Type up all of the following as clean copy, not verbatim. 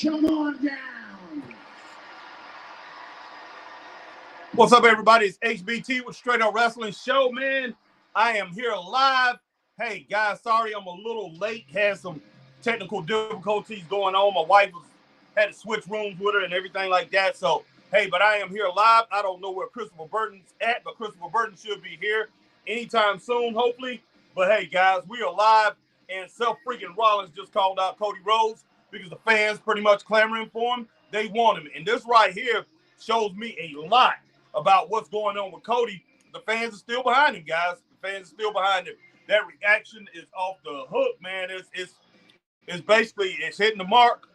Come on down. What's up, everybody? It's HBT with Straight Up Wrestling Show, man. I am here live. Hey, guys, sorry I'm a little late. Had some technical difficulties going on. My wife had to switch rooms with her and everything like that. So, hey, but I am here live. I don't know where Christopher Burton's at, but Christopher Burton should be here anytime soon, hopefully. But, hey, guys, we are live, and Seth freaking Rollins just called out Cody Rhodes because the fans pretty much clamoring for him. They want him. And this right here shows me a lot about what's going on with Cody. The fans are still behind him, guys. The fans are still behind him. That reaction is off the hook, man. It's basically hitting the mark.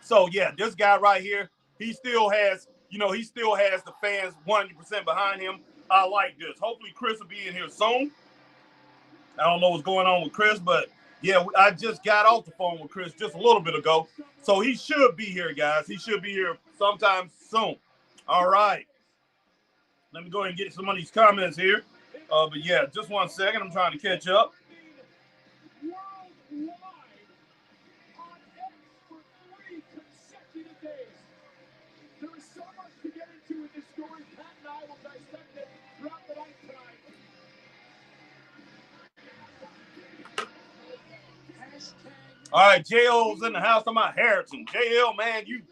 So yeah, this guy right here, he still has the fans 100% behind him. I like this. Hopefully Chris will be in here soon. I don't know what's going on with Chris, but yeah, I just got off the phone with Chris just a little bit ago. So he should be here, guys. He should be here sometime soon. All right. Let me go ahead and get some of these comments here. But yeah, just 1 second. I'm trying to catch up. There is so much to get into in this story. Pat and I will dissect it throughout the nighttime. All right, JL's in the house. I'm about Harrison. JL, man, you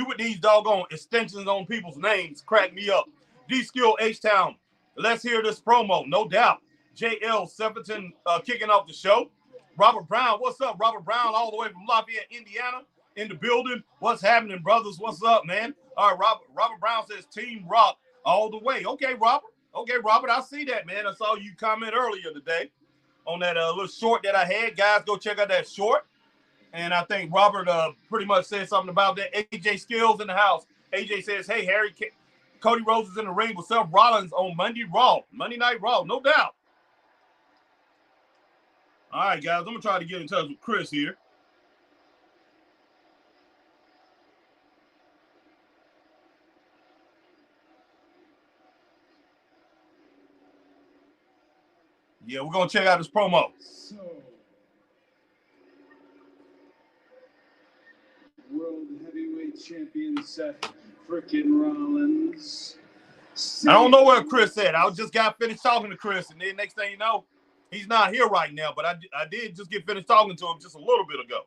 with these doggone extensions on people's names crack me up. D-Skill H-Town. Let's hear this promo, no doubt. JL Sefferton kicking off the show. Robert Brown, what's up? Robert Brown all the way from Lafayette, Indiana, in the building. What's happening, brothers? What's up, man? All right, Robert Brown says Team Rock all the way. Okay, Robert. Okay, Robert, I see that, man. I saw you comment earlier today on that little short that I had. Guys, go check out that short. And I think Robert pretty much said something about that. AJ Skills in the house. AJ says, hey, Harry, Cody Rhodes is in the ring with Seth Rollins on Monday Night Raw, no doubt. All right, guys, I'm going to try to get in touch with Chris here. Yeah, we're going to check out this promo. So, World Heavyweight Champion Seth freaking Rollins. I don't know where Chris at. I just got finished talking to Chris, and then next thing you know, he's not here right now, but I did just get finished talking to him just a little bit ago.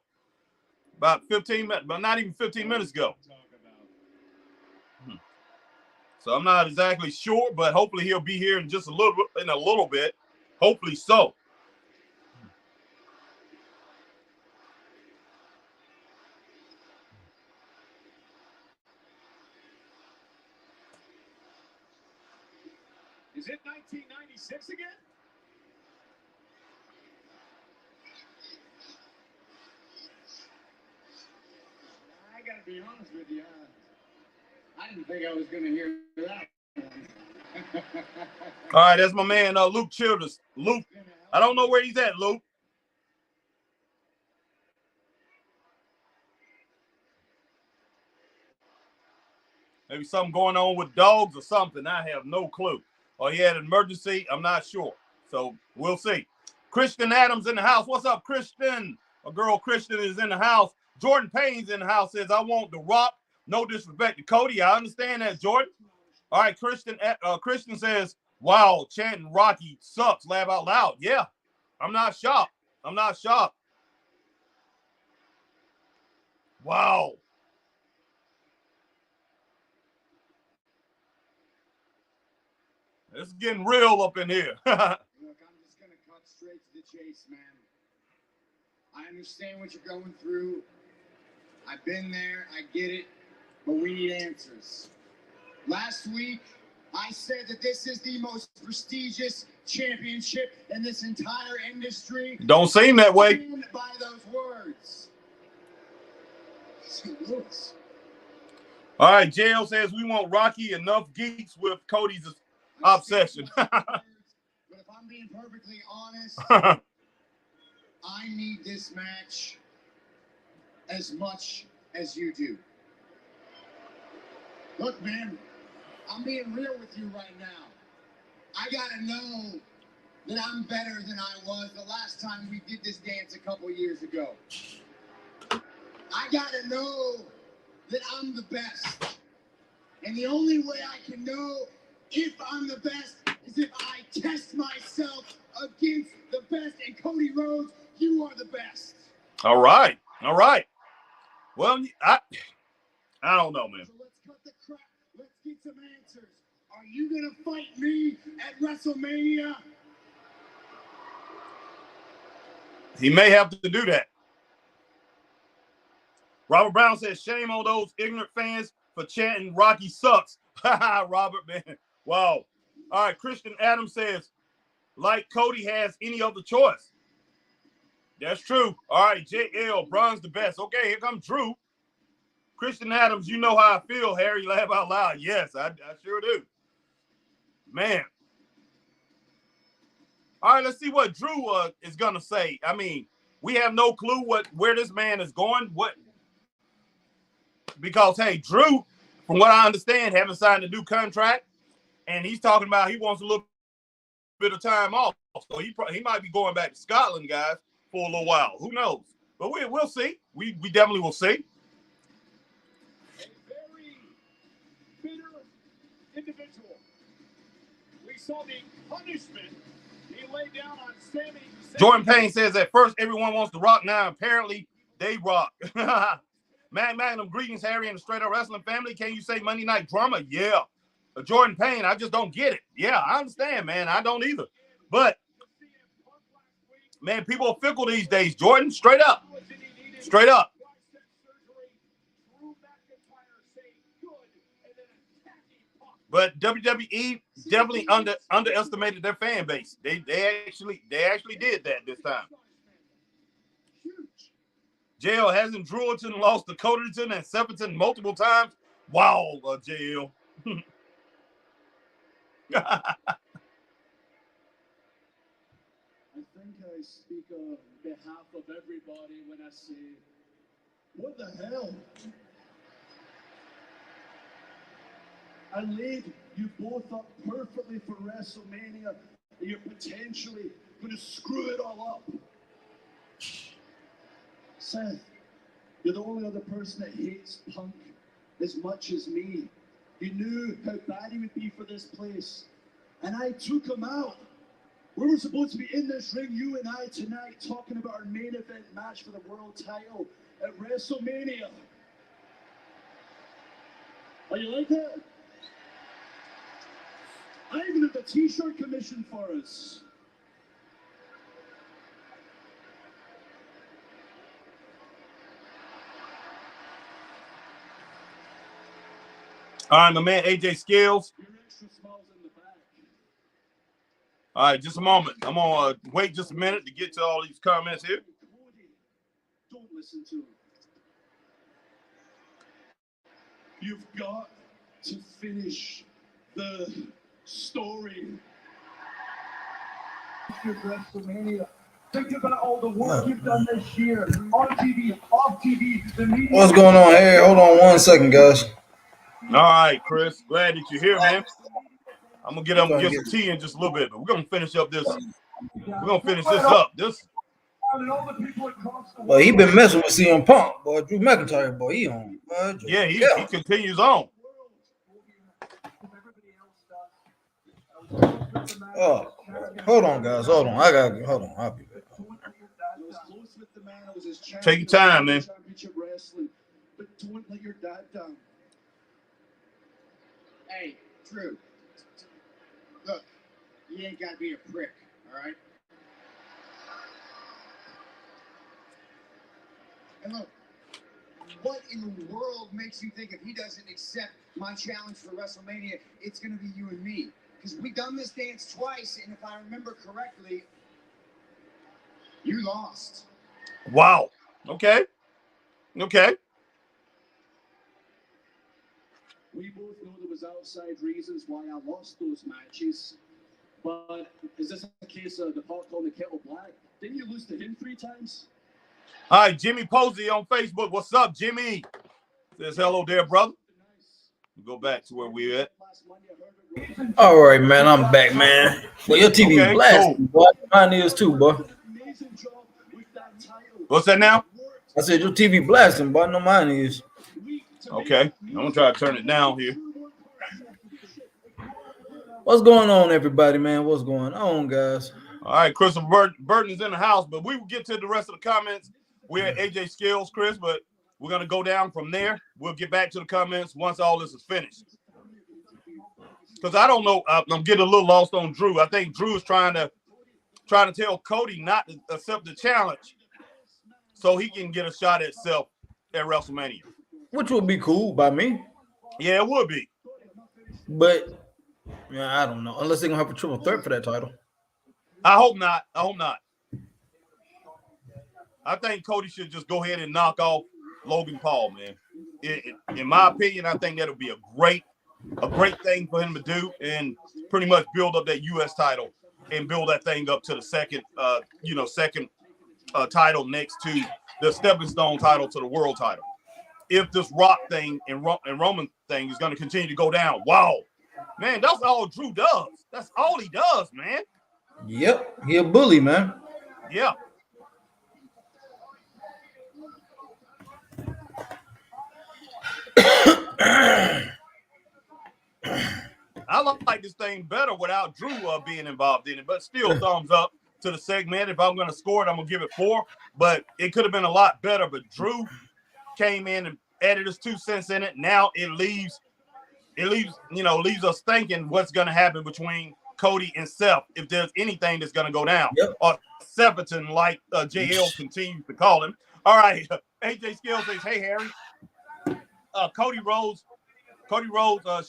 About 15 minutes, but not even 15 minutes ago. So I'm not exactly sure, but hopefully he'll be here in just a little bit. Hopefully so. Is it 1996 again? I gotta be honest with you. I didn't think I was gonna hear that. All right, that's my man, Luke Childers. Luke, I don't know where he's at, Luke. Maybe something going on with dogs or something. I have no clue. Or he had an emergency. I'm not sure. So we'll see. Christian Adams in the house. What's up, Christian? A girl Christian is in the house. Jordan Payne's in the house. Says, I want The Rock. No disrespect to Cody. I understand that, Jordan. All right, Christian says, wow, chanting Rocky sucks. Laugh out loud. Yeah, I'm not shocked. I'm not shocked. Wow. It's getting real up in here. Look, I'm just going to cut straight to the chase, man. I understand what you're going through. I've been there. I get it. But we need answers. Last week, I said that this is the most prestigious championship in this entire industry. Don't seem that way. By those words. St. Louis. All right, JL says we want Rocky enough geeks with Cody's obsession. But if I'm being perfectly honest, I need this match as much as you do. Look, man, I'm being real with you right now. I gotta know that I'm better than I was the last time we did this dance a couple years ago. I gotta know that I'm the best. And the only way I can know if I'm the best is if I test myself against the best. And Cody Rhodes, you are the best. All right. All right. Well, I don't know, man. So let's cut the crap. Let's get some answers. Are you going to fight me at WrestleMania? He may have to do that. Robert Brown says, shame on those ignorant fans for chanting Rocky sucks. Robert, man. Wow. All right. Christian Adams says, like Cody has any other choice. That's true. All right. JL, Braun's the best. Okay, here comes Drew. Christian Adams, you know how I feel, Harry. Laugh out loud. Yes, I sure do. Man. All right, let's see what Drew is going to say. I mean, we have no clue where this man is going. Because, hey, Drew, from what I understand, haven't signed a new contract, and he's talking about he wants a little bit of time off. So he might be going back to Scotland, guys, for a little while. Who knows? But we'll see. We definitely will see. A very bitter individual. We saw the punishment he laid down on Sami. Jordan Payne says at first everyone wants to rock. Now apparently they rock. Magnum, greetings, Harry, and the Straight Up Wrestling family. Can you say Monday Night Drama? Yeah. Jordan Payne, I just don't get it. Yeah, I understand, man. I don't either. But, man, people are fickle these days. Jordan, straight up. Straight up. But WWE definitely underestimated their fan base. They actually did that this time. JL, hasn't Drewington lost to Coderton and Sepperton multiple times? Wow, JL. I think I speak on behalf of everybody when I say, what the hell? I laid you both up perfectly for WrestleMania, and you're potentially going to screw it all up. Seth, you're the only other person that hates Punk as much as me. You knew how bad he would be for this place, and I took him out. We were supposed to be in this ring, you and I, tonight, talking about our main event match for the world title at WrestleMania. Are you like that? I even have a t-shirt commissioned for us. All right, my man AJ Skills. Your extra smiles in the back. All right, just a moment. I'm going to wait just a minute to get to all these comments here. Cody, don't listen to him. You've got to finish the story. WrestleMania. Think about all the work you've done this year on TV, off TV, the media. What's going on here? Hold on 1 second, guys. All right, Chris. Glad that you're here, man. I'm going to get up and get some tea in just a little bit, but we're going to finish up this. We're going to finish this up. Well, he been messing with CM Punk, boy. Drew McIntyre, boy, he on. Yeah, he continues on. Oh, hold on, guys. Hold on. Hold on. I'll be back. Take your time, man. But don't let your dad down. Hey, Drew. Look, you ain't got to be a prick, all right? And look, what in the world makes you think if he doesn't accept my challenge for WrestleMania, it's going to be you and me? Because we've done this dance twice, and if I remember correctly, you lost. Wow. Okay. We both know there was outside reasons why I lost those matches. But is this a case of the pot calling the kettle black? Didn't you lose to him 3 times? All right, Jimmy Posey on Facebook. What's up, Jimmy? Says hello there, brother. Go back to where we at. All right, man. I'm back, man. Well, your TV is blasting, boy. Mine is too, boy. What's that now? I said your TV blasting, but I know mine is. Okay, I'm gonna try to turn it down here. What's going on, everybody, man? What's going on, guys? All right, Christopher Burton's in the house, but we will get to the rest of the comments. We're at AJ Skills, Chris, but we're gonna go down from there. We'll get back to the comments once all this is finished. Because I don't know, I'm getting a little lost on Drew. I think Drew is trying to tell Cody not to accept the challenge so he can get a shot at self at WrestleMania. Which would be cool by me. Yeah, it would be. But yeah, I don't know. Unless they're gonna have a triple threat for that title. I hope not. I think Cody should just go ahead and knock off Logan Paul, man. In my opinion, I think that'll be a great thing for him to do and pretty much build up that U.S. title and build that thing up to the second title next to the stepping stone title to the world title. If this Rock thing and Roman thing is going to continue to go down, wow, man, that's all Drew does. That's all he does, man. Yep, he a bully, man. Yeah. I like this thing better without Drew being involved in it, but still thumbs up to the segment. If I'm going to score it, I'm going to give it 4, but it could have been a lot better, but Drew came in and added his 2 cents in it. Now it leaves us thinking what's going to happen between Cody and Seth, if there's anything that's going to go down. Yep. Or Sepperton, like JL continues to call him. All right, AJ Skills says, hey, Harry, Cody Rhodes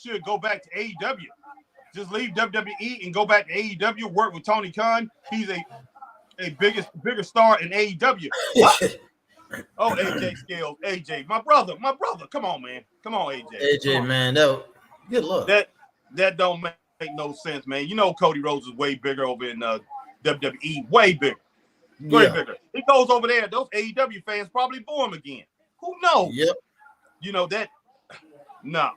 should go back to AEW. Just leave WWE and go back to AEW, work with Tony Khan. He's a bigger star in AEW. Oh, AJ Skills, AJ, my brother. Come on, man. Come on, AJ. AJ, man, good luck. That don't make no sense, man. You know Cody Rhodes is way bigger over in WWE, way bigger. Bigger. He goes over there, those AEW fans probably boo him again. Who knows? Yep. You know that. No.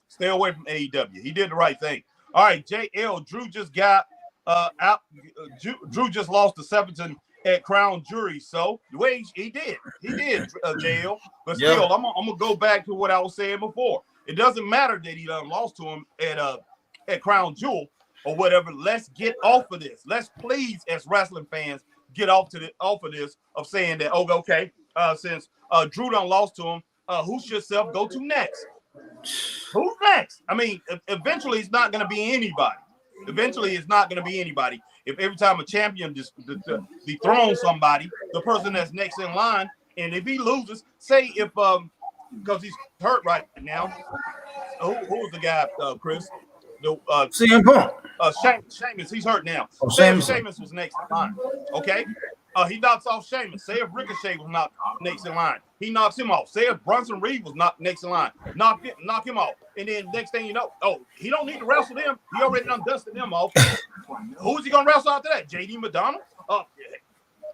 Stay away from AEW. He did the right thing. All right, JL. Drew just got out. Drew just lost to Sepperton at Crown Jury. So he did, JL. But still, I'm gonna go back to what I was saying before. It doesn't matter that he done lost to him at Crown Jewel or whatever. Let's get off of this. Let's please, as wrestling fans, get off of this of saying that okay, since Drew done lost to him, who should Seth go to next? Who's next? I mean, eventually it's not going to be anybody. If every time a champion just dethrones somebody, the person that's next in line, and if he loses, say if because he's hurt right now, who's the guy, Chris? CM Punk. Sheamus, he's hurt now. Sheamus was next in line. Okay. He knocks off Sheamus. Say if Ricochet was not next in line, he knocks him off. Say if Bronson Reed was not next in line, knock him off. And then next thing you know, he don't need to wrestle them. He already done dusted them off. Who's he gonna wrestle after that? JD McDonald?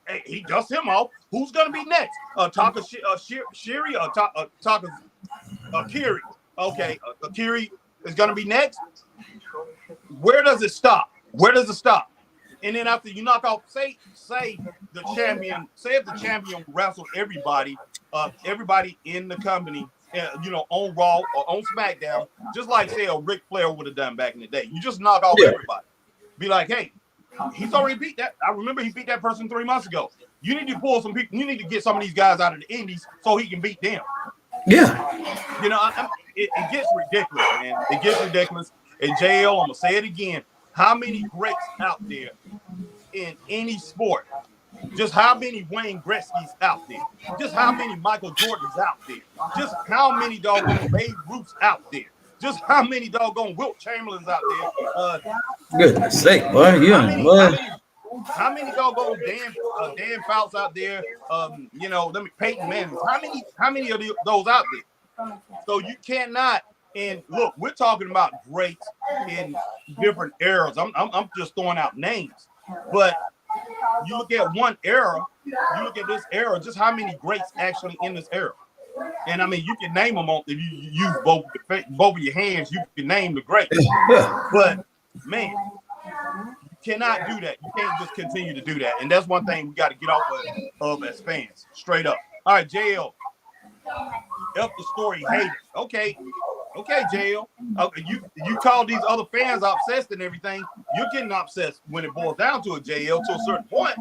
Hey, he dusted him off. Who's gonna be next? Taka Shiri or Taka Akiri? Okay, Akiri is gonna be next. Where does it stop? And then after you knock off, say the champion, if the champion wrestled everybody in the company, on Raw or on SmackDown, just like say a Ric Flair would have done back in the day. You just knock off everybody. Be like, hey, he's already beat that. I remember he beat that person 3 months ago. You need to pull some people. You need to get some of these guys out of the indies so he can beat them. Yeah. It gets ridiculous, man. It gets ridiculous. And JL, I'm gonna say it again. How many greats out there in any sport? Just how many Wayne Gretzky's out there? Just how many Michael Jordans out there? Just how many doggone Babe Ruths out there? Just how many doggone Wilt Chamberlains out there? Goodness sake, boy. How many doggone Dan Fouts out there? Peyton Manning. How many of those out there? So you cannot. And look, we're talking about greats in different eras. I'm just throwing out names, but you look at one era, you look at this era, just how many greats actually in this era. And I mean, you can name them if you use both of your hands. You can name the greats, but man, you cannot do that. You can't just continue to do that. And that's one thing we got to get off of as fans, straight up. All right, JL. Up the story haters. Okay, JL. You call these other fans obsessed and everything. You're getting obsessed when it boils down to it, JL, to a certain point,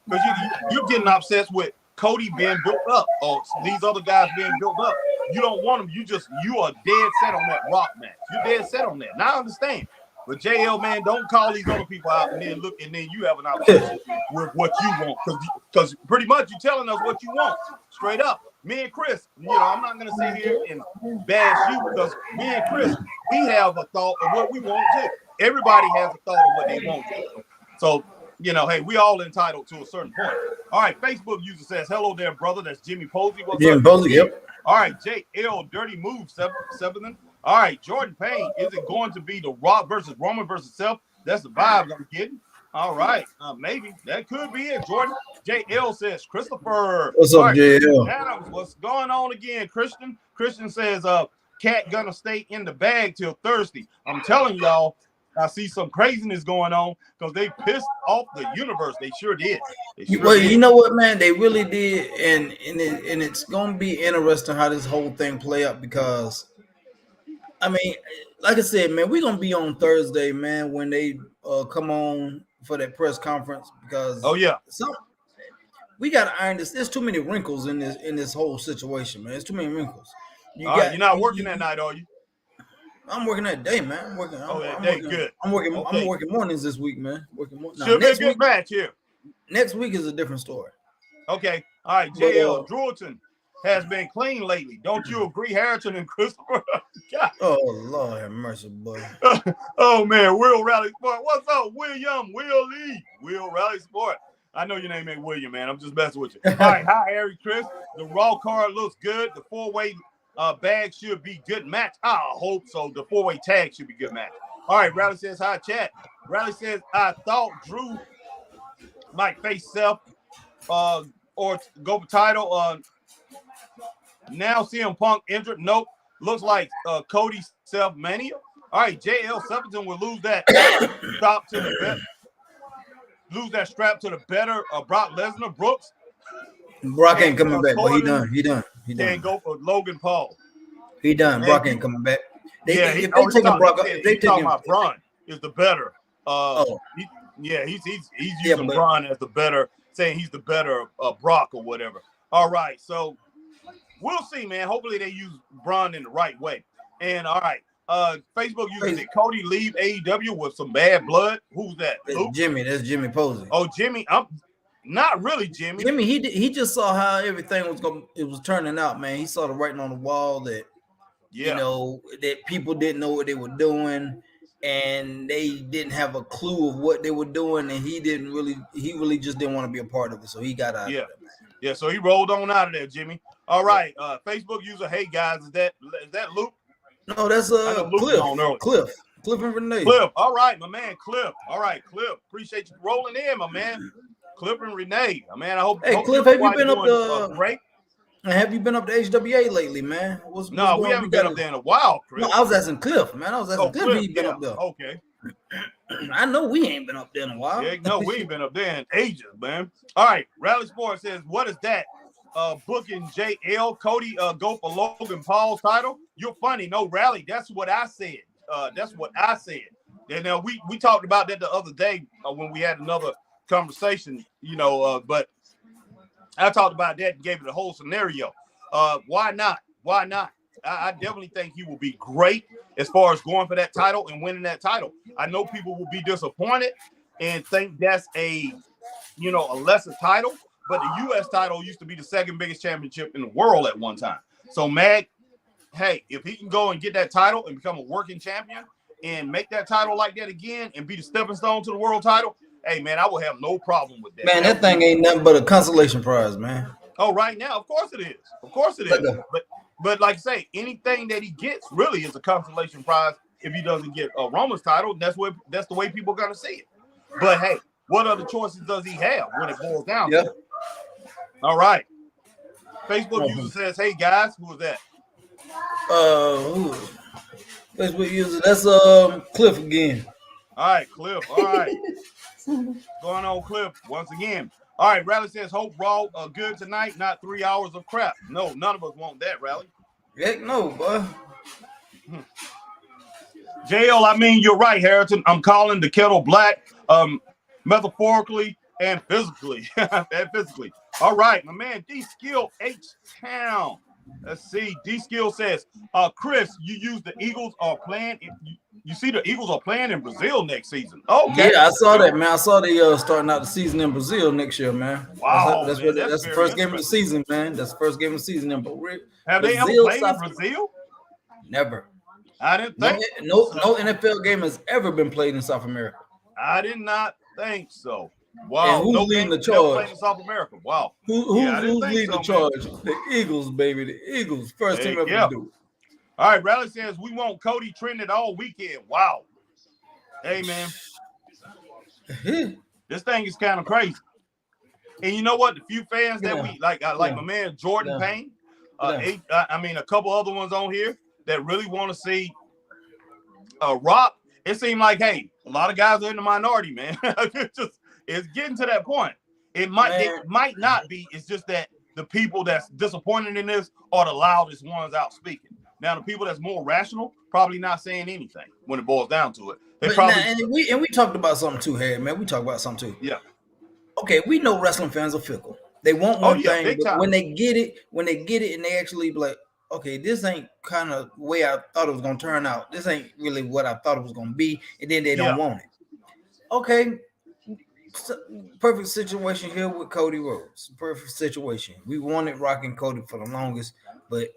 because you're getting obsessed with Cody being built up or these other guys being built up. You don't want them. You are dead set on that Rock match. You're dead set on that. Now I understand. But JL, man, don't call these other people out and then look, and then you have an obsession with what you want. Because pretty much you're telling us what you want. Straight up. Me and Chris, I'm not going to sit here and bash you because me and Chris, we have a thought of what we want to. Everybody has a thought of what they want to. So, hey, we all entitled to a certain point. All right, Facebook user says, hello there, brother. That's Jimmy Posey. What's Jimmy up? Posey, yep. All right, JL, dirty move, seven. All right, Jordan Payne, is it going to be the Rock versus Roman versus Seth? That's the vibes I'm getting. All right, maybe that could be it. Jordan JL says Christopher. What's up, right, JL? Adams, what's going on again, Christian? Christian says, Cat gonna stay in the bag till Thursday. I'm telling y'all, I see some craziness going on because they pissed off the universe. They sure did. You know what, man? They really did, and it's gonna be interesting how this whole thing play out because. I mean, like I said, man, we're gonna be on Thursday, man, when they come on for that press conference because we gotta iron this. There's too many wrinkles in this whole situation, man. There's too many wrinkles. You're not working that night, are you? I'm working that day, man. I'm working. Good. I'm working mornings this week, man. Should be a good match here. Next week is a different story. Okay. All right, JL Drewton has been clean lately. Don't you agree, Harrington and Christopher? Oh, Lord have mercy, boy. Oh, man, Will Rally Sport. What's up, William? Will Lee. Will Rally Sport. I know your name ain't William, man. I'm just messing with you. All right, hi, Harry Chris. The Raw card looks good. The four-way bag should be good match. I hope so. The four-way tag should be good match. All right, Rally says, hi, chat. Rally says, I thought Drew might face Seth or go for title. Now CM Punk injured. Nope. Looks like Cody Seth Mania. All right, JL Sepperton will lose that strap to the better. Lose that strap to the better Brock Lesnar. Brooks. Brock ain't coming back, but he done. And go for Logan Paul. He done. Brock ain't coming back. He's talking about Braun is the better. He's using Braun as the better, saying he's the better Brock or whatever. All right, so we'll see, man. Hopefully they use Braun in the right way. And all right, Facebook user, did Cody leave AEW with some bad blood? Who's that? That's Jimmy. That's Jimmy Posey. Oh, Jimmy. I'm not really Jimmy. Jimmy, he just saw how everything was turning out, man. He saw the writing on the wall that that people didn't know what they were doing, and they didn't have a clue of what they were doing, and he really just didn't want to be a part of it, so he got out of it. Yeah, so he rolled on out of there, Jimmy. All right, Facebook user, hey guys, is that Luke? No, that's Cliff. Cliff and Renee. Cliff, all right, my man, Cliff. All right, Cliff, appreciate you rolling in, my man. Cliff and Renee, man. I hope. Hey, Cliff, have you been up to break? Have you been up to HWA lately, man? No, we haven't been up there in a while, Chris. No, I was asking Cliff, man. I was asking Cliff if he'd been up there. Okay. I know we ain't been up there in a while. Yeah, no, we ain't been up there in ages, man. All right, Rally Sports says, what is that? Booking JL Cody go for Logan Paul's title? You're funny. No, Rally, that's what I said. And we talked about that the other day when we had another conversation, but I talked about that and gave it the whole scenario. Why not? I definitely think he will be great as far as going for that title and winning that title. I know people will be disappointed and think that's a lesser title, but the U.S. title used to be the second biggest championship in the world at one time. So Mag, hey, if he can go and get that title and become a working champion and make that title like that again and be the stepping stone to the world title, hey, man, I will have no problem with that. Man, that thing ain't nothing but a consolation prize, man. Oh, right now, of course it is. But like I say, anything that he gets really is a consolation prize if he doesn't get a Roman's title. That's the way people are going to see it. But, hey, what other choices does he have when it boils down to it? All right. Facebook user says, hey, guys, who is that? Facebook user, that's Cliff again. All right, Cliff. All right. Going on, Cliff, once again. All right, Rally says Hope Raw good tonight, not 3 hours of crap. No, none of us want that, Rally. Heck no, boy. JL, I mean, you're right, Harrington. I'm calling the kettle black, metaphorically and physically. All right, my man, D-Skill H-Town. Let's see. D-Skill says, Chris, you use the Eagles are playing. You see the Eagles are playing in Brazil next season. Okay. Yeah, I saw that, man. I saw they starting out the season in Brazil next year, man. Wow, that's the first game of the season, man. That's the first game of the season. Have they ever played in Brazil? Never. I didn't think no NFL game has ever been played in South America. I did not think so. Wow. And who's leading the charge? In South America. Wow. Who's leading the charge? The Eagles, baby. The Eagles. First team ever to do it. All right, Rally says we want Cody trended all weekend. Wow. Hey, man. This thing is kind of crazy. And you know what? The few fans that we like my man Jordan Payne, a couple other ones on here that really want to see Rock. It seemed like, hey, a lot of guys are in the minority, man. It's getting to that point. It might not be. It's just that the people that's disappointed in this are the loudest ones out speaking. Now, the people that's more rational probably not saying anything when it boils down to it. We talked about something too, Harry, man. We talked about something too. Yeah. Okay, we know wrestling fans are fickle. They want one thing, but when they get it, and they actually be like, okay, this ain't kind of the way I thought it was gonna turn out. This ain't really what I thought it was gonna be, and then they don't want it. Okay. Perfect situation here with Cody Rhodes. Perfect situation. We wanted Rock and Cody for the longest, but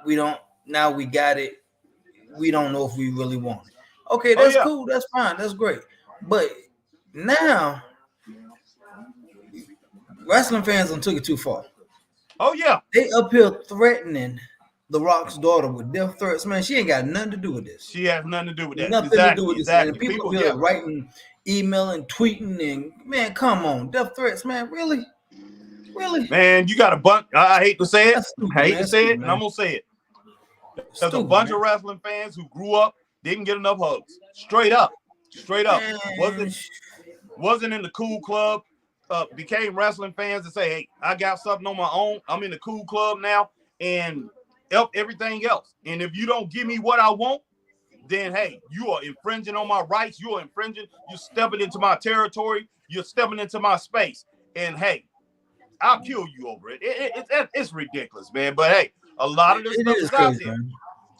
we don't. Now we got it. We don't know if we really want it. Okay, that's cool. That's fine. That's great. But now wrestling fans done took it too far. Oh yeah, they up here threatening The Rock's daughter with death threats. Man, she ain't got nothing to do with this. She has nothing to do with that. Nothing to do with this. And people here writing, emailing, tweeting, and man, come on, death threats, man, really? Man, you got a bunch. I hate to say it. And I'm gonna say it. There's a bunch of wrestling fans who grew up, didn't get enough hugs. Straight up. Man. Wasn't in the cool club. Became wrestling fans and say, hey, I got something on my own. I'm in the cool club now, and everything else. And if you don't give me what I want, then hey, you are infringing on my rights. You are infringing. You're stepping into my territory. You're stepping into my space. And hey, I'll kill you over it. It's ridiculous, man. But hey, a lot of this stuff is out there.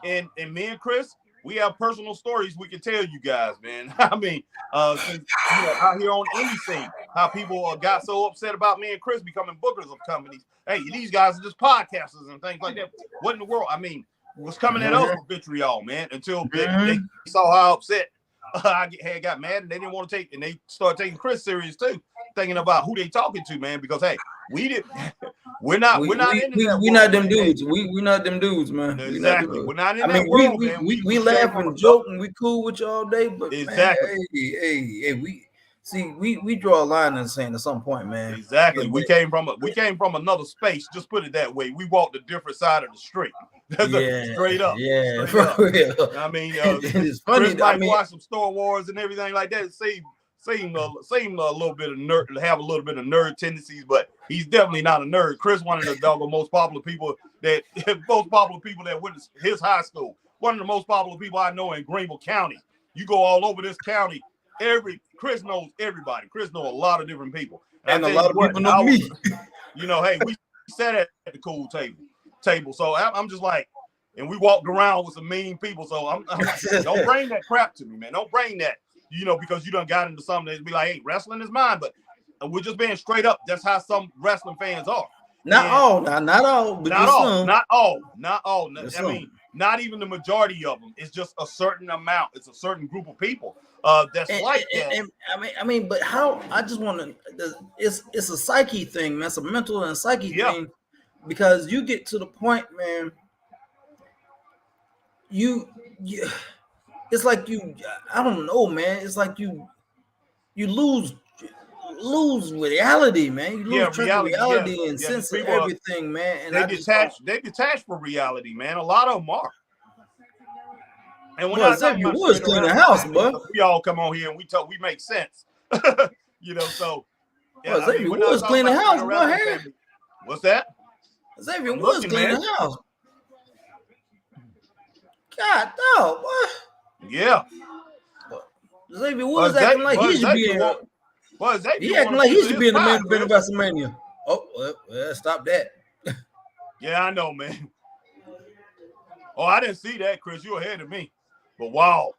And me and Chris, we have personal stories we can tell you guys, man. I mean, out here on any scene, how people got so upset about me and Chris becoming bookers of companies. Hey, these guys are just podcasters and things like that. What in the world? I mean, was coming at us with vitriol, man, until they saw how upset I got mad, and they didn't want to take, and they started taking Chris serious too, thinking about who they talking to, man. Because hey, we're not not them dudes. We're not them dudes, man. Exactly. We're not in that world, man. We laugh and joke and we cool with you all day, but exactly. Man, we draw a line in the sand at some point, man. Exactly. We came from another space. Just put it that way. We walked a different side of the street. Straight up. Yeah, for real. I mean, it's funny. Chris might watch some Star Wars and everything like that. Seem a little bit of nerd, have a little bit of nerd tendencies, but he's definitely not a nerd. Chris, one of the most popular people that went to his high school. One of the most popular people I know in Greenville County. You go all over this county. Chris knows everybody. Chris knows a lot of different people. And a lot of people know me. Hey, we sat at the cool table. So I'm just like, and we walked around with some mean people. So I'm don't bring that crap to me, man. Don't bring that, because you done got into something that be like, hey, wrestling is mine. But we're just being straight up. That's how some wrestling fans are. Not all. Not all. I mean, not even the majority of them. It's just a certain amount. It's a certain group of people that's like that. I mean, but how? I just want to. It's a psyche thing, man. It's a mental and psyche thing, because you get to the point, man. You it's like I don't know, man. It's like you lose reality, man. You lose reality and sense of everything, man. And they detach from reality, man. A lot of them are. And when Xavier Woods clean the house, bro. We all come on here and we make sense. So Yeah, Well, Xavier Woods clean the house, boy. Harry. What's that? Xavier Woods clean the house. God, no, what? Yeah. Xavier Woods acting like he should be in. He acting like he should be in the main event of WrestleMania. Oh, well, stop that. Yeah, I know, man. Oh, I didn't see that, Chris. You ahead of me. But wow.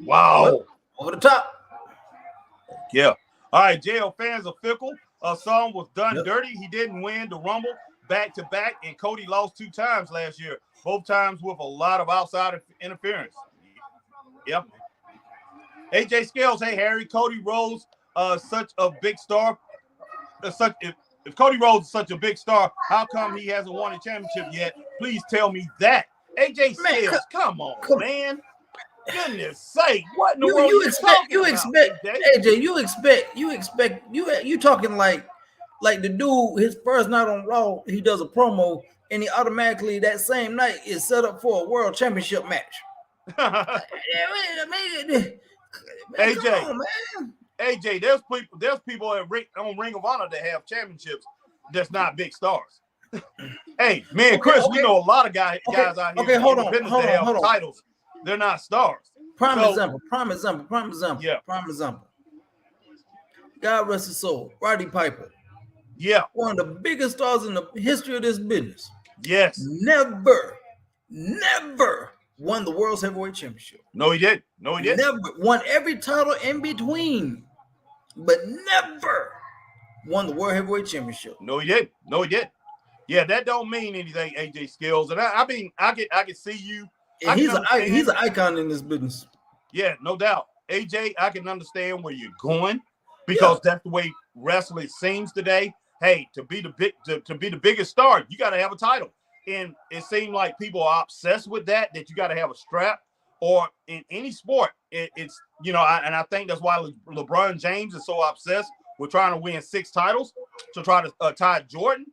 Wow. Over the top. Yeah. All right, JL fans are fickle. Song was done dirty. He didn't win the Rumble back-to-back, and Cody lost 2 times last year, both times with a lot of outside interference. Yep. AJ Scales, hey, Harry, Cody Rhodes, such a big star. If Cody Rhodes is such a big star, how come he hasn't won a championship yet? Please tell me that. AJ Scales, come on, man. Goodness sake, what in the world you expect AJ, you talking like the dude, his first night on Raw, he does a promo and he automatically that same night is set up for a world championship match. AJ, there's people on Ring of Honor that have championships that's not big stars. Hey, me and Chris, we know a lot of guys out here hold on. Titles. They're not stars. Prime example. Yeah. Prime example. God rest his soul. Roddy Piper. Yeah. One of the biggest stars in the history of this business. Yes. Never won the World's Heavyweight Championship. No, he didn't. Never won every title in between, but never won the World Heavyweight Championship. No, he didn't. Yeah, that don't mean anything, AJ Skills. And I can see you. And he's an icon in this business. Yeah, no doubt. AJ, I can understand where you're going because that's the way wrestling seems today. Hey, to be the biggest star, you got to have a title. And it seems like people are obsessed with that you got to have a strap. Or in any sport, it's I think that's why LeBron James is so obsessed with trying to win 6 titles to try to tie Jordan.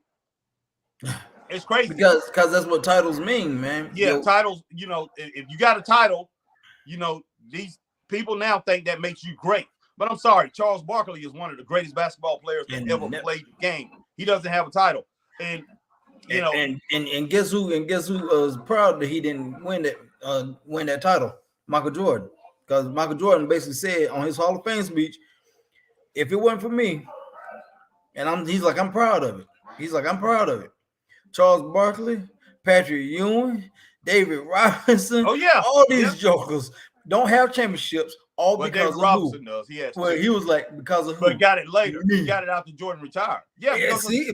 It's crazy because that's what titles mean, man. Yeah, titles. If you got a title, these people now think that makes you great. But I'm sorry, Charles Barkley is one of the greatest basketball players that ever played the game. He doesn't have a title, and guess who was proud that he didn't win that title? Michael Jordan, because Michael Jordan basically said on his Hall of Fame speech, "If it wasn't for me," and he's like, "I'm proud of it." He's like, "I'm proud of it." Charles Barkley, Patrick Ewing, David Robinson, all these jokers don't have championships, because David of Robinson who? Does. He has he was like, because of who? But got it later. He got it after Jordan retired. See,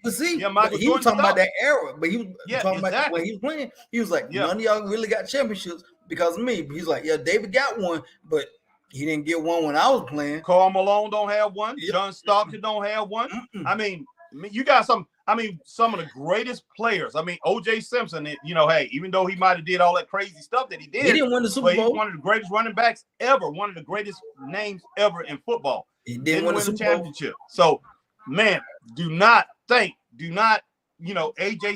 Michael he was talking about that era, but he was talking exactly. about when he was playing. He was like, none of y'all really got championships because of me. But he's like, David got one, but he didn't get one when I was playing. Karl Malone don't have one. John Stockton don't have one. I mean, you got some of the greatest players. I mean, O.J. Simpson, hey, even though he might have did all that crazy stuff that he did, he didn't win the Super Bowl. He's one of the greatest running backs ever, one of the greatest names ever in football. He didn't win the championship. So, man, do not, AJ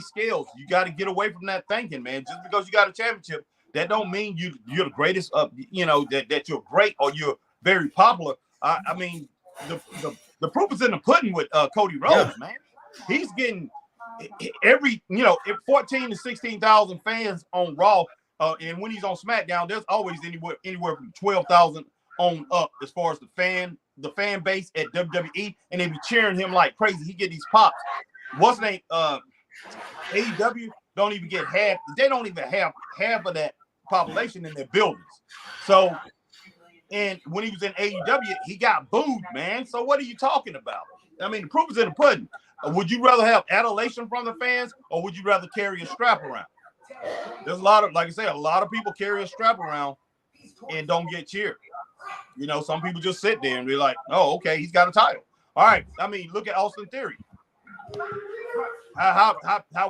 Scales, you got to get away from that thinking, man. Just because you got a championship, that don't mean you're the greatest that you're great or you're very popular. I mean, the proof is in the pudding with Cody Rhodes, man. He's getting every 14 to 16,000 fans on Raw, and when he's on SmackDown, there's always anywhere from 12,000 on up as far as the fan base at WWE, and they be cheering him like crazy. He get these pops. What's the name? AEW don't even get half. They don't even have half of that population in their buildings. So, and when he was in AEW, he got booed, man. So what are you talking about? I mean, the proof is in the pudding. Would you rather have adulation from the fans, or would you rather carry a strap around? There's a lot of people carry a strap around and don't get cheered. Some people just sit there and be like, "Oh, okay, he's got a title." All right. I mean, look at Austin Theory. How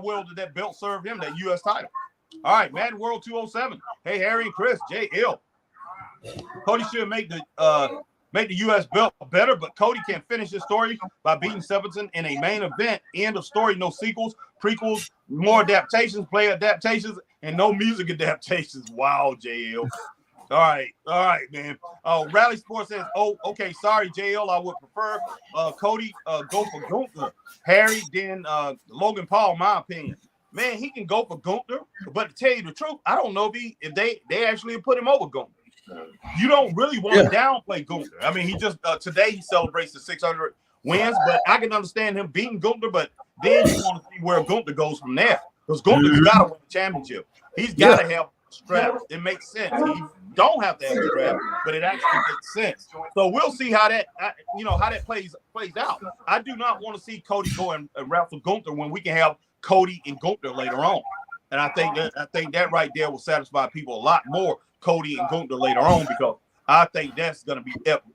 well did that belt serve him, that U.S. title? All right, Madden World 207. Hey, Harry and Chris, JL. Cody should make the U.S. belt better, but Cody can finish his story by beating Stevenson in a main event. End of story. No sequels, prequels, more adaptations, player adaptations, and no music adaptations. Wow, JL. All right, man. Oh, Rally Sports says, "Oh, okay, sorry, JL. I would prefer Cody go for Gunther, Harry, then Logan Paul. My opinion, man, he can go for Gunther. But to tell you the truth, I don't know if they actually put him over Gunther. You don't really want to downplay Gunther. I mean, he just today he celebrates the 600 wins, but I can understand him beating Gunther. But then you want to see where Gunther goes from there, because Gunther's got to win the championship. He's got to have straps. It makes sense. He don't have to have a strap, but it actually makes sense. So we'll see how that how that plays out. I do not want to see Cody go and wrestle Gunther when we can have Cody and Gunther later on. And I think that right there will satisfy people a lot more, Cody and Gunther later on, because I think that's going to be epic.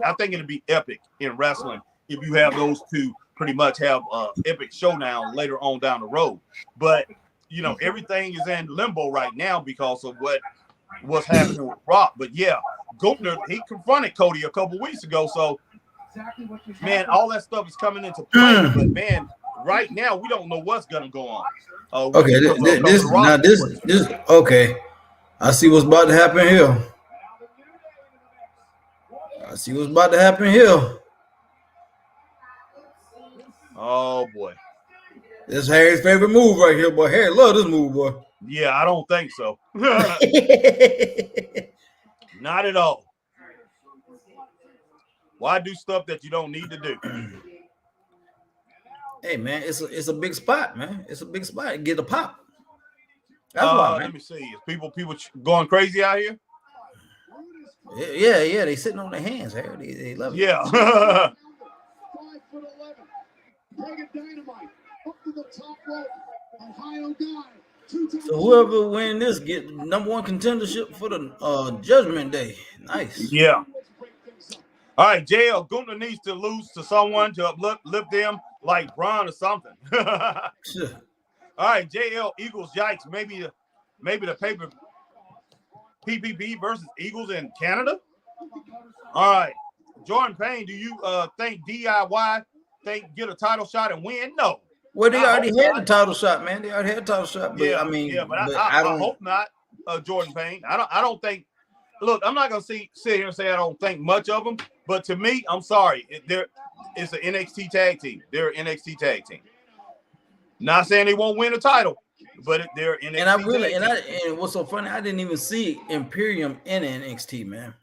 I think it'll be epic in wrestling if you have those two pretty much have epic showdown later on down the road. But everything is in limbo right now because of what's happening with Rock. But yeah, Gunther, he confronted Cody a couple weeks ago. So, man, all that stuff is coming into play. But man, right now we don't know what's gonna go on. Okay, this okay. I see what's about to happen here. Oh boy. This is Harry's favorite move right here, boy. Harry love this move, boy. Yeah, I don't think so. Not at all. Why do stuff that you don't need to do? Hey, man, it's a big spot, man. It's a big spot. Get a pop. That's why, man. Let me see. Is people going crazy out here? Yeah. They sitting on their hands, Harry. They love it. Yeah. 5'11", Mega Dynamite, up to the top rope, Ohio guy. So whoever win this get #1 contendership for the Judgment Day. Nice. Yeah. All right, JL, Gunther needs to lose to someone to uplift them like Braun or something. Sure. All right, JL, Eagles, yikes. Maybe the paper PPP versus Eagles in Canada. All right, Jordan Payne, do you think DIY get a title shot and win? No. Well, they already had the title shot, man. They already had a title shot. But I mean, but I hope not, Jordan Payne. I don't think. Look, I'm not gonna sit here and say I don't think much of them, but to me, I'm sorry. It's an NXT tag team. They're an NXT tag team. Not saying they won't win a title, but they're NXT. And what's so funny, I didn't even see Imperium in NXT, man.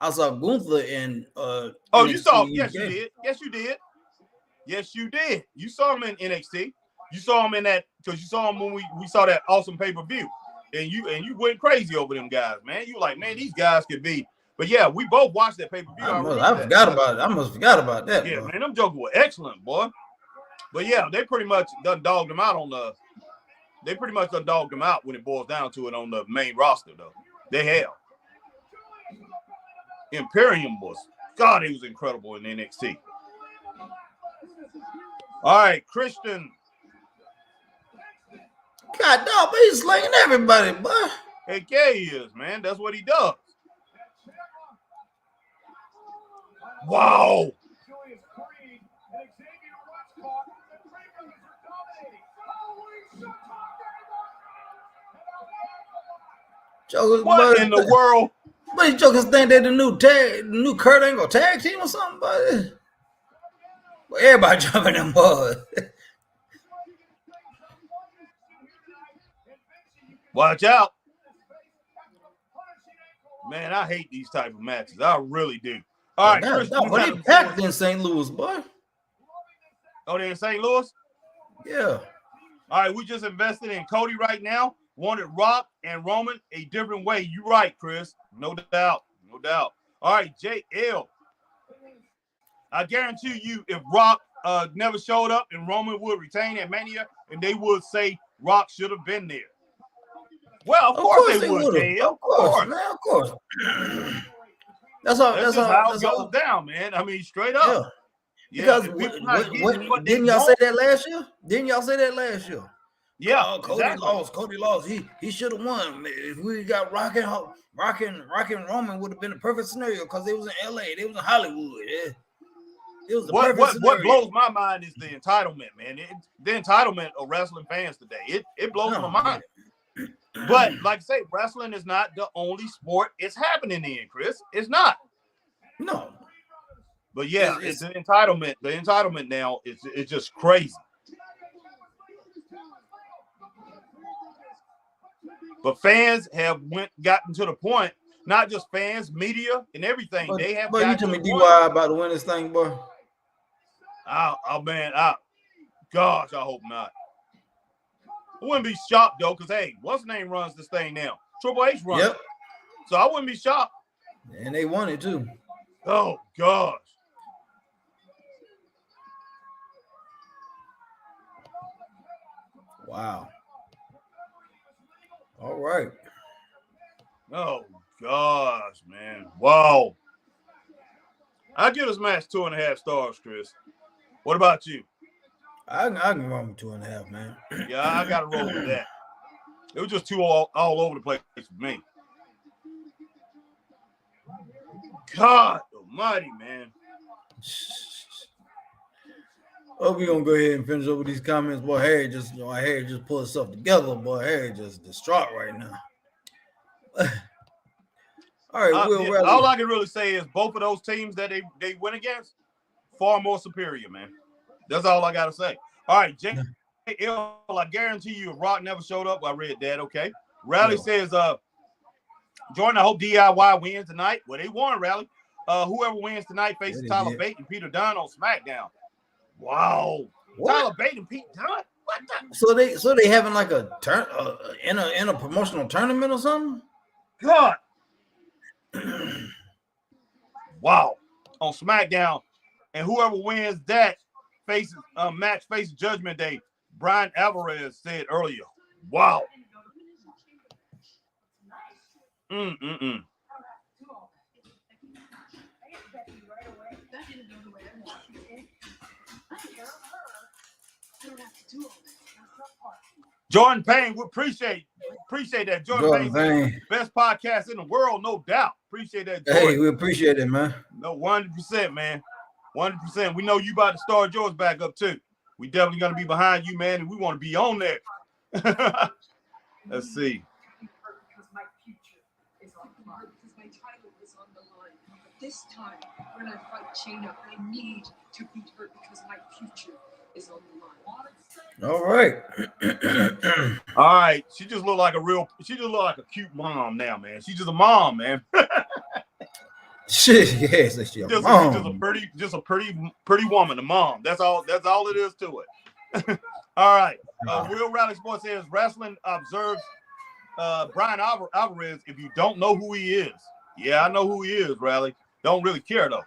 I saw Gunther in NXT you saw? Yes, you did. Yes, you did. You saw him in NXT. You saw him in that because you saw him when we saw that awesome pay-per-view. And you went crazy over them guys, man. You were like, man, these guys could be. But yeah, we both watched that pay-per-view. I forgot about it. I must forgot about that. Yeah, bro. Man, them jokers were excellent, boy. But yeah, they pretty much done dogged them out when it boils down to it on the main roster, though. They have. Imperium was he was incredible in NXT. All right, Christian. God dog, but he's slinging everybody, boy. Heck yeah, he is, man. That's what he does. Wow. Jokers, what in the world? But these jokers think they're the new Kurt Angle tag team or something, buddy. Well, everybody jumping them boys. Watch out. Man, I hate these type of matches. I really do. All right, they packed in St. Louis, boy. Oh, they're in St. Louis? Yeah. All right, we just invested in Cody right now. Wanted Rock and Roman a different way. You right, Chris. No doubt. All right, JL. I guarantee you if Rock never showed up and Roman would retain at Mania, and they would say Rock should have been there. Well, of course they would, JL. Of course, man. Of course. That's how it goes down, man. I mean, straight up. Yeah. Because didn't y'all say that last year? Yeah. Cody lost. He should have won. If we got Rock and Roman would have been a perfect scenario because they was in LA. They was in Hollywood. Yeah. It was what blows my mind is the entitlement, man. The entitlement of wrestling fans today. It blows my mind. But like I say, wrestling is not the only sport it's happening in, Chris. It's not. No. But yeah, it's the entitlement. The entitlement now it's just crazy. But fans have gotten to the point, not just fans, media, and everything. But, they have. But you tell me, DY about to win this thing, boy. Oh man, gosh, I hope not. I wouldn't be shocked though, because hey, what's the name runs this thing now? Triple H runs. Yep. So I wouldn't be shocked. And they won it too. Oh gosh. Wow. All right. Oh gosh, man. Wow. I give this match 2.5 stars, Chris. What about you? I can run with 2.5, man. Yeah, I got to roll with that. It was just too all over the place for me. God almighty, man. Oh, we're going to go ahead and finish up with these comments. Boy, Harry just pull itself together. Boy, Harry just distraught right now. All right, all I can really say is both of those teams that they went against, far more superior, man. That's all I got to say. All right, JL, I guarantee you if Rock never showed up, I read that, okay. Rally says, Jordan, I hope DIY wins tonight. Well, they won, Rally. Whoever wins tonight faces Tyler Bate and Peter Dunne on SmackDown. Wow. What? Tyler Bate and Pete Dunne? What the? So they having like a turn in a promotional tournament or something? God. Wow. On SmackDown. And whoever wins that faces Judgment Day. Brian Alvarez said earlier. Wow. Jordan Payne, we appreciate that. Jordan Payne, best podcast in the world, no doubt. Appreciate that, Jordan. Hey, we appreciate it, man. No, 100%, man. 100%. We know you about to start yours back up too. We definitely gonna be behind you, man, and we want to be on there. Let's see. This time, when I fight Shayna, I need to beat her because my future is on the line. All right. All right. She just look like a cute mom now, man. She's just a mom, man. Shit, yes, she's a mom. Just a pretty woman, a mom. That's all it is to it. All right. Will Rally Sports says wrestling observes Brian Alvarez if you don't know who he is. Yeah, I know who he is, Rally. Don't really care though.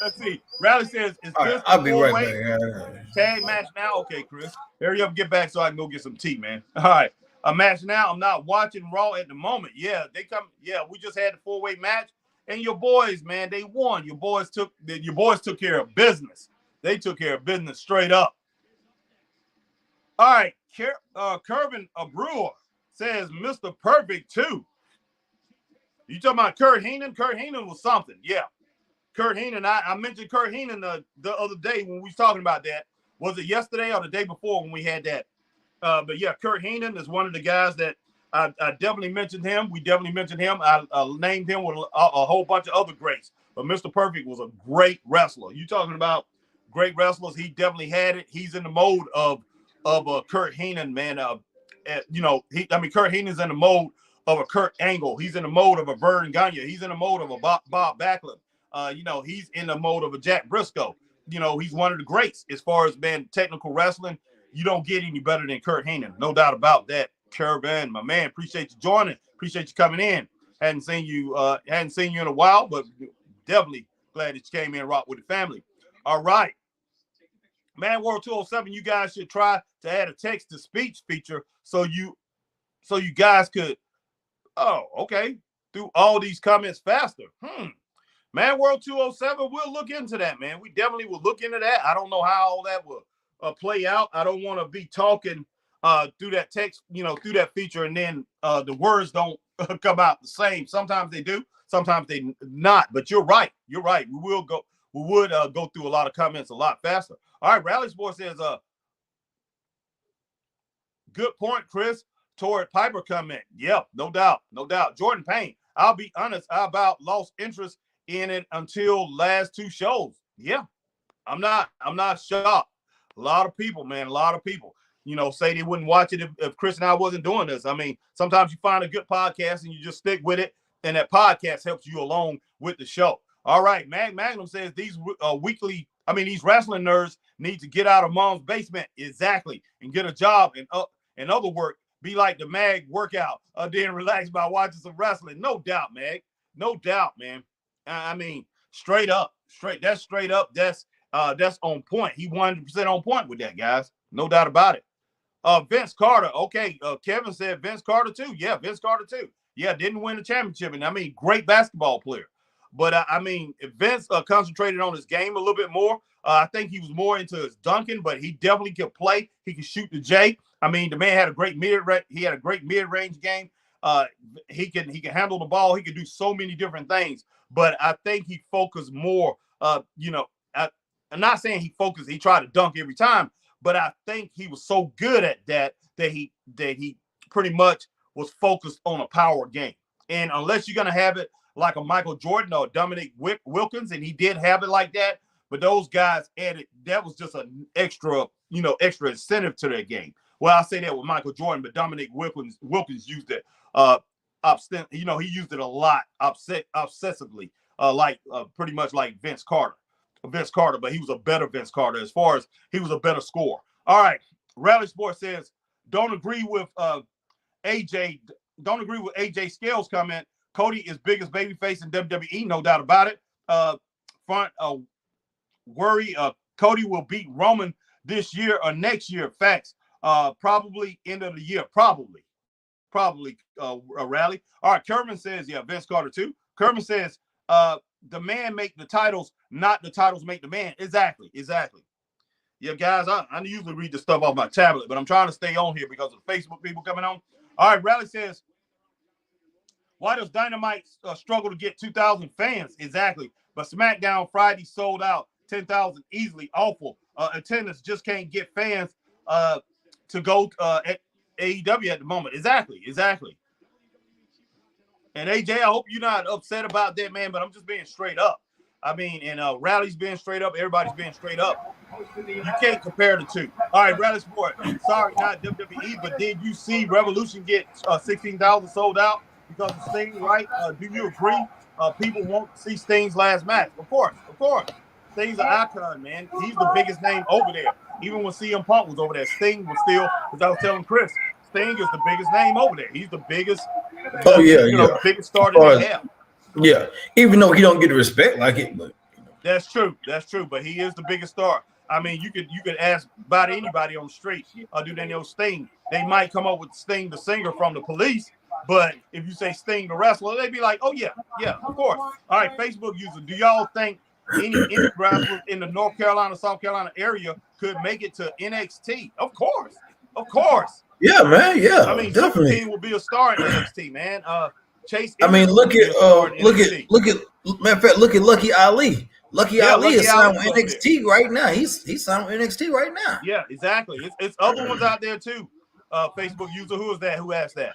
Let's see. Rally says, "Is this I'll be right back. Tag match now?" Okay, Chris. Hurry up, get back so I can go get some tea, man. All right, a match now. I'm not watching Raw at the moment. Yeah, they come. Yeah, we just had the 4-way match, and your boys, man, they won. Your boys took care of business. They took care of business straight up. All right, Kervin Brewer says Mr. Perfect too. You talking about Kurt Heenan? Kurt Heenan was something. Yeah. Kurt Heenan. I mentioned Kurt Heenan the other day when we was talking about that. Was it yesterday or the day before when we had that? But yeah, Kurt Heenan is one of the guys that I definitely mentioned him. We definitely mentioned him. I named him with a whole bunch of other greats. But Mr. Perfect was a great wrestler. You talking about great wrestlers? He definitely had it. He's in the mode of Kurt Heenan, man. Kurt Heenan's in the mode of a Kurt Angle. He's in the mode of a Vern Gagne. He's in the mode of a Bob Backlund. He's in the mode of a Jack Briscoe. He's one of the greats as far as technical wrestling. You don't get any better than Kurt Heenan. No doubt about that. Kervin, my man, appreciate you joining. Appreciate you coming in. Hadn't seen you in a while, but definitely glad that you came in and rock with the family. All right. Man World 207, you guys should try to add a text-to-speech feature so you guys could through all these comments faster. Man World 207, we'll look into that, man. We definitely will look into that. I don't know how all that will play out. I don't want to be talking through that text, through that feature, and then the words don't come out the same. Sometimes they do, sometimes they not. But you're right. You're right. We would go through a lot of comments a lot faster. All right, Rally Sports says, good point, Chris. Torrid Piper comment. Yep, no doubt. Jordan Payne. I'll be honest, I about lost interest in it until last two shows. Yeah, I'm not shocked. A lot of people, man, say they wouldn't watch it if Chris and I wasn't doing this. I mean, sometimes you find a good podcast and you just stick with it, and that podcast helps you along with the show. All right, Magnum says these wrestling nerds need to get out of mom's basement, exactly, and get a job and other work. Be like the Mag workout, then relax by watching some wrestling. No doubt, Mag. No doubt, man. I mean, straight up. That's on point. He 100% on point with that, guys. No doubt about it. Vince Carter. Okay. Kevin said Vince Carter too. Yeah, Vince Carter too. Yeah, didn't win the championship. And I mean, great basketball player. But if Vince concentrated on his game a little bit more, I think he was more into his dunking, but he definitely could play. He could shoot the J. I mean, the man had a great mid-range game. He can handle the ball. He can do so many different things. But I think he focused more. I'm not saying he focused. He tried to dunk every time, but I think he was so good at that he pretty much was focused on a power game. And unless you're gonna have it like a Michael Jordan or Dominique Wilkins, and he did have it like that, but those guys added, that was just an extra incentive to their game. Well, I say that with Michael Jordan, but Dominique Wilkins used it, he used it a lot, obsessively, pretty much like Vince Carter, but he was a better Vince Carter as far as he was a better scorer. All right, Rally Sports says, don't agree with AJ Scales comment. Cody is biggest babyface in WWE, no doubt about it. Cody will beat Roman this year or next year. Facts. Probably end of the year. Probably. A rally. All right. Kerman says, yeah, Vince Carter too. Kerman says, the man make the titles, not the titles make the man. Exactly. Yeah, guys, I usually read the stuff off my tablet, but I'm trying to stay on here because of the Facebook people coming on. All right. Rally says, why does Dynamite struggle to get 2,000 fans? Exactly. But SmackDown Friday sold out 10,000 easily. Awful. Attendance just can't get fans to go at AEW at the moment. Exactly. And AJ, I hope you're not upset about that, man, but I'm just being straight up. I mean, and Rally's being straight up. Everybody's being straight up. You can't compare the two. All right, Rally Sport. Sorry, not WWE, but did you see Revolution get 16,000 sold out because of Sting, right? Do you agree? People won't see Sting's last match. Of course. Sting's an icon, man. He's the biggest name over there. Even when CM Punk was over there, Sting was still, as I was telling Chris, Sting is the biggest name over there. He's the biggest, biggest star that they have. Yeah, even though he don't get the respect like it, but that's true. But he is the biggest star. I mean, you could ask about anybody on the street, do they know Sting? They might come up with Sting, the singer from the Police, but if you say Sting, the wrestler, they'd be like, oh yeah, of course. All right, Facebook user, do y'all think any wrestlers in the North Carolina, South Carolina area could make it to NXT? Of course. Yeah, man. Yeah, I mean, definitely. Team will be a star in NXT, man. Chase. I mean, look at matter of fact, look at Lucky Ali. Lucky Ali is signed with NXT right now. He's signed with NXT right now. Yeah, exactly. It's other ones out there too. Facebook user, who is that? Who asked that?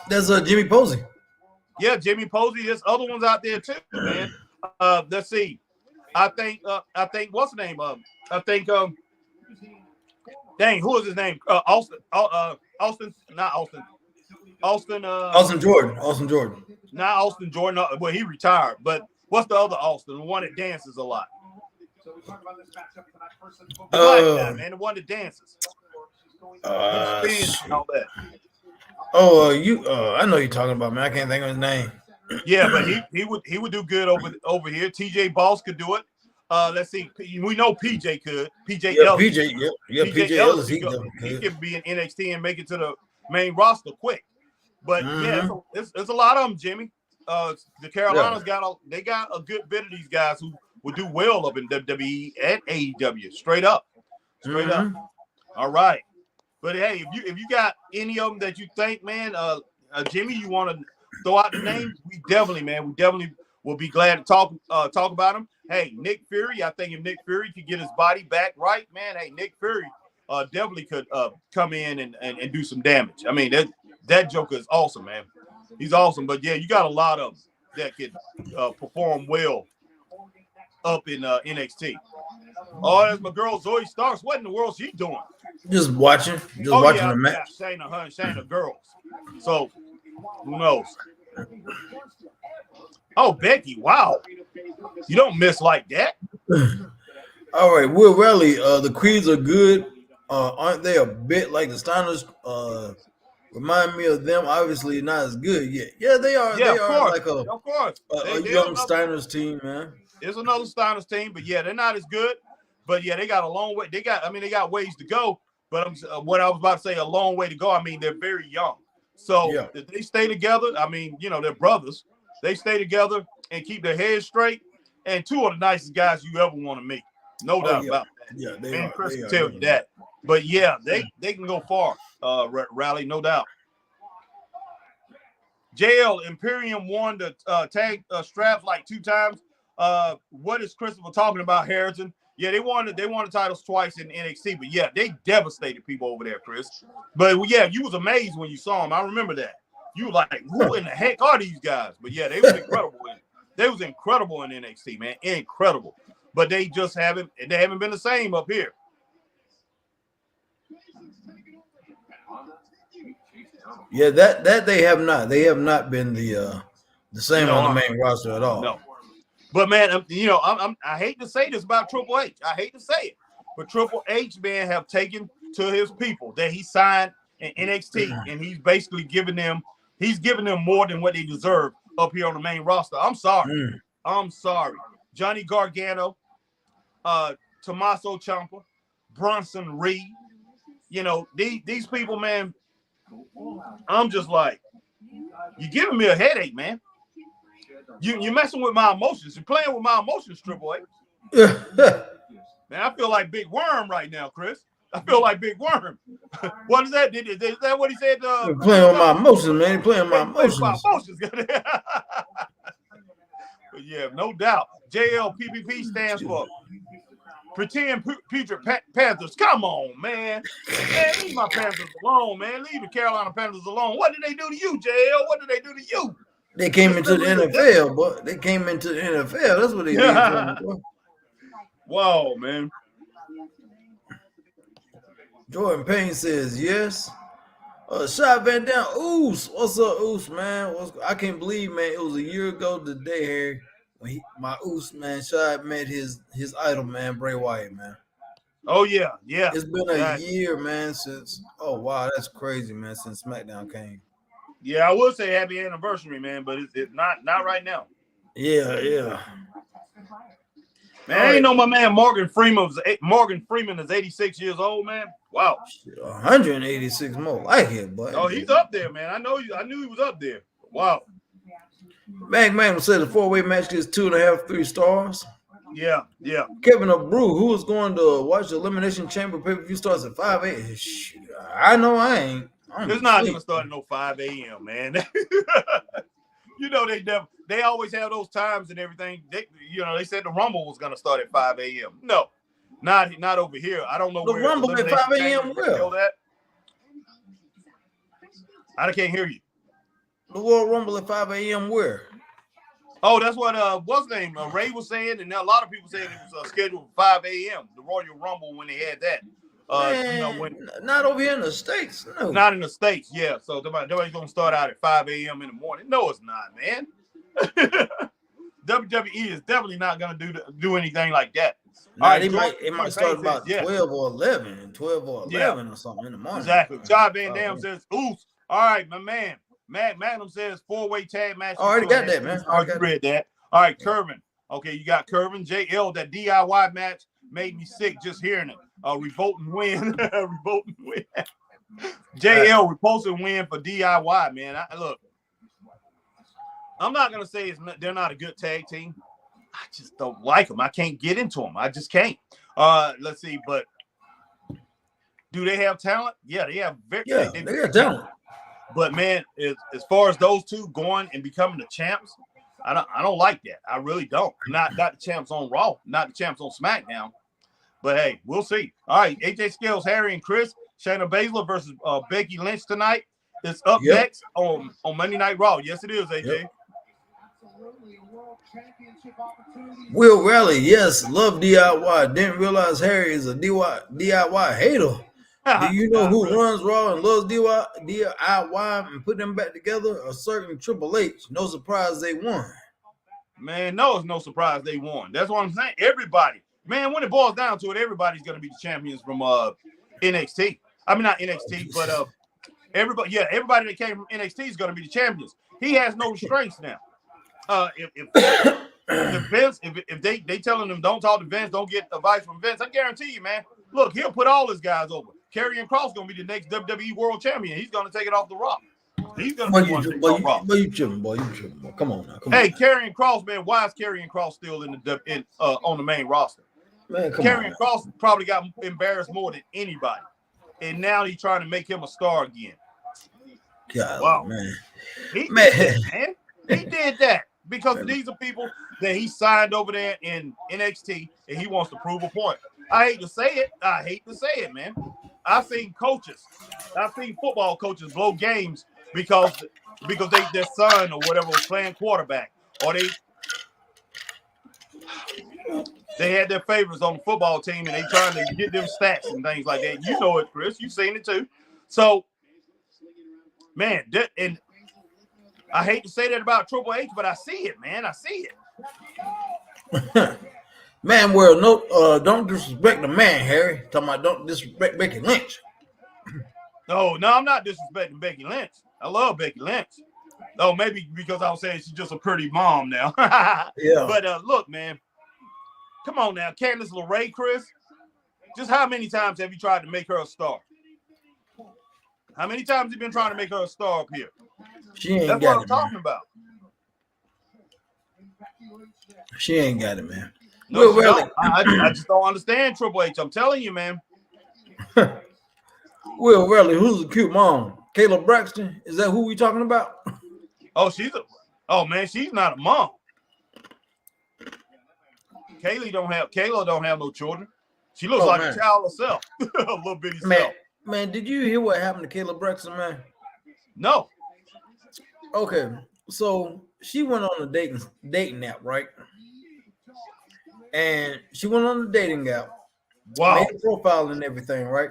There's Jimmy Posey. Yeah, Jimmy Posey. There's other ones out there too, man. Let's see. I think what's the name? Who is his name? Austin Jordan. Not Austin Jordan. Well, he retired. But what's the other Austin? The one that dances a lot. Man, the one that dances. Spins and all that. I know you're talking about, man. I can't think of his name. Yeah, but he would do good over here. TJ Boss could do it. Let's see. We know PJ could. PJ Ellis. PJ Ellis. He could be in NXT and make it to the main roster quick. But yeah, it's a lot of them, Jimmy. The Carolinas got a good bit of these guys who will do well up in WWE and AEW. Straight up. All right. But hey, if you got any of them that you think, man, Jimmy, you want to throw out the names, we definitely will be glad to talk about them. Hey, Nick Fury, I think if Nick Fury could get his body back right, man, hey, Nick Fury definitely could come in and do some damage. I mean, that Joker is awesome, man. He's awesome. But yeah, you got a lot of them that could perform well up in NXT. Oh, that's my girl Zoe Starks. What in the world is she doing? Just watching the match. Yeah, Shayna girls. So who knows? Oh, Becky, wow. You don't miss like that. All right, Will Raleigh, the Creeds are good. Aren't they a bit like the Steiners? Remind me of them. Obviously not as good yet. Yeah, they are. Yeah, they are course. like a young Steiners team, man. It's another Steiners team, but yeah, they're not as good. But yeah, they got a long way. They got ways to go. But what I was about to say, a long way to go. I mean, they're very young. So if they stay together, I mean, they're brothers. They stay together and keep their heads straight. And two of the nicest guys you ever want to meet. No doubt about that. Yeah, they and are. Chris can tell you that. But yeah, they can go far, Raleigh, no doubt. JL, Imperium won the tag straps like 2 times. What is Christopher talking about, Harrison? Yeah, they won the titles twice in NXT, but yeah, they devastated people over there, Chris. But yeah, you was amazed when you saw them. I remember that. You were like, who in the heck are these guys? But yeah, they was incredible. They was incredible in NXT, man. Incredible. But they haven't been the same up here. Yeah, that they have not. They have not been the same on the main roster at all. No. But man, I hate to say this about Triple H. I hate to say it, but Triple H, man, have taken to his people that he signed in NXT, and he's basically giving them more than what they deserve up here on the main roster. I'm sorry. I'm sorry. Johnny Gargano, Tommaso Ciampa, Bronson Reed. These people, man, I'm just like, you're giving me a headache, man. You're messing with my emotions. You're playing with my emotions, Triple H. Man, I feel like Big Worm right now, Chris. I feel like Big Worm. What is that? Is that what he said? You're playing with my emotions, man. You're playing with my emotions. But yeah, no doubt. JLPPP stands for Pretend Putrid Panthers. Come on, man. Man, leave my Panthers alone, man. Leave the Carolina Panthers alone. What did they do to you, JL? What did they do to you? They came into the NFL, but they came into the NFL. That's what they did. Wow, man. Jordan Payne says yes. Shot Van Dam. Oos. What's up, Oos, man? I can't believe, man, it was a year ago today, Harry, when my Oos, man, Shot met his idol, man, Bray Wyatt, man. Oh, yeah. It's been a year, man, since, oh, wow, that's crazy, man, since SmackDown came. Yeah, I would say happy anniversary, man, but it's not right now. Yeah. Man, I ain't know my man Morgan Freeman is 86 years old, man. Wow. 186 more like it, but oh, he's up there, man. I knew he was up there. Wow. Man said the 4-way match gets 2.5, 3 stars. Yeah. Kevin Abreu, who is going to watch the Elimination Chamber pay-per-view, starts at 5 a.m. I know I ain't. It's not gonna start at no 5 a.m., man. They always have those times and everything. They said the Rumble was gonna start at 5 a.m. No, not over here. I don't know the where Rumble at 5 a.m. I can't hear you. The Royal Rumble at 5 a.m. where? Oh, that's what what's his name? Ray was saying, and a lot of people saying it was scheduled for 5 a.m. The Royal Rumble when they had that. Not over here in the States. No. Not in the States, yeah. So nobody's gonna start out at 5 a.m. in the morning. No, it's not, man. WWE is definitely not gonna do anything like that. All right, it might start about 12 or 11 or something in the morning. Exactly. John Van Dam says, "Ooh, all right, my man." Matt Magnum says 4-way tag match. I already got that, man. I read that. All right, Curvin. Okay, you got Curvin. JL, that DIY match made me sick just hearing it. Revolting win. Revolting win. JL repulsive win for DIY, man. Look, I'm not gonna say they're not a good tag team. I just don't like them. I can't get into them. I just can't. Let's see, but do they have talent? Yeah, they have they got talent. But man, as far as those two going and becoming the champs, I don't like that. I really don't. Not the champs on Raw, not the champs on SmackDown. But hey, we'll see. All right, AJ Styles, Harry and Chris, Shayna Baszler versus Becky Lynch tonight. It's up next on Monday Night Raw. Yes, it is, AJ. Yep. Will Raleigh, yes, love DIY. Didn't realize Harry is a DIY hater. Do you know who runs Raw and loves DIY and put them back together? A certain Triple H. No surprise they won. Man, no, it's no surprise they won. That's what I'm saying. Everybody. Man, when it boils down to it, everybody's going to be the champions from NXT. I mean, not NXT, but everybody that came from NXT is going to be the champions. He has no restraints now. If Vince, if they telling them don't talk to Vince, don't get advice from Vince, I guarantee you, man. Look, he'll put all his guys over. Karrion Kross going to be the next WWE World Champion. He's going to take it off the Rock. He's going to be one thing off Rock. You tripping, boy. You tripping, boy. Come on now. Hey, Karrion Kross, man. Why is Karrion Kross still on the main roster? Man, Karrion Kross probably got embarrassed more than anybody, and now he's trying to make him a star again. God, wow, man. He did that because these are people that he signed over there in NXT, and he wants to prove a point. I hate to say it, man. I've seen football coaches blow games because their son or whatever was playing quarterback, or they had their favorites on the football team and they trying to get them stats and things like that. You know it, Chris. You've seen it too. So, man, and I hate to say that about Triple H, but I see it, man. I see it. Man, well, no, don't disrespect the man, Harry. Talking about don't disrespect Becky Lynch. No, I'm not disrespecting Becky Lynch. I love Becky Lynch. Oh, maybe because I was saying she's just a pretty mom now. Yeah. But look, man, come on now, Candice LeRae, Chris. Just how many times have you tried to make her a star? How many times have you been trying to make her a star up here? She ain't That's got what I'm talking about. She ain't got it, man. No, really, I just don't understand Triple H. I'm telling you, man. Will Raleigh, who's a cute mom? Kayla Braxton? Is that who we talking about? Oh, she's not a mom. Kayla don't have no children. She looks like a child herself. A little bitty self. Man, did you hear what happened to Kayla Braxton, man? No. Okay, so she went on a dating app, right? And she went on the dating app. Wow. Made a profile and everything, right?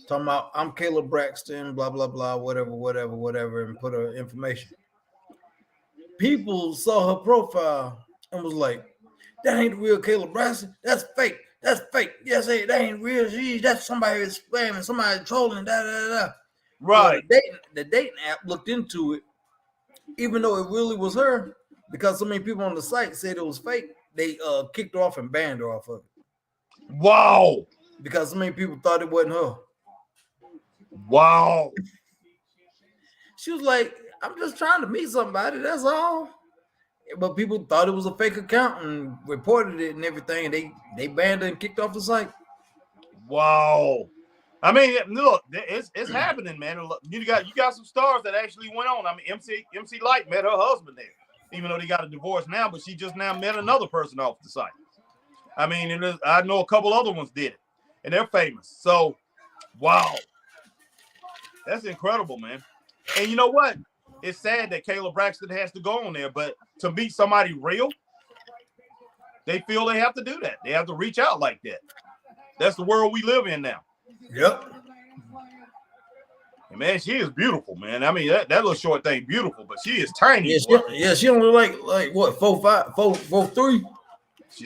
Talking about I'm Kayla Braxton, blah, blah, blah, whatever, and put her information. People saw her profile and was like, that ain't the real Kayla Braxton. That's fake. That's fake. Yes, that ain't real. That's somebody that's spamming, somebody trolling, Right. The dating app looked into it, even though it really was her, because so many people on the site said it was fake. They kicked her off and banned her off of it. Wow. Because so many people thought it wasn't her. Wow. She was like, I'm just trying to meet somebody, that's all. But people thought it was a fake account and reported it and everything, and they banned her and kicked off the site. Wow. I mean, look, it's happening, man. You got some stars that actually went on. I mean, MC Light met her husband there, even though they got a divorce now, but she just now met another person off the site. I mean, I know a couple other ones did it, and they're famous. So, wow. That's incredible, man. And you know what? It's sad that Kayla Braxton has to go on there, but to meet somebody real, they feel they have to do that. They have to reach out like that. That's the world we live in now. Yep. And man, she is beautiful, man. I mean, that little short thing, beautiful, but she is tiny. Yeah, she only like what, 4'5", 4'3".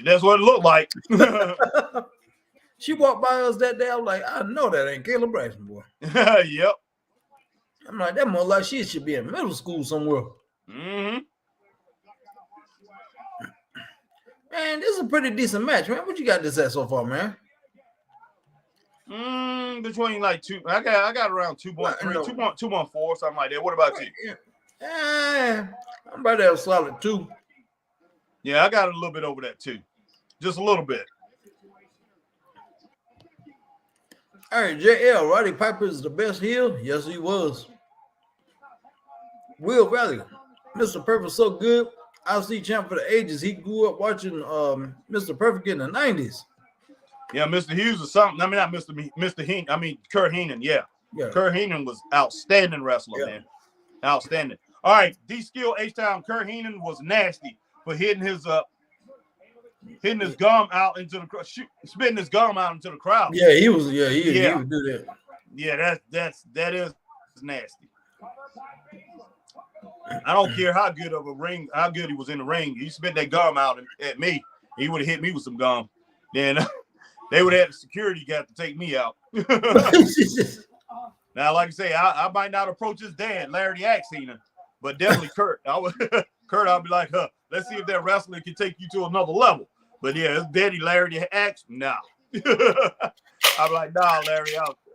That's what it looked like. She walked by us that day. I was like, I know that ain't Kayla Braxton, boy. Yep. I'm like, that more like she should be in middle school somewhere. Mm-hmm. Man, this is a pretty decent match, man. What you got this at so far, man? Between like two, I got around 2.3, 2.4, something like that. What about you? I'm about to have a solid 2. Yeah, I got a little bit over that too, just a little bit. All right, JL, Roddy Piper is the best heel. Yes, he was. Will Raleigh, Mr. Perfect so good. IC champ for the ages. He grew up watching Mr. Perfect in the 90s. Yeah, Mr. Hughes or something. I mean, not Mr. Heenan. I mean, Kurt Heenan. Yeah. Kurt Heenan was outstanding wrestler, man. Outstanding. All right, D-Skill H-Town. Kurt Heenan was nasty for hitting his gum out into the crowd, spitting his gum out into the crowd. Yeah, he was. Yeah, he would do that. Yeah, that is nasty. I don't care how good he was in the ring. He spit that gum out at me. He would have hit me with some gum. Then they would have had the security guy to take me out. Now, like I say, I might not approach his dad, Larry the Axe Heenan, but definitely Kurt. Kurt, I'll be like, let's see if that wrestler can take you to another level. But yeah, his daddy, Larry the Axe, nah. I'm like, nah, Larry,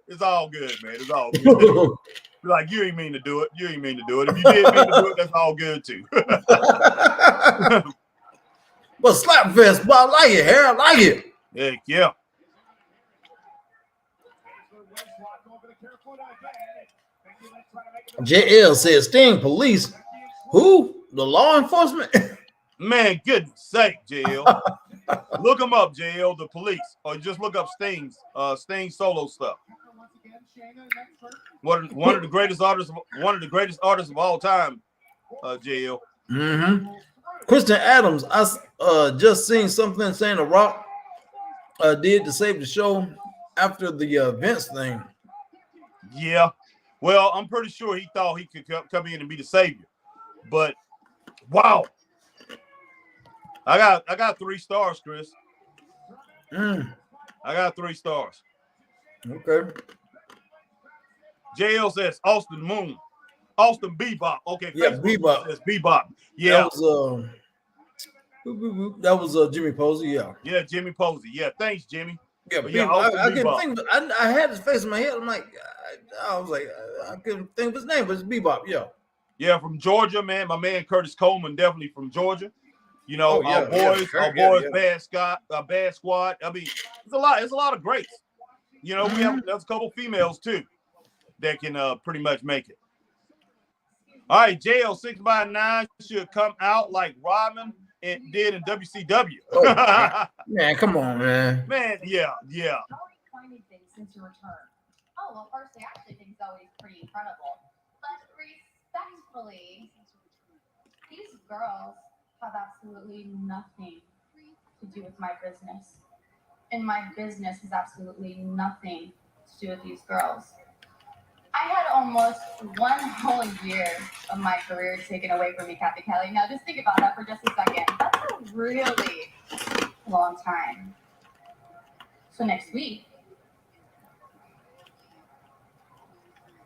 it's all good, man. It's all good. Be like, you ain't mean to do it. You ain't mean to do it. If you did mean to do it, that's all good too. But slap fest, but I like it, Harry. I like it. Heck yeah. JL says Sting police. Who? The law enforcement? Man, goodness sake, JL. Look them up, JL, the police. Or just look up Sting solo stuff. One of the greatest artists of all time, JL. Mm-hmm. Christian Adams, I just seen something saying The Rock did to save the show after the Vince thing. Yeah. Well, I'm pretty sure he thought he could come in and be the savior. But wow. I got 3 stars, Chris. I got 3 stars. Okay. JL says Austin Moon. Austin Bebop. Okay, yeah, Facebook Bebop. says Bebop. Yeah. That was Jimmy Posey, yeah. Yeah, Jimmy Posey. Yeah, thanks, Jimmy. Yeah, but yeah, I couldn't think. I had his face in my head. I'm like, I was like, I couldn't think of his name, but it's Bebop, yeah. Yeah, from Georgia, man. My man Curtis Coleman, definitely from Georgia. You know, our boys, Bad Squad. I mean, it's a lot of greats. You know, there's a couple females too that can pretty much make it. All right, JL 6x9 should come out like Rodman and did in WCW. Oh, man, come on, man. Man, yeah. Finding things since your return. Oh, well, firstly, I actually think Zoe's pretty incredible. But respectfully, these girls have absolutely nothing to do with my business. And my business has absolutely nothing to do with these girls. I had almost 1 whole year of my career taken away from me, Kathy Kelly. Now, just think about that for just a second. That's a really long time. So next week.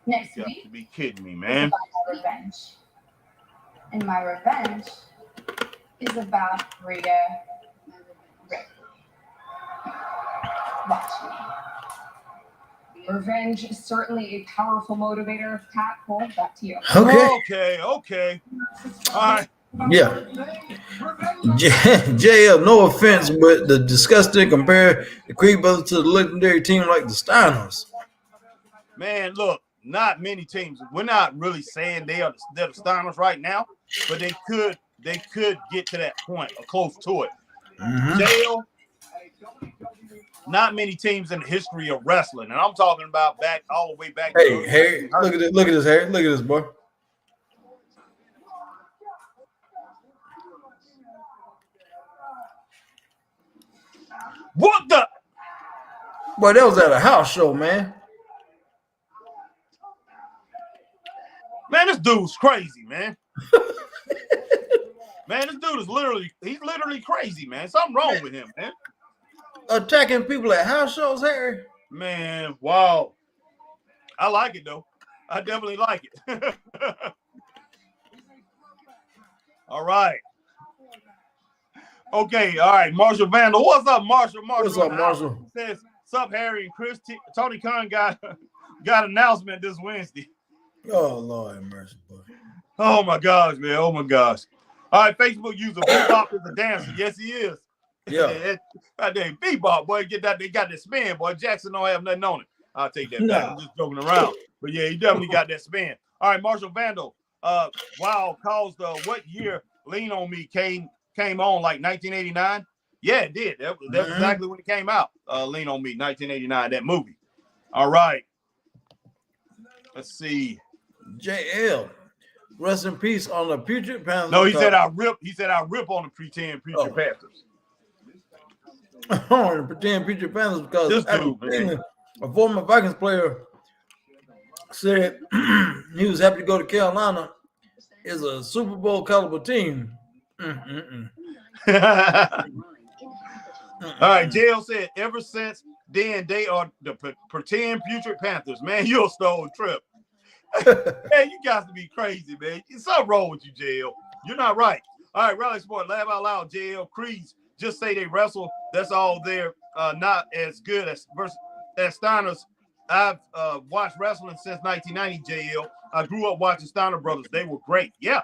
You got to be kidding me, man. Is about my revenge. And my revenge is about Rhea Ripley. Watch me. Revenge is certainly a powerful motivator. Pat, Cole, back to you. Okay. All right. Yeah. JL, no offense, but the disgusting compare the Creed brothers to the legendary team like the Steiners. Man, look, not many teams. We're not really saying they're the Steiners right now, but they could get to that point or close to it. JL, not many teams in the history of wrestling, and I'm talking about all the way back. Hey, Harry, look at this, Harry. Look at this, boy. What the? Boy, that was at a house show, man. Man, this dude's crazy, man. Man, this dude is literally crazy, man. Something wrong with him, man. Attacking people at house shows, Harry. Man, wow. I like it though. I definitely like it. All right. Okay, all right. Marshall Vandal. What's up, Marshall? What's up, Marshall? Says, "Sup, Harry and Chris? Tony Khan got an announcement this Wednesday." Oh, Lord have mercy, boy. Oh my gosh, man. Oh my gosh. All right, Facebook user Bebop is a dancer. Yes, he is. Yeah. That damn Bebop, boy, they got that spin, boy. Jackson don't have nothing on it. I'll take that back. I'm just joking around. But yeah, he definitely got that spin. All right, Marshall Vandal. Wow caused what year Lean on Me came on, like 1989. Yeah, it did. That's Mhm. exactly when it came out. Lean on Me, 1989, that movie. All right. Let's see. JL, rest in peace on the Putrid Panthers. No, he said I rip. He said I rip on the pretend Future Oh. Panthers. on the pretend Putrid Panthers because This Adam dude, man. Thielen, a former Vikings player, said he was happy to go to Carolina. Is a Super Bowl caliber team. Mm-mm-mm. All right, JL said, ever since then, they are the pretend Putrid Panthers. Man, you stole a trip. Man, you got to be crazy, man. There's something wrong with you, JL. You're not right. All right, Rally Sport, laugh out loud, JL. Creeds just say they wrestle. That's all. They're not as good as Steiner's. I've watched wrestling since 1990, JL. I grew up watching Steiner Brothers. They were great. Yeah.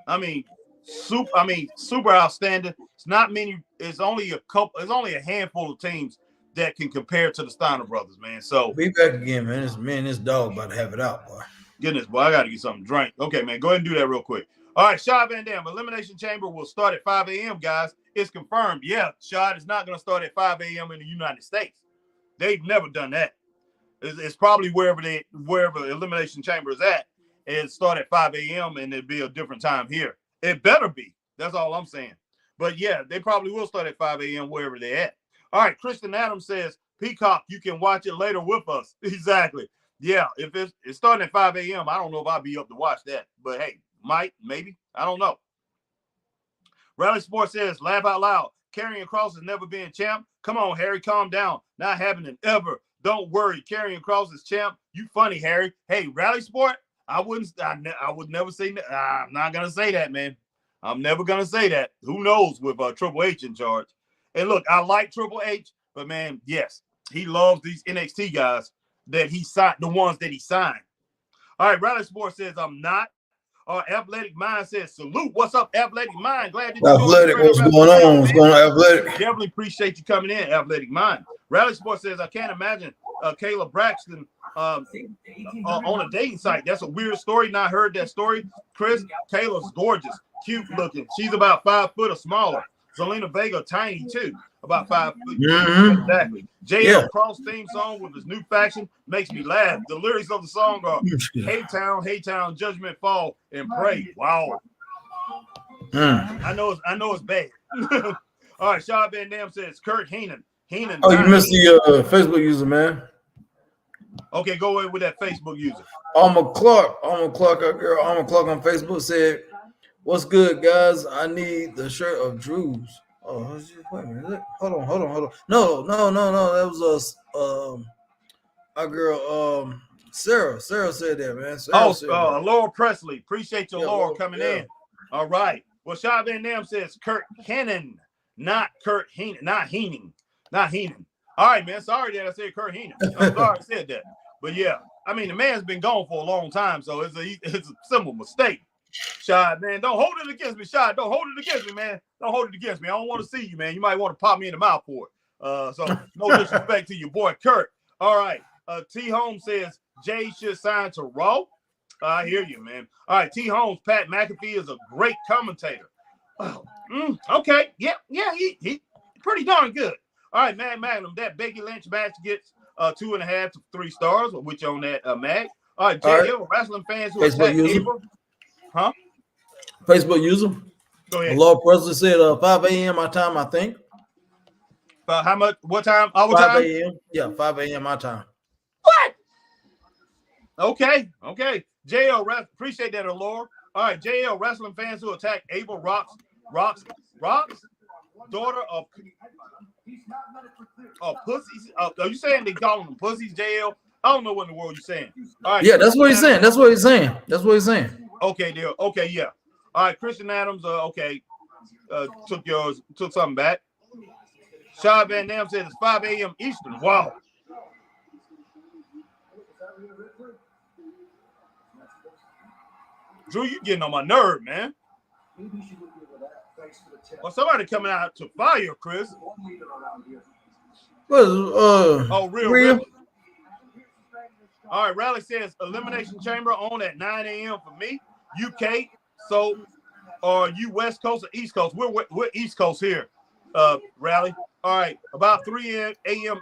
I mean, super outstanding. It's not many. It's only a couple. It's only a handful of teams that can compare to the Steiner Brothers, man. So be back again, man. This dog about to have it out, boy. Goodness, boy, I got to get something to drink. Okay, man, go ahead and do that real quick. All right, Shad Van Dam, Elimination Chamber will start at 5 a.m., guys. It's confirmed. Yeah, Shad is not going to start at 5 a.m. in the United States. They've never done that. It's probably wherever Elimination Chamber is at. It start at 5 a.m. and it'd be a different time here. It better be. That's all I'm saying. But yeah, they probably will start at 5 a.m. wherever they're at. All right, Christian Adams says, Peacock, you can watch it later with us. Exactly. Yeah, if it's starting at 5 a.m., I don't know if I'll be up to watch that. But hey, might, maybe. I don't know. Rally Sports says, laugh out loud. Karrion Kross has never been champ. Come on, Harry, calm down. Not happening ever. Don't worry. Karrion Kross is champ. You funny, Harry. Hey, Rally Sport, I would never say that. I'm not going to say that, man. I'm never going to say that. Who knows with Triple H in charge. And look, I like Triple H, but man, yes, he loves these NXT guys that he signed, the ones that he signed. All right, Rally Sports says, I'm not. Athletic Mind says, salute. What's up, Athletic Mind? Glad that you're Athletic, what's going on? What's going on, Athletic? Definitely appreciate you coming in, Athletic Mind. Rally Sports says, I can't imagine Kayla Braxton on a dating site. That's a weird story. Not heard that story. Chris, Kayla's gorgeous, cute looking. She's about 5 foot or smaller. Zelina Vega, tiny too, about 5 foot. Mm-hmm. Exactly. JL Cross theme song with his new faction makes me laugh. The lyrics of the song are Hey Town, Judgment Fall, and Pray. Wow. I know it's bad. All right, Shad Van Dam says Kurt Heenan. Oh, you missed the Facebook user, man. Okay, go ahead with that Facebook user. Alma Clark, our girl Alma Clark on Facebook said, what's good, guys? I need the shirt of Drew's. Oh, wait a minute. Hold on. No. That was our girl, Sarah. Sarah said that, man. Sarah Laura Presley. Appreciate you, Laura, coming in. All right. Well, Shad Van Dam says Kurt Hennig, not Kurt Heenan, not Heenan. All right, man. Sorry that I said Kurt Heenan. I'm sorry I said that. But yeah, I mean, the man's been gone for a long time, so it's a simple mistake. Shad, man, don't hold it against me. Shad, don't hold it against me, man. Don't hold it against me. I don't want to see you, man. You might want to pop me in the mouth for it. So no disrespect to your boy Kurt. All right. T. Holmes says Jay should sign to Raw. I hear you, man. All right, T. Holmes, Pat McAfee is a great commentator. Okay. Yeah, he pretty darn good. All right, Mad Magnum, that Becky Lynch match gets 2.5 to 3 stars, which on that Mag. All right, JL, wrestling fans who attack April. Huh? Facebook user. Go ahead. Lord Presley said 5 a.m. my time, I think. How much? What time? Our 5 time? a.m. Yeah, 5 a.m. my time. What? Okay. JL, appreciate that, Allure. All right, JL, wrestling fans who attack Abel Rock's daughter of pussies. Are you saying they calling them pussies, JL? I don't know what in the world you're saying. All right. Yeah, that's what he's saying. That's what he's saying. Okay, deal. Okay, yeah. All right, Christian Adams. Took something back. Shad Van Dam said it's 5 a.m. Eastern. Wow. Drew, you getting on my nerve, man. Well, somebody coming out to fire, Chris. Real. All right, Rally says Elimination Chamber on at 9 a.m. for me. UK. So, are you West Coast or East Coast? We're East Coast here. Rally. All right, about 3 a.m.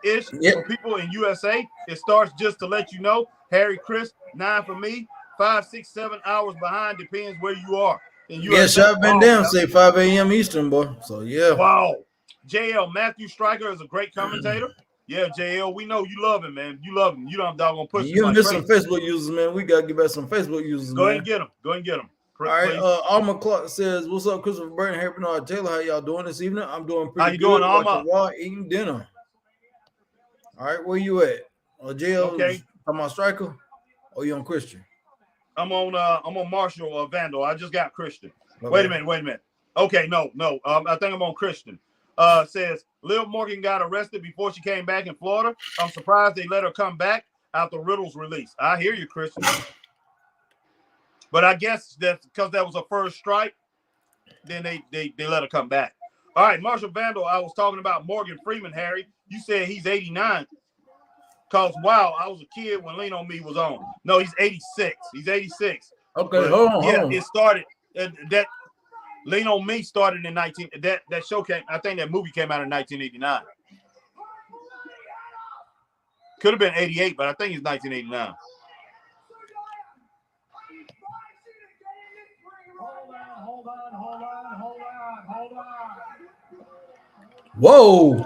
ish Yep. for people in USA. It starts, just to let you know. Harry, Chris, 9 for me. 5, 6, 7 hours behind, depends where you are in USA. Yeah, Shot Van Wow, Dam man. say 5 a.m. Eastern, boy. So yeah. Wow. JL, Matthew Stryker is a great commentator. Yeah, JL, we know you love him, man. You love him. You don't doggone push him You like missed some crazy. Facebook users, man. We gotta get back some Facebook users, Go ahead man. and get him. Go ahead and get him. All right, Please. Alma Clark says, "What's up, Christopher Burton, Harry Bernard Taylor? How y'all doing this evening? I'm doing pretty How you good. doing, Alma? Watching Raw, eating dinner. All right, where you at? JL, Okay. talking about Striker, or you on Christian? I'm on Marshall Vandal. I just got Christian. Okay. Wait a minute. Okay, no. I think I'm on Christian. Says Liv Morgan got arrested before she came back in Florida. I'm surprised they let her come back after Riddle's release. I hear you, Christian. But I guess that's because that was her first strike. Then they let her come back. All right, Marshall Vandal. I was talking about Morgan Freeman, Harry. You said he's 89. Cause wow, I was a kid when Lean on Me was on. No, he's 86. He's 86. Okay, But hold on. yeah, it started that Lean on Me started in that show came. I think that movie came out in 1989. Could have been 88, but I think it's 1989. Whoa. This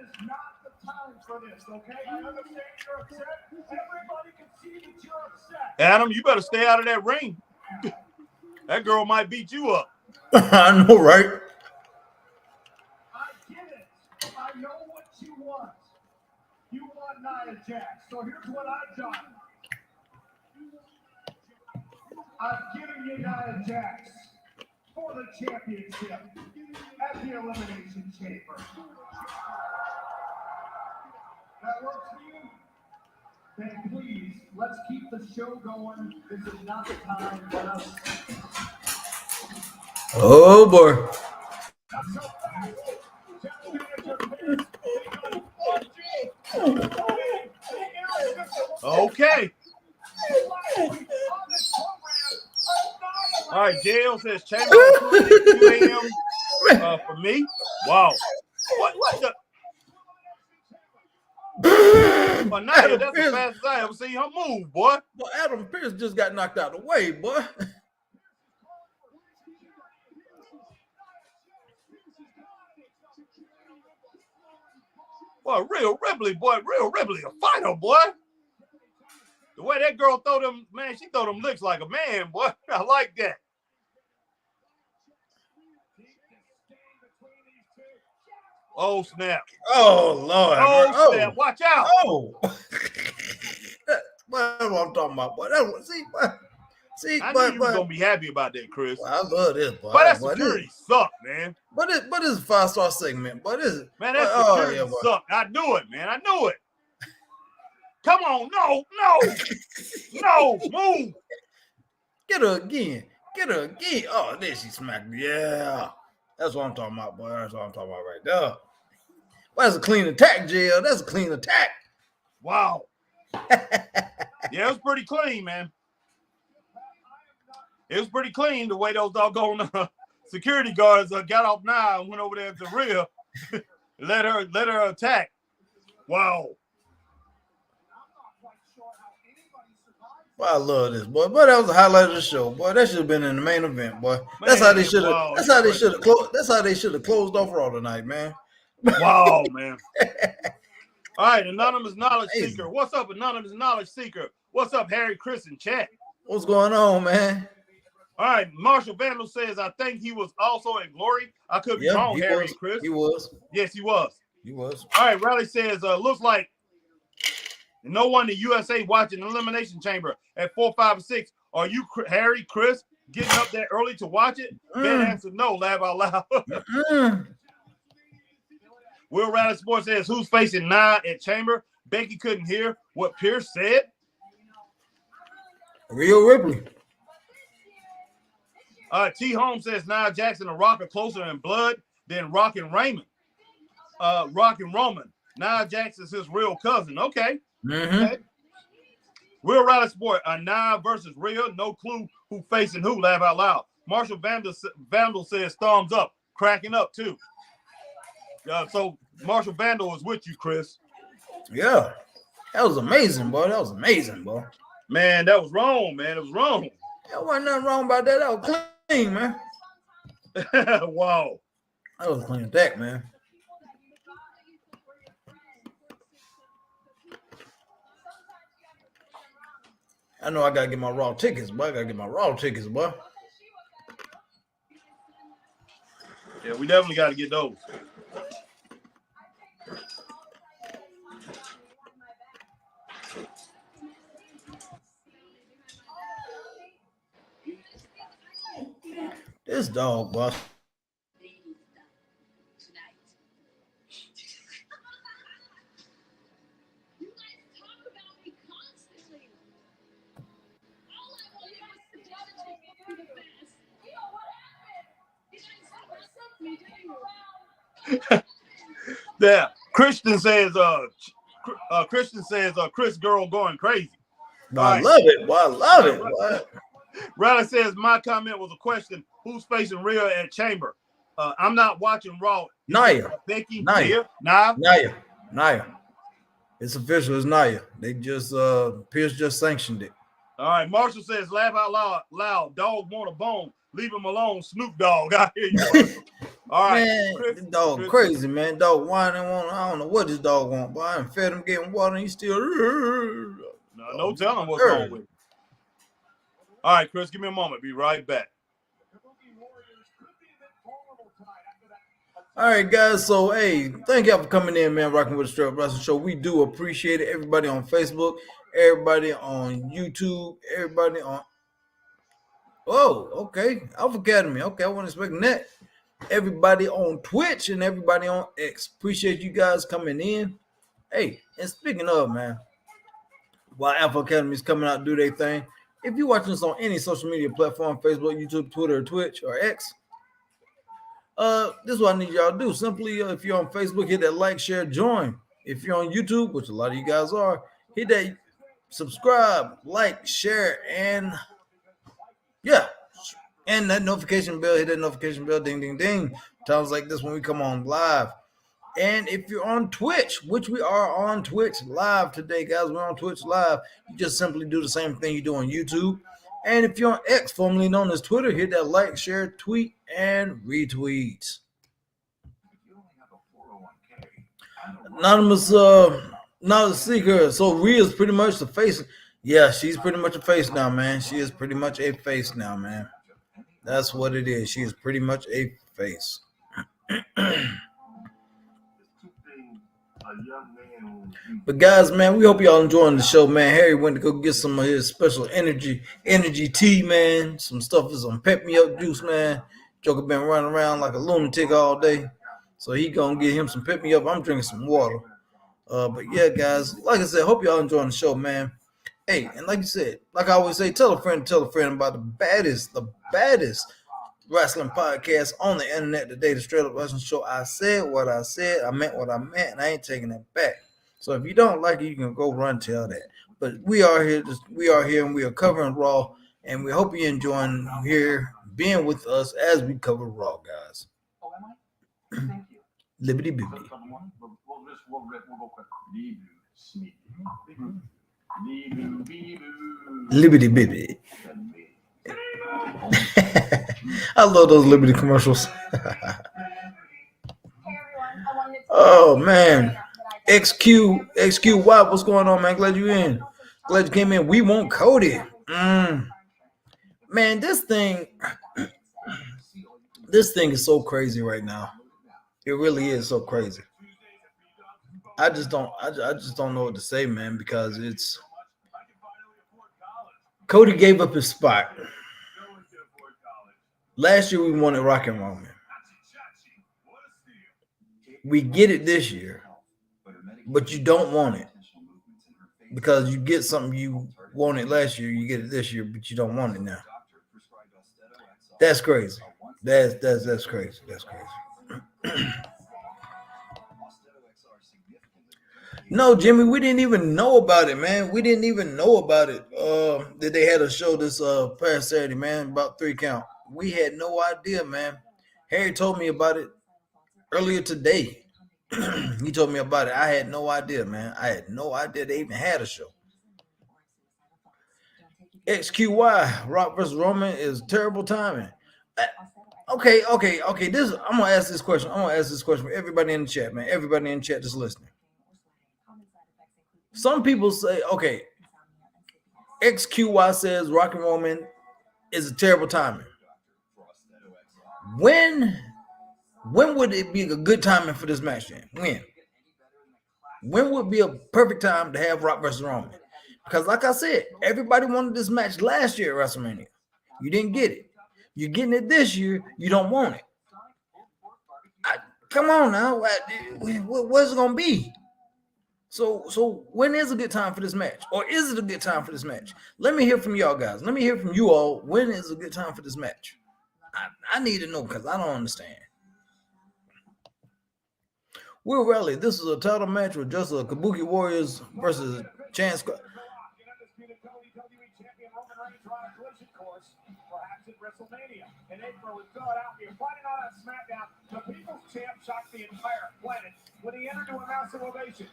is not the time for this, okay? I understand you're upset. Everybody can see that you're upset. Adam, you better stay out of that ring. That girl might beat you up. I know, right? I get it. I know what you want. You want Nia Jax. So here's what I've done. I've given you Nia Jax for the championship at the Elimination Chamber. That works for you? Then please, let's keep the show going. This is not the time for us. Oh boy. Okay. All right, JL says Chamber 2 a.m. For me. Wow. What the? But Nia, that's the fastest I ever seen her move, boy. Well, Adam Pearce just got knocked out of the way, boy. Boy, Rhea Ripley, a fighter, boy. The way that girl throw them, man, she throw them licks like a man, boy. I like that. Oh, snap. Oh, Lord. Oh, snap. Watch out. Oh. That's what I'm talking about, boy. That's what, see, I knew you was going to be happy about that, Chris. Well, I love this, boy. But that security sucked, man. But it's a 5-star segment. But it's man, that security sucked. I knew it, man. I knew it. Come on, no, move. Get her again. Oh, there she smacked me. Yeah. That's what I'm talking about, boy. That's what I'm talking about right there. Well, that's a clean attack, JL. That's a clean attack. Wow. Yeah, it was pretty clean, man. It was pretty clean the way those doggone security guards got off now and went over there to Rhea. let her attack. Wow. Boy, I love this, boy. But that was the highlight of the show, boy. That should have been in the main event, boy. That's how they should have. Wow, that's how they should have closed. That's how they should have closed off Raw tonight, man. Wow, man. All right, Anonymous Knowledge Seeker. What's up, Anonymous Knowledge Seeker? What's up, Harry, Chris, and chat? What's going on, man? All right, Marshall Vandal says, I think he was also in Glory. I could be wrong, Harry and Chris. He was. Yes, he was. He was. All right, Riley says, looks like no one in USA watching the Elimination Chamber at 4, 5, and 6. Are you, Harry, Chris, getting up that early to watch it? Ben answer no, laugh out loud. Will Riley Sports says, who's facing Nia at Chamber? Becky couldn't hear what Pierce said. Rhea Ripley. T. Holmes says Nia Jackson and Rock are closer in blood than Rock and Raymond. Rock and Roman. Nia Jackson's his real cousin. Okay. Okay. Will Riley Sport, Nia versus Rhea. No clue who facing who. Laugh out loud. Marshall Vandal says thumbs up. cracking up too. So Marshall Vandal was with you, Chris. Yeah, that was amazing, boy. That was amazing, boy. Man, that was wrong, man. It was wrong. There wasn't nothing wrong about that. That was clean, man. Wow. That was a clean attack, man. I know I gotta get my Raw tickets, boy. Yeah, we definitely got to get those. This dog, boy. You guys talk about me constantly. All I want you guys to do is do the best. You know what happened? You guys harassed me, didn't you? Yeah. Christian says Chris girl going crazy. Boy, I love it, boy. I love it, boy. Riley says my comment was a question. Who's facing Rhea at Chamber? I'm not watching Raw. Nia. Becky. Nia. Nia. Nia. It's official. It's Nia. They just Pierce just sanctioned it. All right. Marshall says laugh out loud. Dog want a bone. Leave him alone. Snoop Dogg. I hear you. All right. Man, Chris, this dog crazy, man. Dog whining. I don't know what this dog want, but I done fed him getting water and he still. No telling what's wrong with him. All right, Chris, give me a moment. Be right back. All right, guys. So, hey, thank y'all for coming in, man. Rocking with the Straight Up Wrestling Show. We do appreciate it. Everybody on Facebook, everybody on YouTube, everybody on. Oh, okay. Alpha Academy. Okay, I wasn't expecting that. Everybody on Twitch and everybody on X. Appreciate you guys coming in. Hey, and speaking of, man, while Alpha Academy is coming out to do their thing, if you're watching this on any social media platform, Facebook, YouTube, Twitter, Twitch, or X, this is what I need y'all to do. Simply, if you're on Facebook, hit that like, share, join. If you're on YouTube, which a lot of you guys are, hit that subscribe, like, share, and yeah. And that notification bell, hit that notification bell, ding, ding, ding. Times like this when we come on live. And if you're on Twitch, which we are on Twitch live today, guys, we're on Twitch live. You just simply do the same thing you do on YouTube. And if you're on X, formerly known as Twitter, hit that like, share, tweet, and retweet. Anonymous, not a seeker. So Rhea's pretty much the face. Yeah, she's pretty much a face now, man. She is pretty much a face now, man. That's what it is. She is pretty much a face. But guys, man, we hope y'all enjoying the show, man. Harry went to go get some of his special energy tea, man. Some stuff is some pep me up juice, man. Joker been running around like a lunatic all day, so he gonna get him some pep me up. I'm drinking some water. But yeah, guys, like I said, hope y'all enjoying the show, man. Hey, and like you said, like I always say, tell a friend about the baddest wrestling podcast on the internet today, the Straight Up Wrestling Show. I said what I said, I meant what I meant, and I ain't taking it back. So if you don't like it, you can go run tell that. But we are here, and we are covering Raw, and we hope you're enjoying being with us as we cover Raw, guys. Liberty Bibbity. Liberty Bibbity. I love those Liberty commercials. Oh man, XQ Watt, what's going on, man? Glad you in. Glad you came in. We want Cody. Man, this thing is so crazy right now. It really is so crazy. I just don't know what to say, man, because it's Cody gave up his spot. Last year we wanted Rock and Roman. We get it this year, but you don't want it because you get something you wanted last year. You get it this year, but you don't want it now. That's crazy. That's crazy. That's crazy. No, Jimmy, we didn't even know about it, man. We didn't even know about it. That they had a show this past Saturday, man, about 3 count. We had no idea, man. Harry told me about it earlier today. He told me about it. I had no idea, man. I had no idea they even had a show. XQY, Rock versus Roman is terrible timing. Okay. This I'm gonna ask this question. I'm gonna ask this question for everybody in the chat, man. Everybody in the chat that's listening. Some people say, okay, XQY says Rock and Roman is a terrible timing. When would it be a good timing for this match then? When would be a perfect time to have Rock versus Roman? Because like I said, everybody wanted this match last year at WrestleMania. You didn't get it. You're getting it this year. You don't want it. Come on now. What's it going to be? So when is a good time for this match? Or is it a good time for this match? Let me hear from y'all guys. Let me hear from you all. When is a good time for this match? I need to know because I don't understand. Will Riley, this is a title match with just a Kabuki Warriors versus Chance. WrestleMania in April in Philadelphia. Fighting on that SmackDown, the People's Champ shocked the entire planet when he entered to a massive ovation.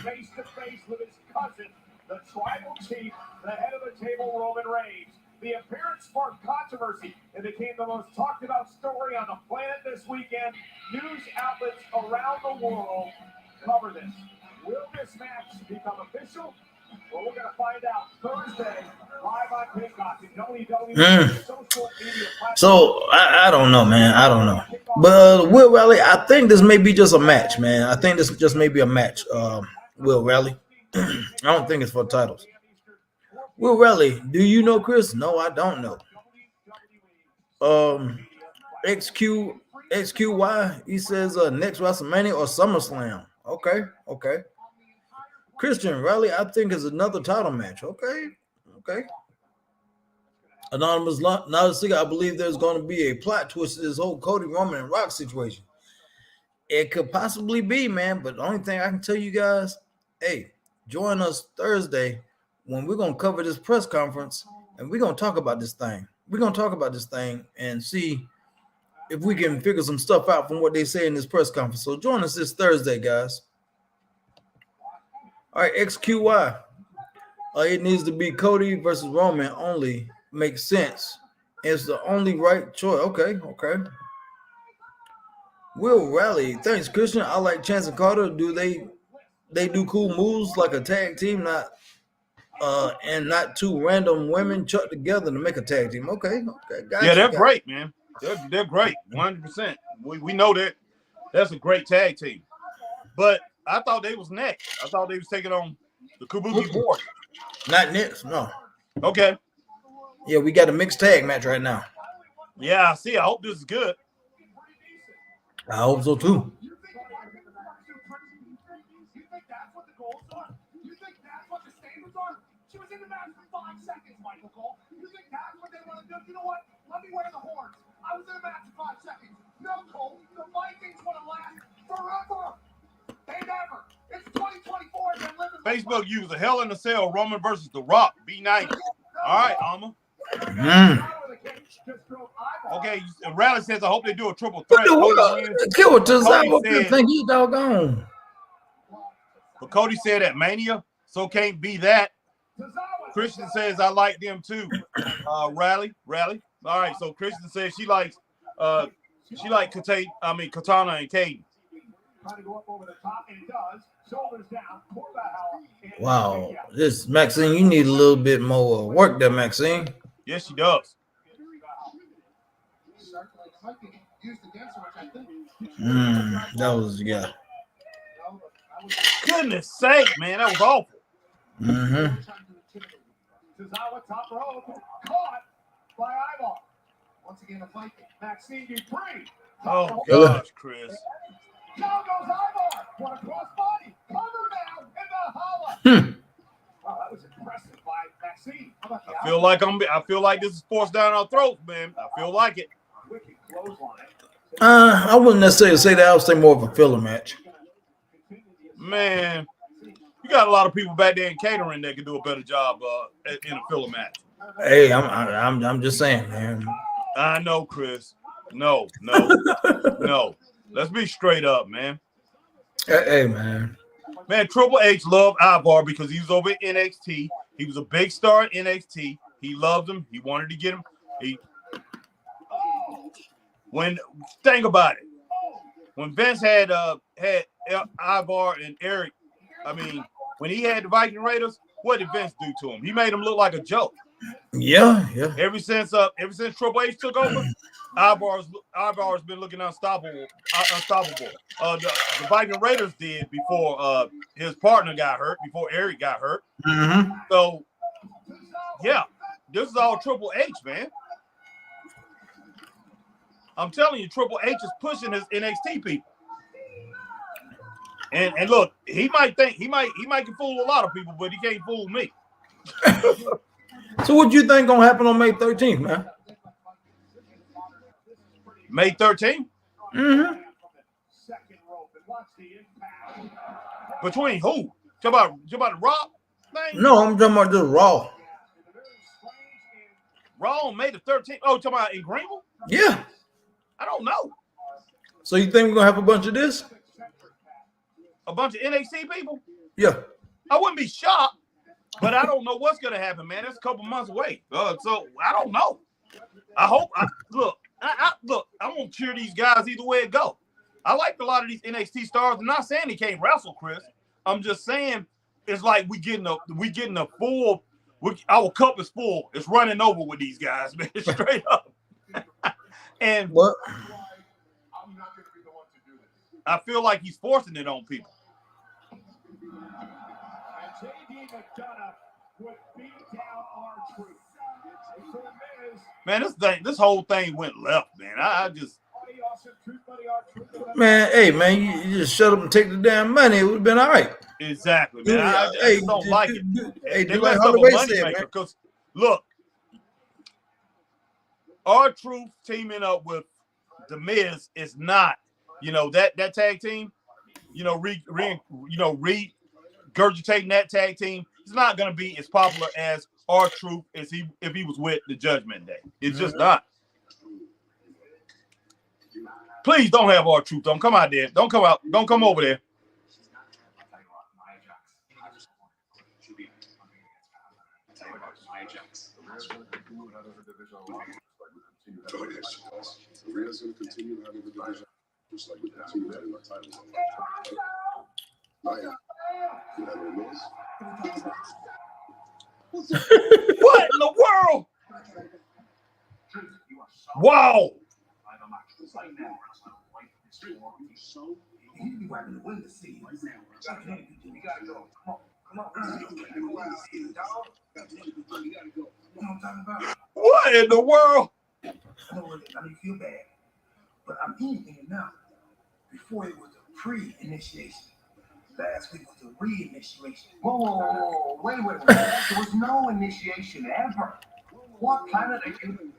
Face to face with his cousin, the tribal chief, the head of the table, Roman Reigns. The appearance sparked controversy and became the most talked about story on the planet this weekend. News outlets around the world cover this. Will this match become official? Well, we're going to find out Thursday live on Peacock and WWE social media platforms. So I don't know, man. I don't know. But Will Riley, I think this may be just a match, man. I think this just may be a match. Will Riley. I don't think it's for titles. Will Riley, do you know Chris? No, I don't know. XQY, he says next WrestleMania or SummerSlam. Okay. Christian Riley, I think is another title match. Okay. Anonymous Nautica, I believe there's going to be a plot twist to this whole Cody Roman and Rock situation. It could possibly be, man, but the only thing I can tell you guys, hey, join us Thursday when we're going to cover this press conference and we're going to talk about this thing. We're going to talk about this thing and see if we can figure some stuff out from what they say in this press conference. So join us this Thursday, guys. All right, XQY. It needs to be Cody versus Roman only. Makes sense. It's the only right choice. Okay. Will Riley. Thanks, Christian. I like Chance and Carter. Do they do cool moves like a tag team, not not two random women chucked together to make a tag team? Okay. Yeah, they're great, man. They're great, 100%. We know that. That's a great tag team. But I thought they was next. I thought they was taking on the Kabuki Warriors. Not next, no. Okay. Yeah, we got a mixed tag match right now. Yeah, I see. I hope this is good. I hope so too. You think that's what the goals are? You think that's what the standards are? She was in the match for 5 seconds, Michael Cole. You think that's what they want to do? You know what? Let me wear the horns. I was in the match for 5 seconds. No, Cole. The Vikings want to last forever. They never. It's 2024 and they're living. Facebook used a Hell in a Cell, Roman versus The Rock. Be nice. All right, Alma. Okay, Riley says, I hope they do a triple threat. Cody think he's doggone. But Cody said at Mania, so can't be that. Christian says, I like them too. Riley. All right, so Christian says she likes Katana and Caden. Wow, this Maxine, you need a little bit more work there, Maxine. Yes, she does. That was Goodness sake, man, that was awful. Tozawa top rope, caught by Eyeball. Once again, a fight. Maxine Dupree. Oh gosh, Chris. Down goes Eyeball. What a cross body. Cover now in the holla. Wow, that was impressive by Maxine. How about the I feel like this is forced down our throats, man. I feel like it. wicked clothesline? I wouldn't necessarily say that. I would say more of a filler match. Man, you got a lot of people back there in catering that can do a better job in a filler match. Hey, I'm just saying, man. I know, Chris. No. Let's be straight up, man. Hey, man. Man, Triple H loved Ivar because he was over at NXT. He was a big star at NXT. He loved him. He wanted to get him. Think about it. When Vince had Ivar and Eric, I mean, when he had the Viking Raiders, what did Vince do to him? He made him look like a joke. Yeah. Ever since Triple H took over, Ivar's been looking unstoppable. The Viking Raiders did before his partner got hurt, before Eric got hurt. Mm-hmm. So, yeah, this is all Triple H, man. I'm telling you, Triple H is pushing his NXT people. And look, he might can fool a lot of people, but he can't fool me. So what you think gonna happen on May 13th, man? May 13th? Mm-hmm. Between who? Talk about the Raw thing? No, I'm talking about the Raw. Raw on May the 13th. Oh, talking about in Greenville? Yeah. I don't know. So you think we're gonna have a bunch of this? A bunch of NXT people? Yeah. I wouldn't be shocked, but I don't know what's gonna happen, man. That's a couple months away. So I don't know. I hope. Look, I'm gonna cheer these guys either way it go. I like a lot of these NXT stars. I'm not saying they can't wrestle, Chris. I'm just saying it's like we getting a full. Our cup is full. It's running over with these guys, man. Straight up. And what? I feel like he's forcing it on people. Man, this whole thing went left, man. I just. Man, hey, man, you just shut up and take the damn money. It would have been all right. Exactly, man. I just don't like it. Hey, they messed up a money maker because look, R-Truth teaming up with The Miz is not, that tag team, regurgitating that tag team. It's not going to be as popular as R-Truth if he was with the Judgment Day. It's just not. Please don't have R-Truth. Don't come out there. Don't come out. Don't come over there. Rhea's going to continue having the division, just like we continue having our titles. What in the world? Wow. What in the world? I mean, feel bad, but I'm eating it now. Before it was a pre-initiation. Last week was a re-initiation. Whoa, wait. There was no initiation ever. What planet are you?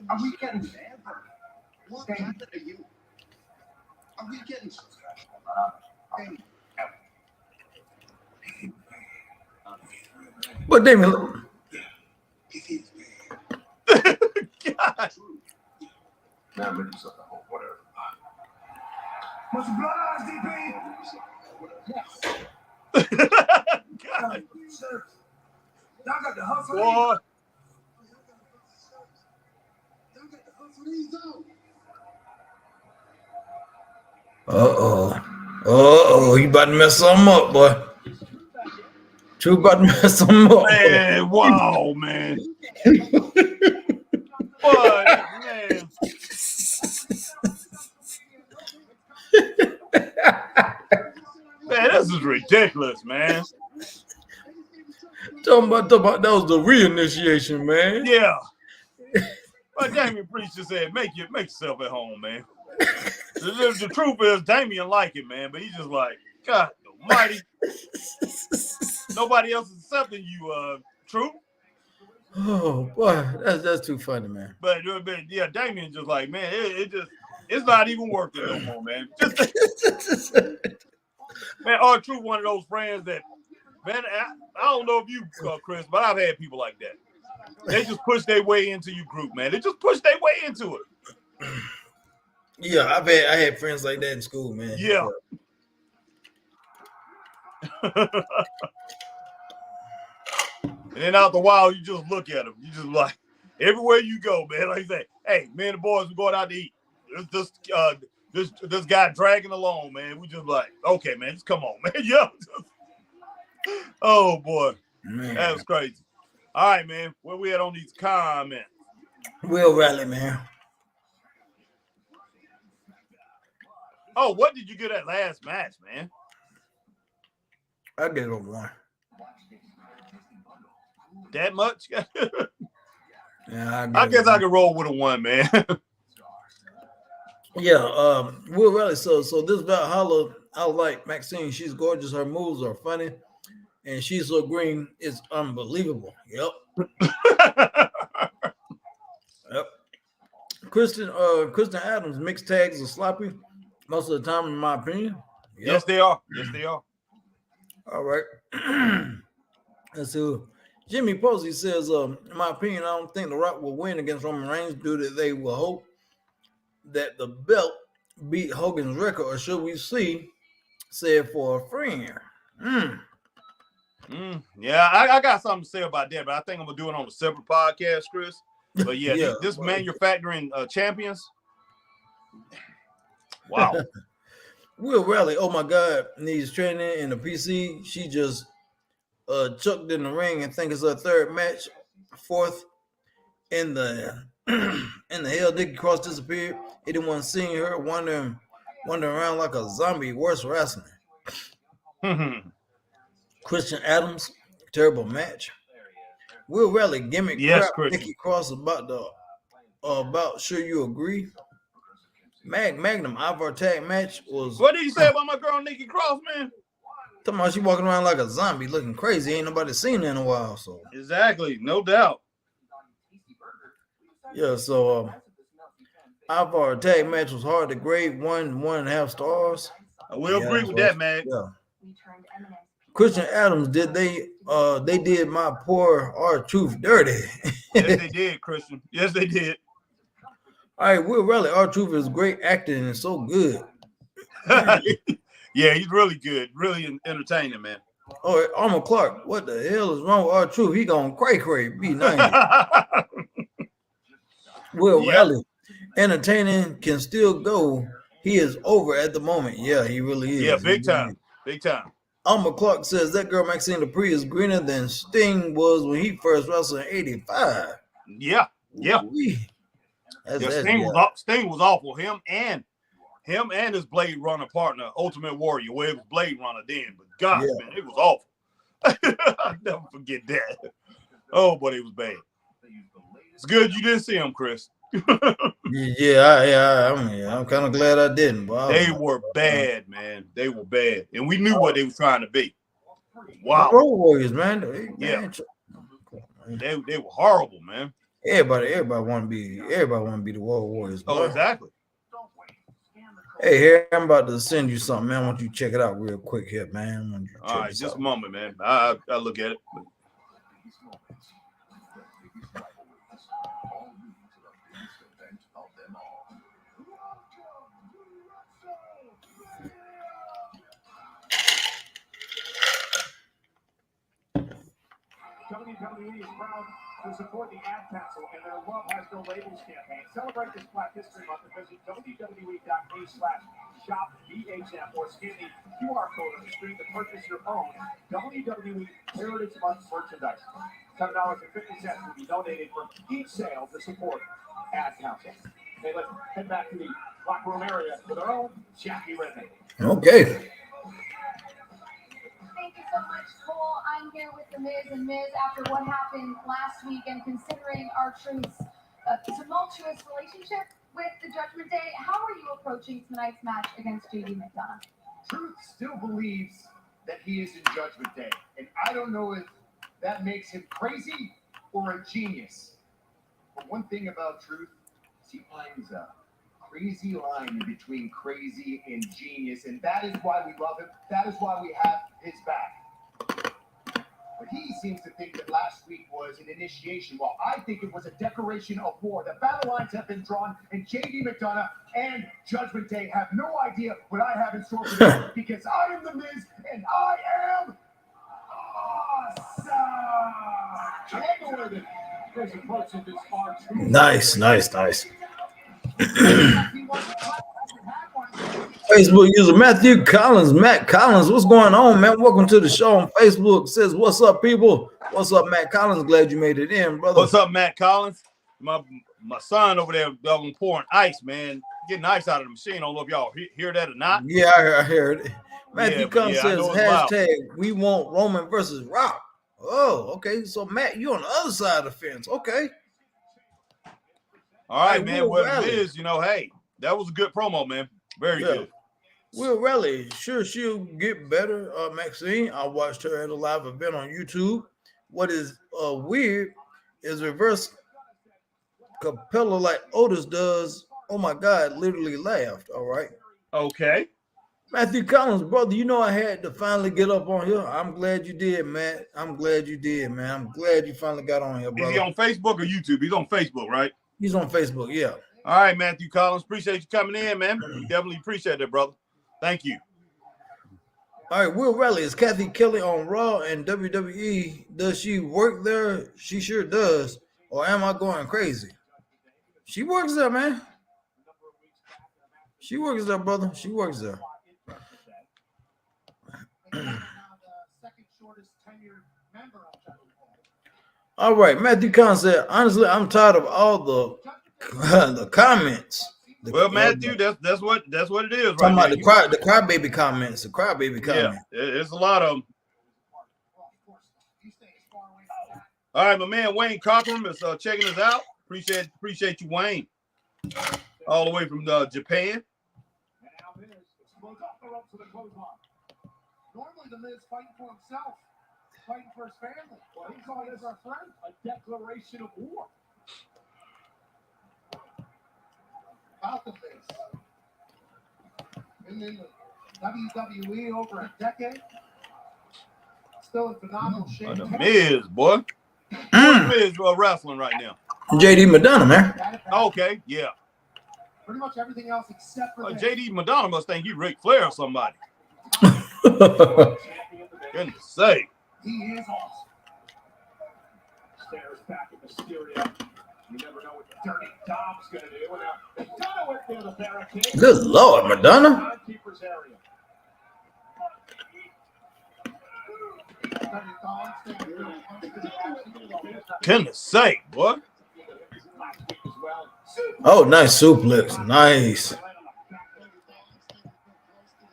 Are we getting ever? What planet are you? Are we getting? But Damien, God. Now make yourself a hope, whatever. Much blood eyes, DP? Yes. God. Y'all got the hustle. Boy. Uh-oh. You about to mess something up, boy. True about to mess something up. Man, wow, man. Boy, man. Man, this is ridiculous, man. Talking about that was the reinitiation, man. Yeah. But Damian Priest just said, make yourself at home, man. The truth is, Damian like it, man, but he's just like, God almighty. Nobody else is accepting you, Truth. Oh boy, that's too funny, man. But yeah, Damian just like, man, it's not even working no more, man. Man, R-Truth one of those friends that, man, I don't know if you, Chris, but I've had people like that. They just push their way into your group, man. They just push their way into it. Yeah, I had friends like that in school, man. Yeah. And then after a while, you just look at them. You just like, everywhere you go, man. Like I say, hey, me and the boys, we're going out to eat. This guy dragging along, man. We just like, okay, man, just come on, man. Yeah. Oh boy, Man. that was crazy. All right, man. Where we at on these comments? Will Raleigh, man. Oh, what did you get that last match, man? I get a 1. That much? Yeah, I guess I can roll with a 1, man. Yeah, Will Raleigh. So this Valhalla, I like Maxine. She's gorgeous. Her moves are funny, and she's so green. It's unbelievable. Yep. Yep. Kristen Adams mixed tags are sloppy most of the time, in my opinion. Yep. Yes, they are. Yes, they are. All right. And so Jimmy Posey says, in my opinion, I don't think The Rock will win against Roman Reigns due to they will hope that the belt beat Hogan's record, or should we see said for a friend? Yeah, I got something to say about that, but I think I'm gonna do it on a separate podcast, Chris. But yeah, this manufacturing champions. Wow. Will Raleigh, oh my God, needs training in the PC. She just chucked in the ring and think it's her third match, 4th in the hell. Nikki Cross disappeared. Anyone seeing her wandering around like a zombie? Worse wrestling. Christian Adams, terrible match. Will Raleigh gimmick crap. Nikki Cross about sure you agree. Magnum Ivar tag match was. What did you say about my girl Nikki Cross, man? Talking about she walking around like a zombie, looking crazy. Ain't nobody seen her in a while. So exactly, no doubt. Yeah, so Ivar tag match was hard to grade, 1.5 stars. I will agree with that, man. Yeah. Christian Adams, they did my poor R-Truth dirty. Yes, they did, Christian. Yes, they did. All right, Will Raleigh, R-Truth is great acting and so good. Yeah, he's really good, really entertaining, man. Oh, Armour Clark, what the hell is wrong with R-Truth? He gonna cray be nice. Will Raleigh, entertaining, can still go. He is over at the moment. Yeah, he really is. Yeah, big time. Big time. Alma Clark says that girl Maxine Dupree is greener than Sting was when he first wrestled in '85. Yeah. Sting was awful. Him and his Blade Runner partner, Ultimate Warrior. Well, it was Blade Runner then, but God, man, it was awful. I'll never forget that. Oh, but it was bad. It's good you didn't see him, Chris. I'm kind of glad I didn't. But they were bad, man. They were bad, and we knew what they were trying to be. Wow, Road Warriors, man. They were horrible, man. Everybody want to be the Road Warriors. Oh, exactly. Hey, here I'm about to send you something, man. I want you to check it out real quick here, man. All right, just a moment, man. I look at it. WWE is proud to support the Ad Council and their Love Has No Labels campaign. Celebrate this Black History Month and visit WWE.me/shop-BHM or scan the QR code on the screen to purchase your own WWE Heritage Month merchandise. $7.50 will be donated from each sale to support Ad Council. Okay, let's head back to the locker room area with our own Jackie Redman. Okay. Thank you so much, Cole. I'm here with The Miz, and Miz, after what happened last week and considering R-Truth's tumultuous relationship with the Judgment Day, how are you approaching tonight's match against JD McDonough? Truth still believes that he is in Judgment Day, and I don't know if that makes him crazy or a genius. But one thing about Truth is he finds a crazy line in between crazy and genius, and that is why we love him. That is why we have his back. But he seems to think that last week was an initiation. Well, I think it was a declaration of war. The battle lines have been drawn, and JD McDonough and Judgment Day have no idea what I have in store for them because I am the Miz, and I am awesome. There's approaching this R2. Nice. Facebook user Matthew Collins, Matt Collins, what's going on, man? Welcome to the show on Facebook. Says, what's up, people? What's up, Matt Collins? Glad you made it in, brother. What's up, Matt Collins? My son over there pouring ice, man. Getting ice out of the machine. I don't know if y'all hear that or not. Yeah, I heard it. Matthew Collins says, hashtag we want Roman versus Rock. Oh, okay. So, Matt, you on the other side of the fence. Okay. All right, man. Well, it is, hey, that was a good promo, man. Very good. Will Raleigh, sure she'll get better, Maxine. I watched her at a live event on YouTube. What is weird is reverse Capella like Otis does. Oh my God, literally laughed. All right. Okay. Matthew Collins, brother, I had to finally get up on here. I'm glad you did, Matt. I'm glad you did, man. I'm glad you finally got on here, brother. Is he on Facebook or YouTube? He's on Facebook, right? He's on Facebook, yeah. All right, Matthew Collins. Appreciate you coming in, man. We definitely appreciate it, brother. Thank you. All right, Will Raleigh, is Kathy Kelly on Raw and WWE? Does she work there? She sure does. Or am I going crazy? She works there, man. She works there, brother. She works there. All right, Matthew Collins said, honestly, I'm tired of all the comments. Well, Matthew, that's what it is. Talking about the crybaby comments. The crybaby comments. Yeah, there's a lot of them. All right, my man Wayne Cochran is checking us out. Appreciate you, Wayne. All the way from Japan. Normally the Miz fighting for himself, fighting for his family. Well, he's calling us our friend. A declaration of war. About the Miz. Been in the WWE over a decade. Still in phenomenal shape. The Miz, boy. Who's Miz wrestling right now? JD Madonna, man. Okay, yeah. Pretty much everything else except for JD Madonna must think he Ric Flair or somebody. Goodness sake. He is awesome. Stares back at Mysterio. You never know what Dirty Dom's going to do. And now Madonna went near the barricade. Good Lord, Madonna. Timekeeper's area. Goodness sake, boy. Oh, nice suplex.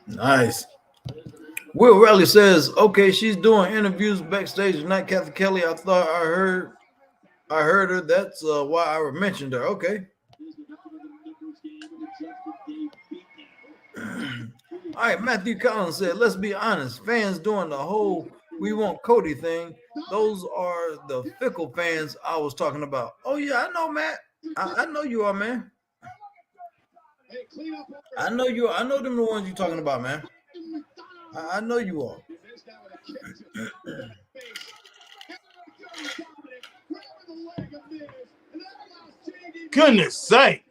Nice. Will Raleigh says, okay, she's doing interviews backstage, not Kathy Kelly. I thought I heard her. That's why I mentioned her. Okay. All right, Matthew Collins said, let's be honest. Fans doing the whole we want Cody thing. Those are the fickle fans I was talking about. Oh, yeah, I know, Matt. I know you are, man. I know you are. I know them the ones you're talking about, man. I know you are. Goodness sake.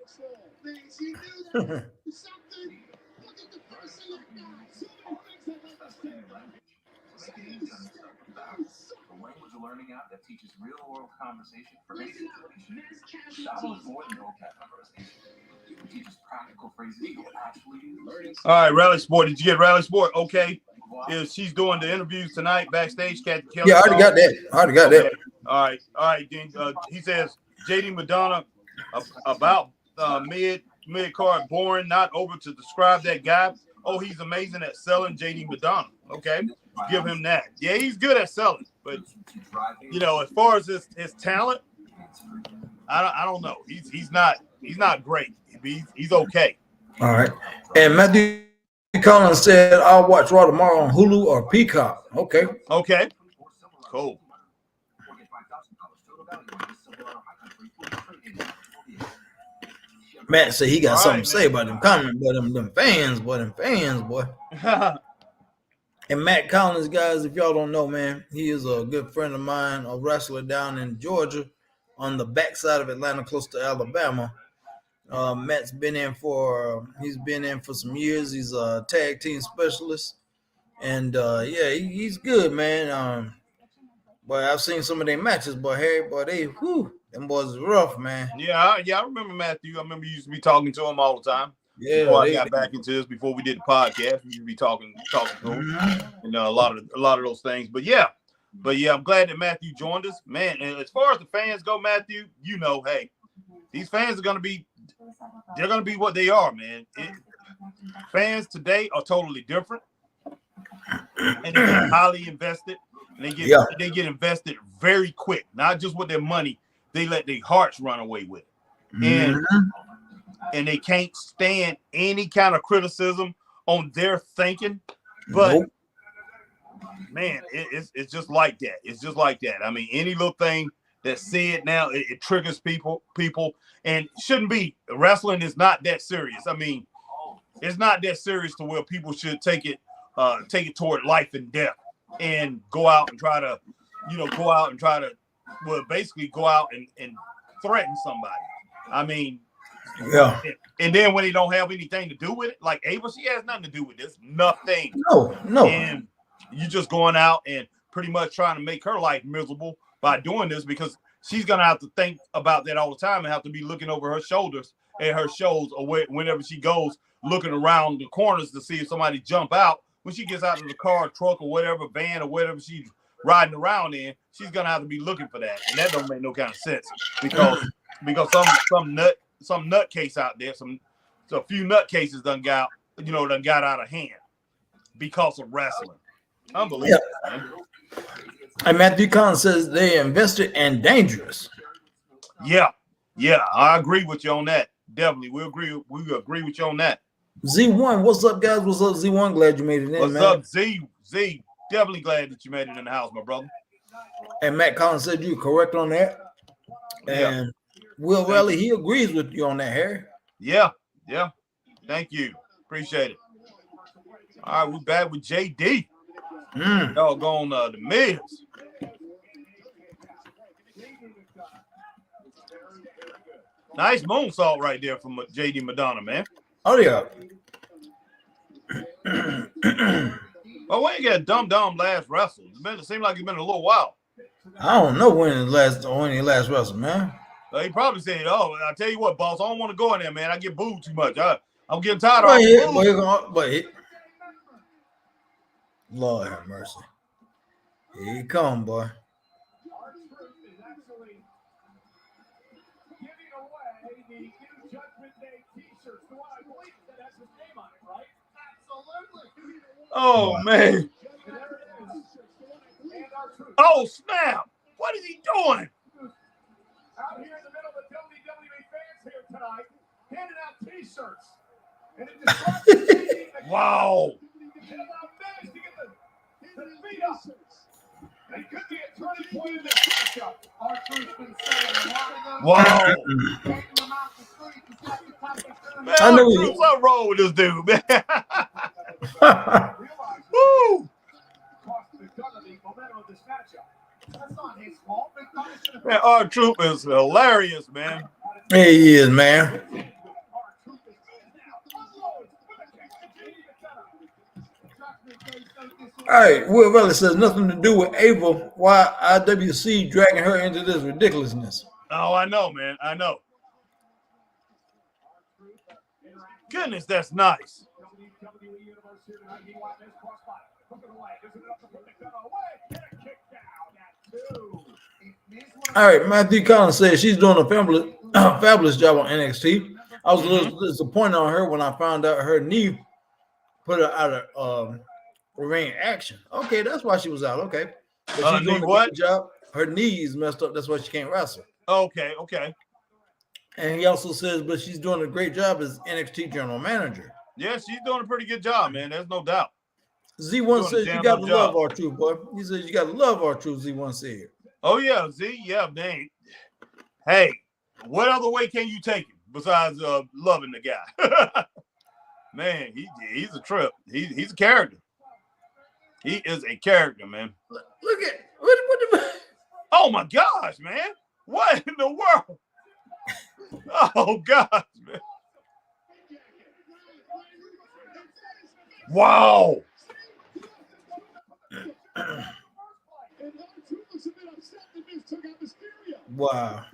Learning out that teaches real world conversation for basic information. Shabo is more than vocab memorization. It teaches practical phrases you actually use. All right, Rally Sport. Did you get Rally Sport? Okay. She's doing the interviews tonight backstage. Kathy Kelly. Yeah, I already got that. All right. Then he says JD Madonna about mid card boring, not over to describe that guy. Oh, he's amazing at selling. JD Madonna. Okay, give him that. Yeah, he's good at selling, but as far as his talent, I don't know. He's not great. He's okay. All right. And Matthew Collins said, I'll watch Raw tomorrow on Hulu or Peacock. Okay. Okay. Cool. Matt said he got something to say about them comments, but them fans, boy. And Matt Collins, guys, if y'all don't know, man, he is a good friend of mine, a wrestler down in Georgia on the backside of Atlanta, close to Alabama. Matt's been in for some years. He's a tag team specialist. And yeah, he's good, man. But I've seen some of their matches, but Harry, boy, them boys is rough, man. Yeah, I remember Matthew. I remember you used to be talking to him all the time. Yeah, before I got back into this, before we did the podcast, we used to be talking to him, and a lot of those things. But yeah, I'm glad that Matthew joined us, man. And as far as the fans go, Matthew, you know, hey, these fans are gonna be what they are, man. Fans today are totally different, and they get highly invested, and they get invested very quick. Not just with their money, they let their hearts run away with it, and they can't stand any kind of criticism on their thinking. But man, it's just like that. It's just like that. I mean, any little thing that's said now, it triggers people, and shouldn't be. Wrestling is not that serious. I mean, it's not that serious to where people should take it toward life and death and go out and try to basically go out and threaten somebody. I mean, yeah. And then when they don't have anything to do with it, like Ava, she has nothing to do with this. Nothing. No. And you just going out and pretty much trying to make her life miserable by doing this, because she's gonna have to think about that all the time and have to be looking over her shoulders at her shows or whenever she goes, looking around the corners to see if somebody jump out. When she gets out of the car, truck, or whatever, van or whatever she's riding around in, she's gonna have to be looking for that, and that don't make no kind of sense because some nutcase out there, a few nutcases done got out of hand because of wrestling. Unbelievable, man. And Matthew Collins says they invested and dangerous. Yeah, I agree with you on that. Definitely, we agree with you on that. Z1, what's up, guys? What's up, Z1? Glad you made it in, what's man. Up, Z? Definitely glad that you made it in the house, my brother. And Matt Collins said you're correct on that. And Will Raleigh, he agrees with you on that, Harry. Yeah. Thank you. Appreciate it. All right, we're back with JD. Doggone the Miz. Nice moonsault right there from JD Madonna, man. Oh, yeah. Oh, we ain't got dumb last wrestle. It seemed like it's been a little while. I don't know when he last wrestle, man. He probably said, "Oh, I tell you what, boss, I don't want to go in there, man. I get booed too much. I'm getting tired of it." Lord have mercy. Here you come, boy. Oh, man. Oh, snap. What is he doing? Out here in the middle of the WWE fans here tonight, handing out T-shirts. And it just wow. And I'm managed to get the beat up. It could be a turning point in this matchup. R-Truth's been saying a lot of wow. Man, I know what's wrong with this dude, man? Woo! Man, R-Truth is hilarious, man. He is, man. All right, Will Raleigh says nothing to do with Ava. Why IWC dragging her into this ridiculousness? Oh, I know, man. I know. Goodness, that's nice. All right, Matthew Collins says she's doing a fabulous job on NXT. I was a little disappointed on her when I found out her knee put her out of ring action. Okay, that's why she was out. Okay, but she's doing a good job. Her knee is messed up. That's why she can't wrestle. Okay. And he also says, but she's doing a great job as NXT general manager. Yeah, she's doing a pretty good job, man. There's no doubt. Z1 says you got to love R-Truth, boy. He says you got to love R-Truth, Z1 said. Oh, yeah, Z. Yeah, dang. Hey, what other way can you take it besides loving the guy? Man, he's a trip. He's a character. He is a character, man. Look at what the. Oh my gosh, man! What in the world? Oh gosh, man! Wow! Wow.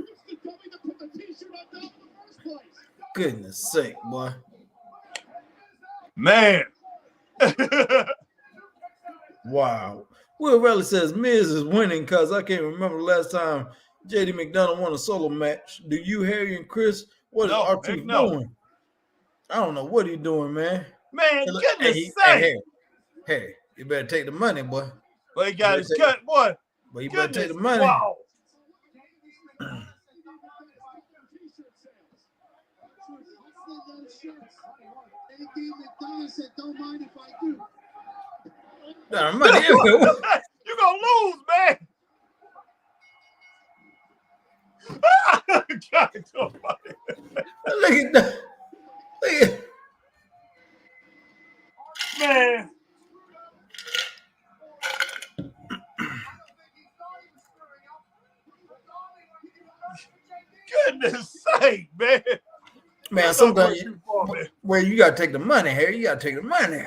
Goodness sake, boy. Man. Wow. Will Raleigh says Miz is winning because I can't remember the last time JD McDonough won a solo match. Do you, Harry, and Chris? What is No, R-Truth heck no. doing? I don't know what he's doing, man. Man, Hey, look, goodness hey, sake. Hey, you better take the money, boy. But he got his cut, boy. But you better take Goodness, the money. wow. Nah, money. You're gonna lose, man. God, somebody. Look at that. Look at Man. Goodness sake, man. man, sometimes where you gotta take the money, Harry. You gotta take the money.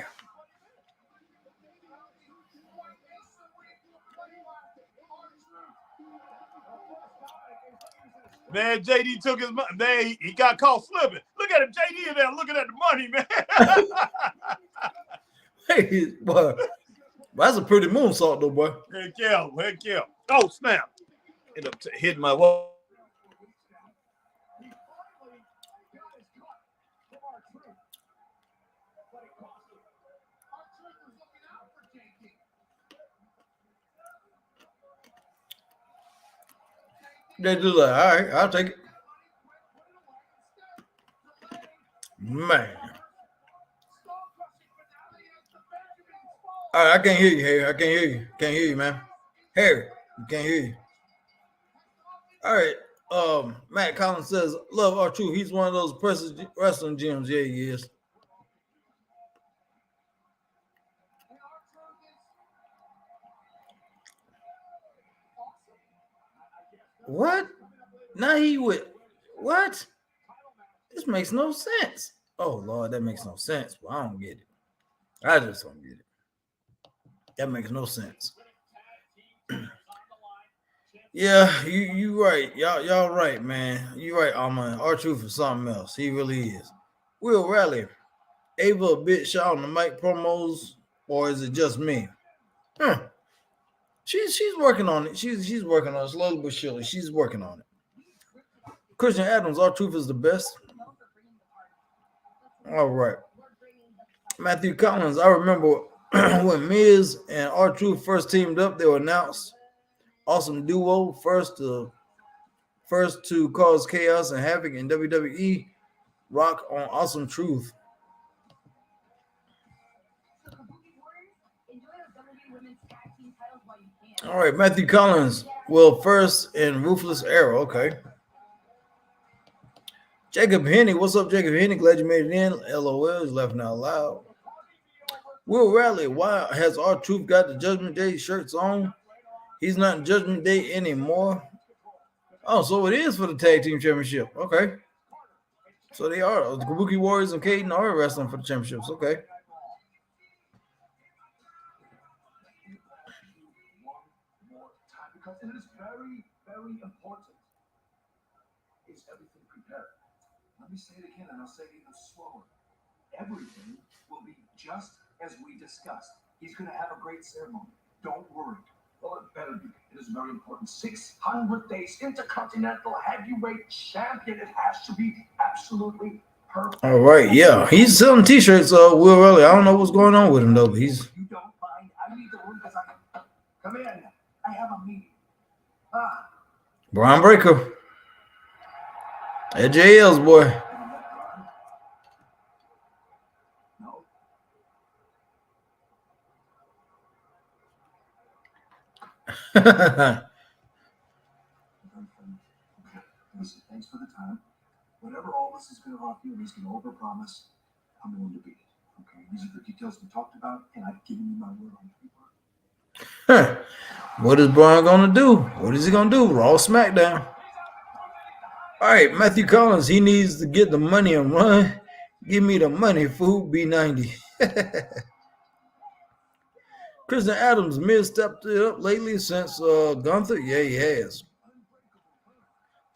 Man, JD took his money. Man, he got caught slipping. Look at him, JD in there looking at the money, man. Hey, boy. That's a pretty moonsault, though, boy. Heck yeah, heck yeah. Oh, snap. End up hitting my wall. They do like, all right, I'll take it. Man. All right, I can't hear you, Harry. I can't hear you. Can't hear you, man. Harry, you can't hear you. All right. Matt Collins says, love R-Truth. He's one of those wrestling gyms. Yeah, he is. What? Now he would. What? This makes no sense. Oh, Lord, that makes no sense. Well, I don't get it. I just don't get it. That makes no sense. Yeah, you right. Y'all right, man. You right, Alman. R-Truth is something else. He really is. Will Raleigh. Ava a bit shy on the mic promos, or is it just me? She's working on it. She's working on it slowly but surely. She's working on it. Christian Adams, R-Truth is the best. All right. Matthew Collins, I remember when Miz and R-Truth first teamed up, they were announced awesome duo, first to cause chaos and havoc in WWE. Rock on Awesome Truth. All right, Matthew Collins. Well, first in Ruthless Era. Okay. Jacob Henny. What's up, Jacob Henny? Glad you made it in. LOL is laughing out loud. Will Raleigh. Why has R-Truth got the Judgment Day shirts on? He's not in Judgment Day anymore. Oh, so it is for the Tag Team Championship. Okay. So they are. The Kabuki Warriors and Caden are wrestling for the championships. Okay. Because it is very, very important. Is everything prepared? Let me say it again, and I'll say it even slower. Everything will be just as we discussed. He's going to have a great ceremony. Don't worry. Well, it better be. It is very important. 600 days Intercontinental Heavyweight Champion. It has to be absolutely perfect. All right, yeah. He's selling T-shirts, Will Raleigh. I don't know what's going on with him, though, but he's... You don't mind? I need the room because I... Come in. I have a meeting. Braun Breaker. At JL's, boy. No. Listen, thanks for the time. Whatever all this is going to offer you, he's going to overpromise. I'm willing to beat it. Okay, these are the details we talked about, and I've given you my word on paper. Huh. What is Brian gonna do? What is he gonna do? Raw SmackDown. All right, Matthew Collins. He needs to get the money and run. Give me the money, fool. B90. Christian Adams, Miz stepped it up lately since Gunther. Yeah, he has.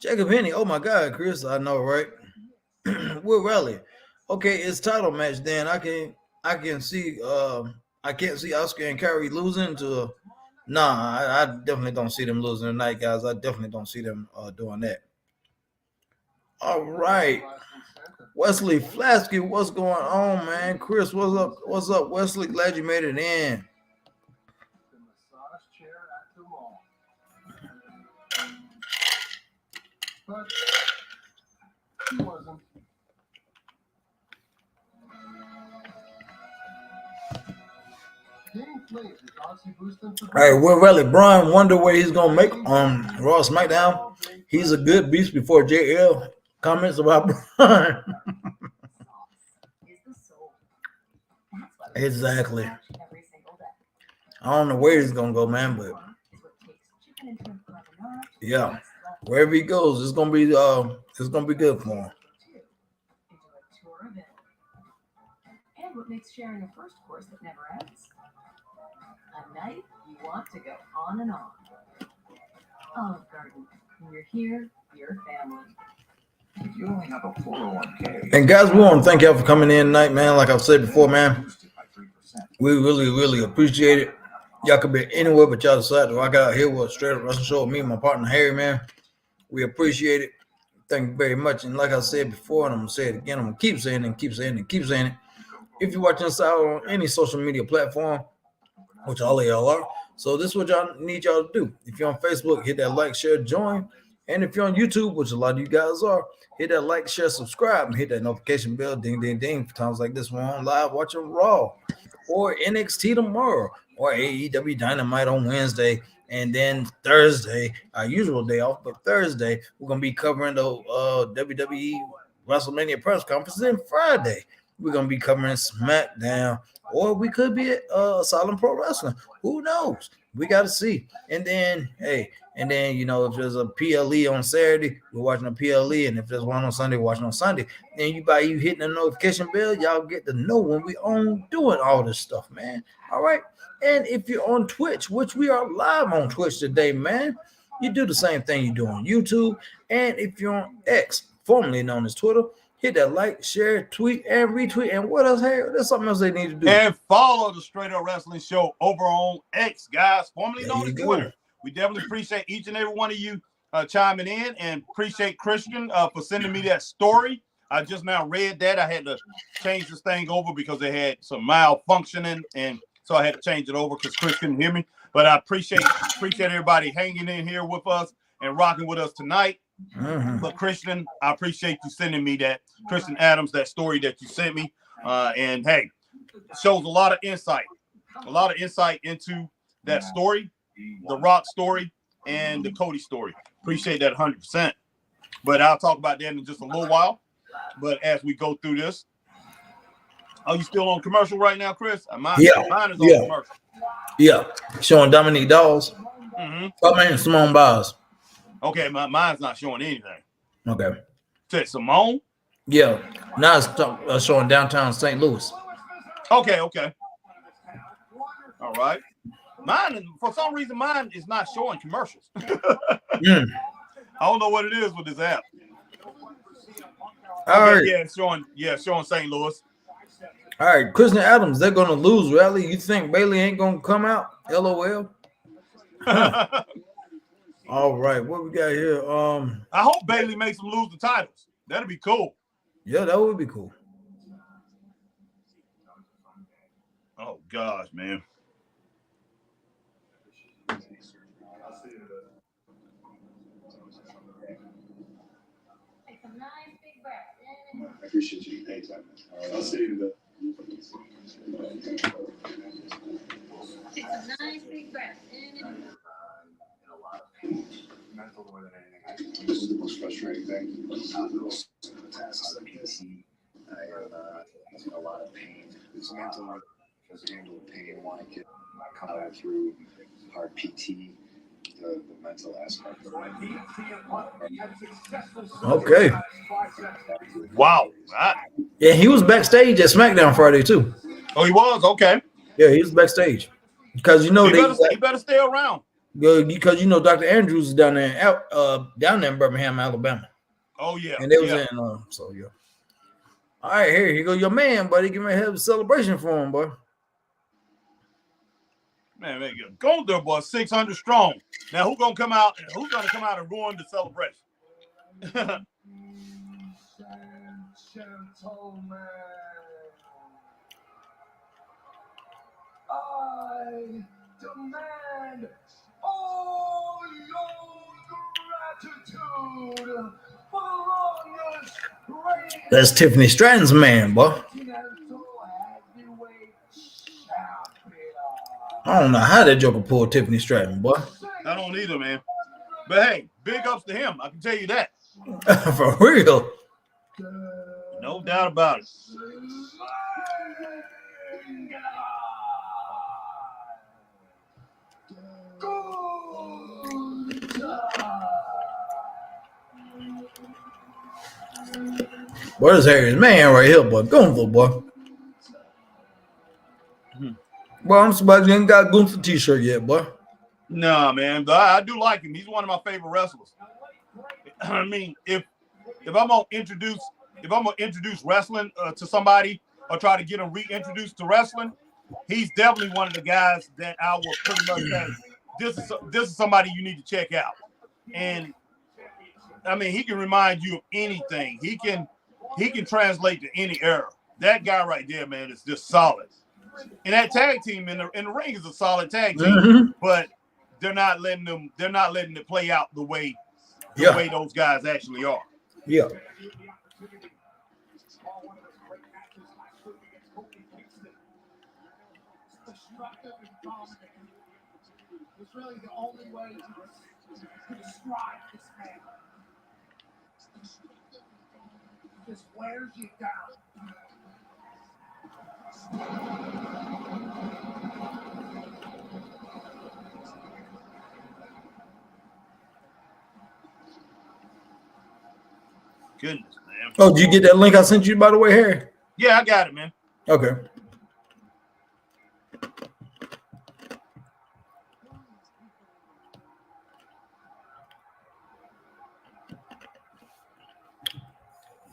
Jacob Henny. Oh my God, Chris. I know, right? Will Raleigh. Okay, it's title match. Then I can see. I can't see Oscar and Kyrie losing to. Nah, I definitely don't see them losing tonight, guys. I definitely don't see them doing that. All right. Wesley Flasky, what's going on, man? Chris, what's up? What's up, Wesley? Glad you made it in. The massage chair at the mall. But he wasn't. All right, Will Raleigh. Brian wonder where he's gonna make Raw SmackDown. He's a good beast before JL comments about Brian. Exactly. I don't know where he's gonna go, man, but yeah, wherever he goes, it's gonna be good for him. And what makes sharing a first course that never ends? A night you want to go on and on. Olive Garden. When you're here, you're family. If you only have a 401k. And guys, we want to thank y'all for coming in tonight, man. Like I've said before, man, we really, really appreciate it. Y'all could be anywhere, but y'all decided to rock out here with a Straight Up Wrestling Show with me and my partner Harry, man. We appreciate it. Thank you very much. And like I said before, and I'm gonna say it again, I'm gonna keep saying it and keep saying it and keep saying it. If you're watching us out on any social media platform, which all of y'all are, so this is what y'all need y'all to do. If you're on Facebook, hit that like, share, join. And if you're on YouTube, which a lot of you guys are, hit that like, share, subscribe, and hit that notification bell, ding, ding, ding. For times like this, we're on live watching Raw or NXT tomorrow or AEW Dynamite on Wednesday. And then Thursday, our usual day off, but Thursday, we're going to be covering the WWE WrestleMania press conference. And Friday, we're going to be covering SmackDown, or we could be at Asylum Pro Wrestling. Who knows? We got to see. And then, hey, if there's a PLE on Saturday, we're watching a PLE. And if there's one on Sunday, we're watching on Sunday. Then you hitting the notification bell, y'all get to know when we on doing all this stuff, man. All right. And if you're on Twitch, which we are live on Twitch today, man, you do the same thing you do on YouTube. And if you're on X, formerly known as Twitter, hit that like, share, tweet, and retweet. And what else, Harry? There's something else they need to do. And follow the Straight Up Wrestling Show over on X, guys, formerly known as Twitter. We definitely appreciate each and every one of you chiming in, and appreciate Christian for sending me that story. I just now read that. I had to change this thing over because it had some malfunctioning, and so I had to change it over because Chris couldn't hear me. But I appreciate everybody hanging in here with us and rocking with us tonight. Mm-hmm. But Christian, I appreciate you sending me that, Christian Adams, that story that you sent me. And hey, shows a lot of insight into that story, the Rock story and the Cody story. Appreciate that 100%. But I'll talk about that in just a little while. But as we go through this, are you still on commercial right now, Chris? Mine is on commercial. Yeah, showing Dominique Dawes. Mm-hmm. Oh man, Simone Biles. Okay, mine's not showing anything. Okay. Said Simone? Yeah. Now it's showing downtown St. Louis. Okay. All right. For some reason, mine is not showing commercials. I don't know what it is with this app. All right. Yeah, showing St. Louis. All right, Christian Adams, they're gonna lose, Rally. You think Bailey ain't gonna come out? LOL. All right, what we got here? I hope Bailey makes them lose the titles. That'd be cool. Yeah, that would be cool. Oh gosh, man. I appreciate you. Anytime. I'll see you today. Take a nice big breath in and Mental more than anything. This is the most frustrating thing. Tasks like this, I am in a lot of pain. It's mental. to handle pain, want to get combat through hard PT, the mental aspect of it. Okay. Wow. Yeah, he was backstage at SmackDown Friday too. Oh, he was? Okay. Yeah, he was backstage because you know he better stay around. Because you know Dr. Andrews is down there in Birmingham, Alabama. Oh yeah, and they was in so yeah. All right, here you go, your man, buddy. Give me a hell of a celebration for him, boy. Man, go there, boy. 600 strong. Now who's gonna come out and ruin the celebration? I demand all your gratitude for the longest reign. That's Tiffany Stratton's man, boy. I don't know how that joker pulled Tiffany Stratton, boy. I don't either, man. But hey, big ups to him. I can tell you that. For real. No doubt about it. Boy, this Harry's man right here, boy. Gunther, boy. Well, I'm surprised you ain't got Gunther t-shirt yet, boy. Nah, man, but I do like him. He's one of my favorite wrestlers. I mean, if I'm gonna introduce wrestling to somebody or try to get them reintroduced to wrestling, he's definitely one of the guys that I will pretty much say this is somebody you need to check out. And I mean, he can remind you of anything. He can translate to any era. That guy right there, man, is just solid. And that tag team in the ring is a solid tag team, but they're not letting it play out the way those guys actually are. Yeah. It's really the only way to describe this man. It just wears you down. Goodness, man. Oh, did you get that link I sent you, by the way, Harry? Yeah, I got it, man. Okay.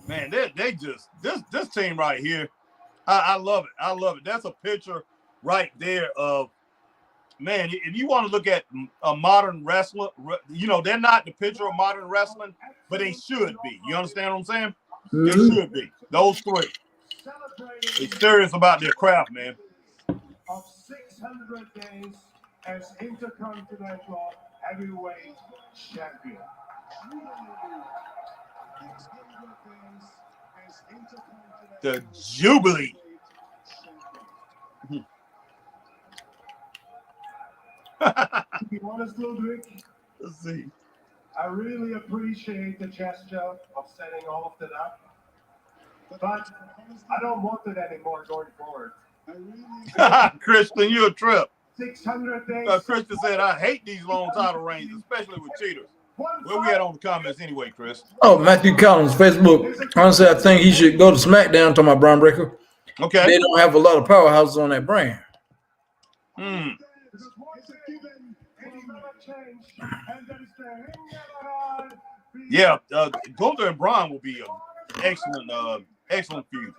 Man, this team right here, I love it. I love it. That's a picture right there of, man, if you want to look at a modern wrestler, you know, they're not the picture of modern wrestling, but they should be. You understand what I'm saying? They should be. Those three. They're serious about their craft, man. Of 600 days as Intercontinental Heavyweight Champion. The Jubilee. To be honest, Ludwig, Let's see. I really appreciate the gesture of setting all of that up, but I don't want it anymore going forward. Christian, you a trip. 600 days. Christian said, I hate these long title reigns, especially with cheaters. Where we at on the comments anyway, Chris? Oh, Matthew Collins, Facebook. Honestly, I think he should go to SmackDown to my Brown Breaker. Okay. They don't have a lot of powerhouses on that brand. Yeah, Gunther and Braun will be an excellent feud.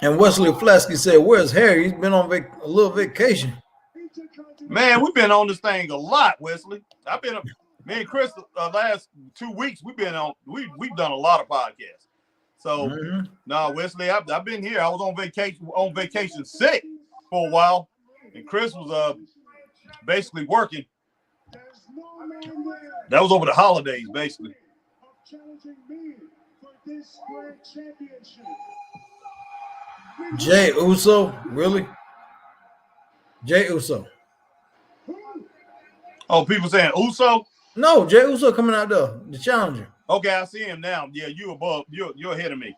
And Wesley Flasky said, "Where's Harry? He's been on a little vacation." Man, we've been on this thing a lot, Wesley. Me and Chris, last 2 weeks we've done a lot of podcasts. So no, Wesley, I've been here. I was on vacation sick for a while, and Chris was basically working. That was over the holidays, basically. Jay Uso, really? Jay Uso. Oh, people saying Uso? No, Jay Uso coming out there, the challenger. Okay, I see him now. Yeah, you above. You're ahead of me.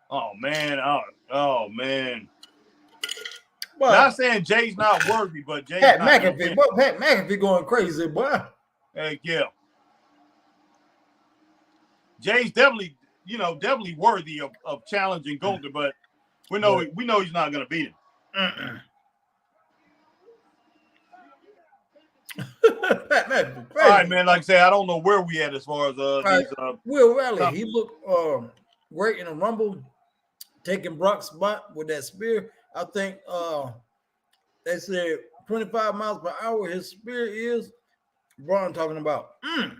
Oh man, oh man. Boy, Not saying Jay's not worthy, but Jay's Pat not gonna McAfee, win. boy, Pat McAfee going crazy, boy. Heck yeah. Jay's definitely, definitely worthy of challenging Gunther, but we know he's not gonna beat him. Pat McAfee, crazy. All right, man. Like I said, I don't know where we at as far as these. Will Riley, he looked great in a Rumble, taking Brock's spot with that spear. I think they said 25 miles per hour his spear is. Braun talking about. I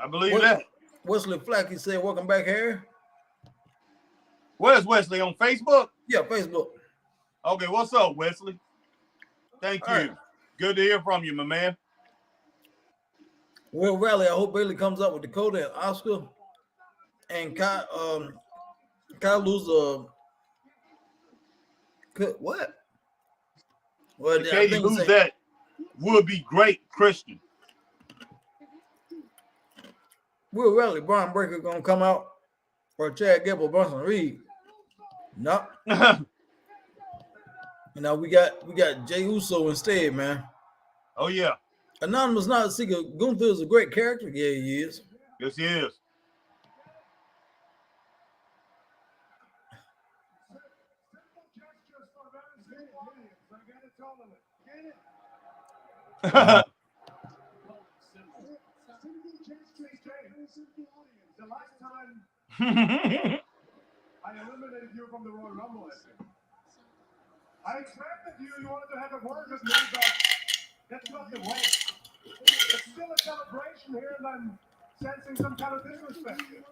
believe that. Wesley Flack, he said, welcome back, Harry. Where's Wesley? On Facebook? Yeah, Facebook. Okay, what's up, Wesley? Thank you. Right. Good to hear from you, my man. Will Riley, I hope Bailey comes up with Dakota and Oscar. And Kyle lose what? Well, If Katie lose that, would be great, Christian. Will Riley, Braun Breaker gonna come out, or Chad Gable, Bronson Reed? No. Now we got Jey Uso instead, man. Oh yeah. Anonymous Not Seeker. Gunther is a great character. Yeah, he is. Yes, he is. The last time I eliminated you from the Royal Rumble, I expected you wanted to have a word with me, but that's not the way. It's still a celebration here, and I'm sensing some kind of disrespect here.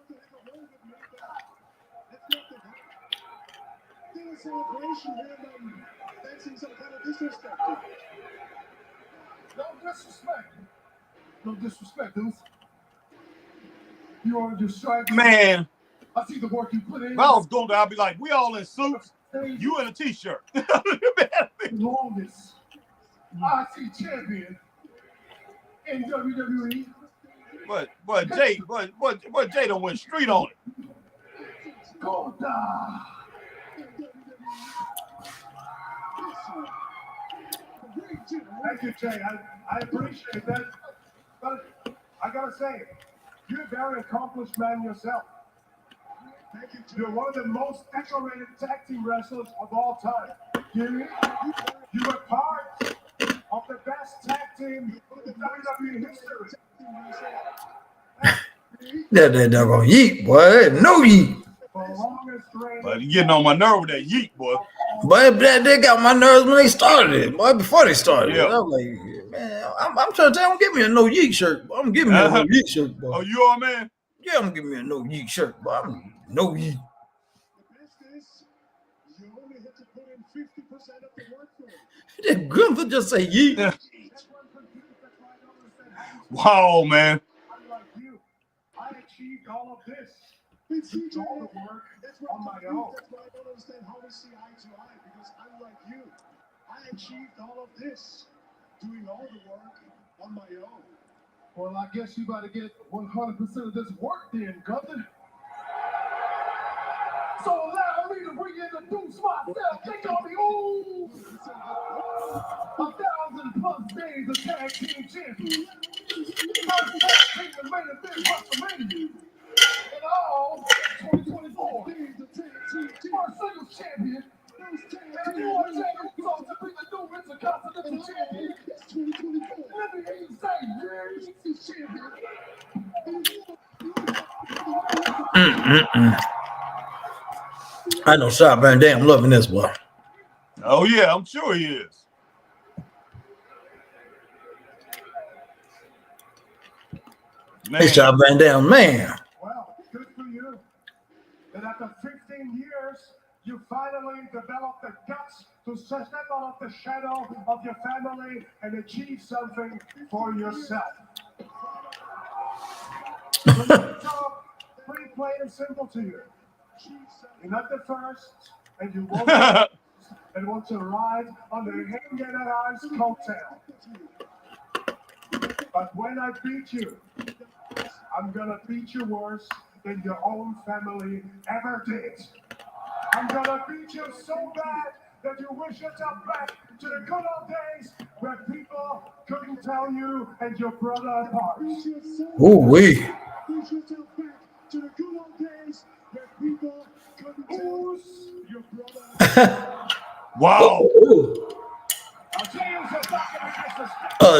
Still a celebration here, and I'm sensing some kind of disrespect. No disrespect. No disrespect, dudes. You are just trying to... Man. I see the work you put in. If I was going to, I'd be like, we all in suits, you in a t-shirt. Longest IC champion in WWE. But Jay, but Jay don't went street on it. Golda. Thank you, Jay. I appreciate that. But I gotta say, you're a very accomplished man yourself. You're one of the most decorated tag team wrestlers of all time. You were part of the best tag team in WWE history. That doggone yeet, boy. No yeet. But you getting on my nerve with that yeet, boy. But they got my nerves when they started it, boy. Before they started it, I'm like, man, I'm trying to tell them, give me a no yeet shirt. I'm giving me a no yeet shirt, boy. Oh, you are, man? Yeah, I'm giving me a no yeet shirt, boy. I'm no yeet. You only have to put in 50% of the work for it. Did Gunther just say yeet? Wow, man. Unlike you, I achieved all of this. All the work on my own. That's why I don't understand how we see eye to eye, because unlike you, I achieved all of this, doing all the work on my own. Well, I guess you got to get 100% of this work then, Gunther. So allow me to bring in the Deuce myself. They call me old. 1,000+ days of tag team champion. First tag team to main event WrestleMania. In all, 2024. First singles champion. And you want Jey Uso to be the new Intercontinental champion. Let me hear you say, Mm-mm-mm. I know Shot Van Dam loving this boy. Oh yeah, I'm sure he is. Hey, Shot Van Dam, man. well, good for you. And after 15 years, you finally developed the guts to step out of the shadow of your family and achieve something for yourself. So let's talk pretty plain and simple to you. You're not the first, and you won't be. and want to ride under him and I's coattail. But when I beat you, I'm gonna beat you worse than your own family ever did. I'm gonna beat you so bad that you wish yourself back to the good old days where people couldn't tell you and your brother apart. Ooh wee. Push yourself back to the good old days where people couldn't tell your brother. Wow. Ooh.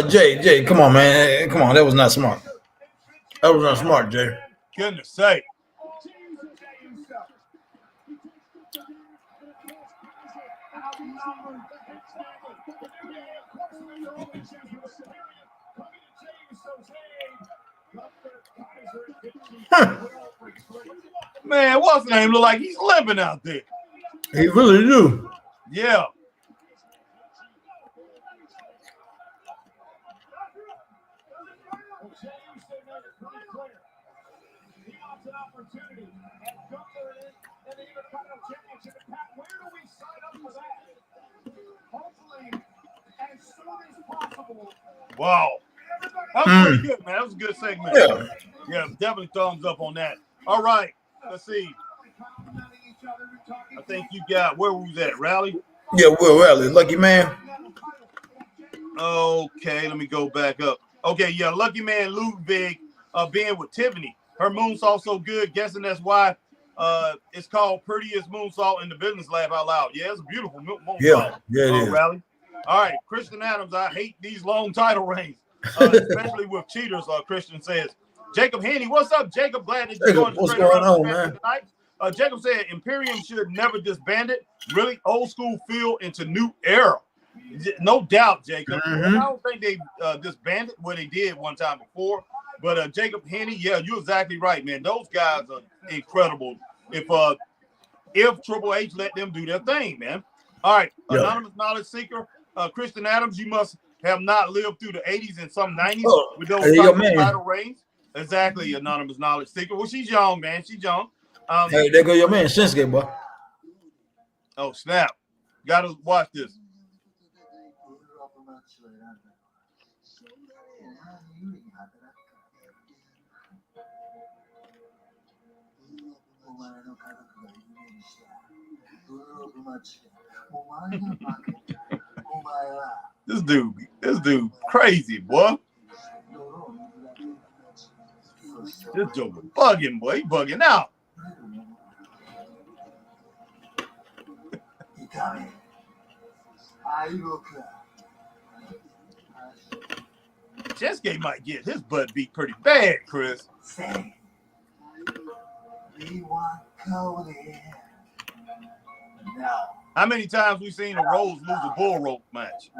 Jay, come on, man. Come on, that was not smart. That was not smart, Jay. Goodness sake. Man, what's his name? Look like he's limping out there. He really do. Yeah. Wow. That was pretty good, man. That was a good segment. Yeah, definitely thumbs up on that. All right. Let's see. I think you got, where was that, Rally? Yeah, Will Rally, Lucky Man. Okay, let me go back up. Okay, yeah, Lucky Man Ludwig being with Tiffany. Her moonsault so good, guessing that's why it's called Prettiest Moonsault in the Business Laugh Out Loud. Yeah, it's a beautiful moonsault. Yeah, it is. Rally. All right, Christian Adams, I hate these long title reigns, especially with cheaters, Christian says. Jacob Haney, what's up, Jacob? Glad that you're going what's going on, man? Tonight. Jacob said Imperium should never disband it. Really old school feel into new era. No doubt, Jacob. I don't think they disbanded what they did one time before. But Jacob Haney, yeah, you're exactly right, man. Those guys are incredible. If Triple H let them do their thing, man. All right, Anonymous Knowledge Seeker, Christian Adams, you must have not lived through the 80s and some 90s with those title reigns. Exactly, Anonymous Knowledge Seeker. Well, she's young, man. She's young. Hey, there go your man, Shinsuke, boy. Oh, snap. Gotta watch this. This dude crazy, boy. This joker bugging, boy. He bugging out. Shinsuke might get his butt beat pretty bad, Chris. How many times we seen a Rose lose a bull rope match?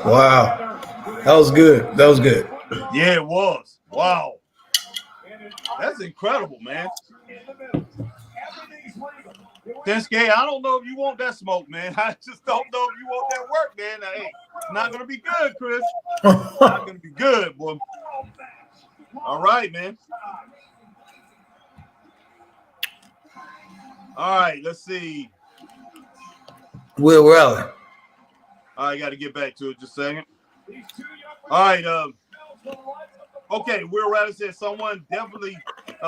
Wow. That was good. That was good. Yeah, it was. Wow. That's incredible, man. Shinsuke, I don't know if you want that smoke, man. I just don't know if you want that work, man. Hey, it's not going to be good, Chris. It's not going to be good, boy. All right, man. All right, let's see. Will Rally. All right, got to get back to it just a second. All right. Okay, Will Rally says someone definitely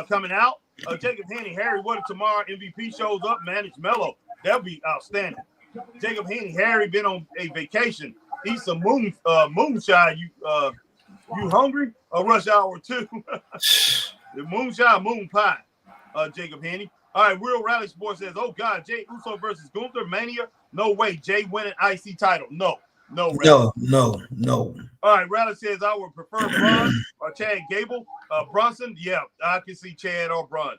coming out. Jacob Haney, Harry, what if tomorrow MVP shows up, manage Mello? That would be outstanding. Jacob Haney, Harry been on a vacation. Eat some moonshine. You hungry? Or rush hour 2? The moonshine, moon pie. Jacob Haney. All right, Will Rally Sports says, oh God, Jay Uso versus Gunther Mania. No way, Jay winning IC title. No. No. All right, Rally says I would prefer Braun or Chad Gable. Brunson, yeah, I can see Chad or Braun.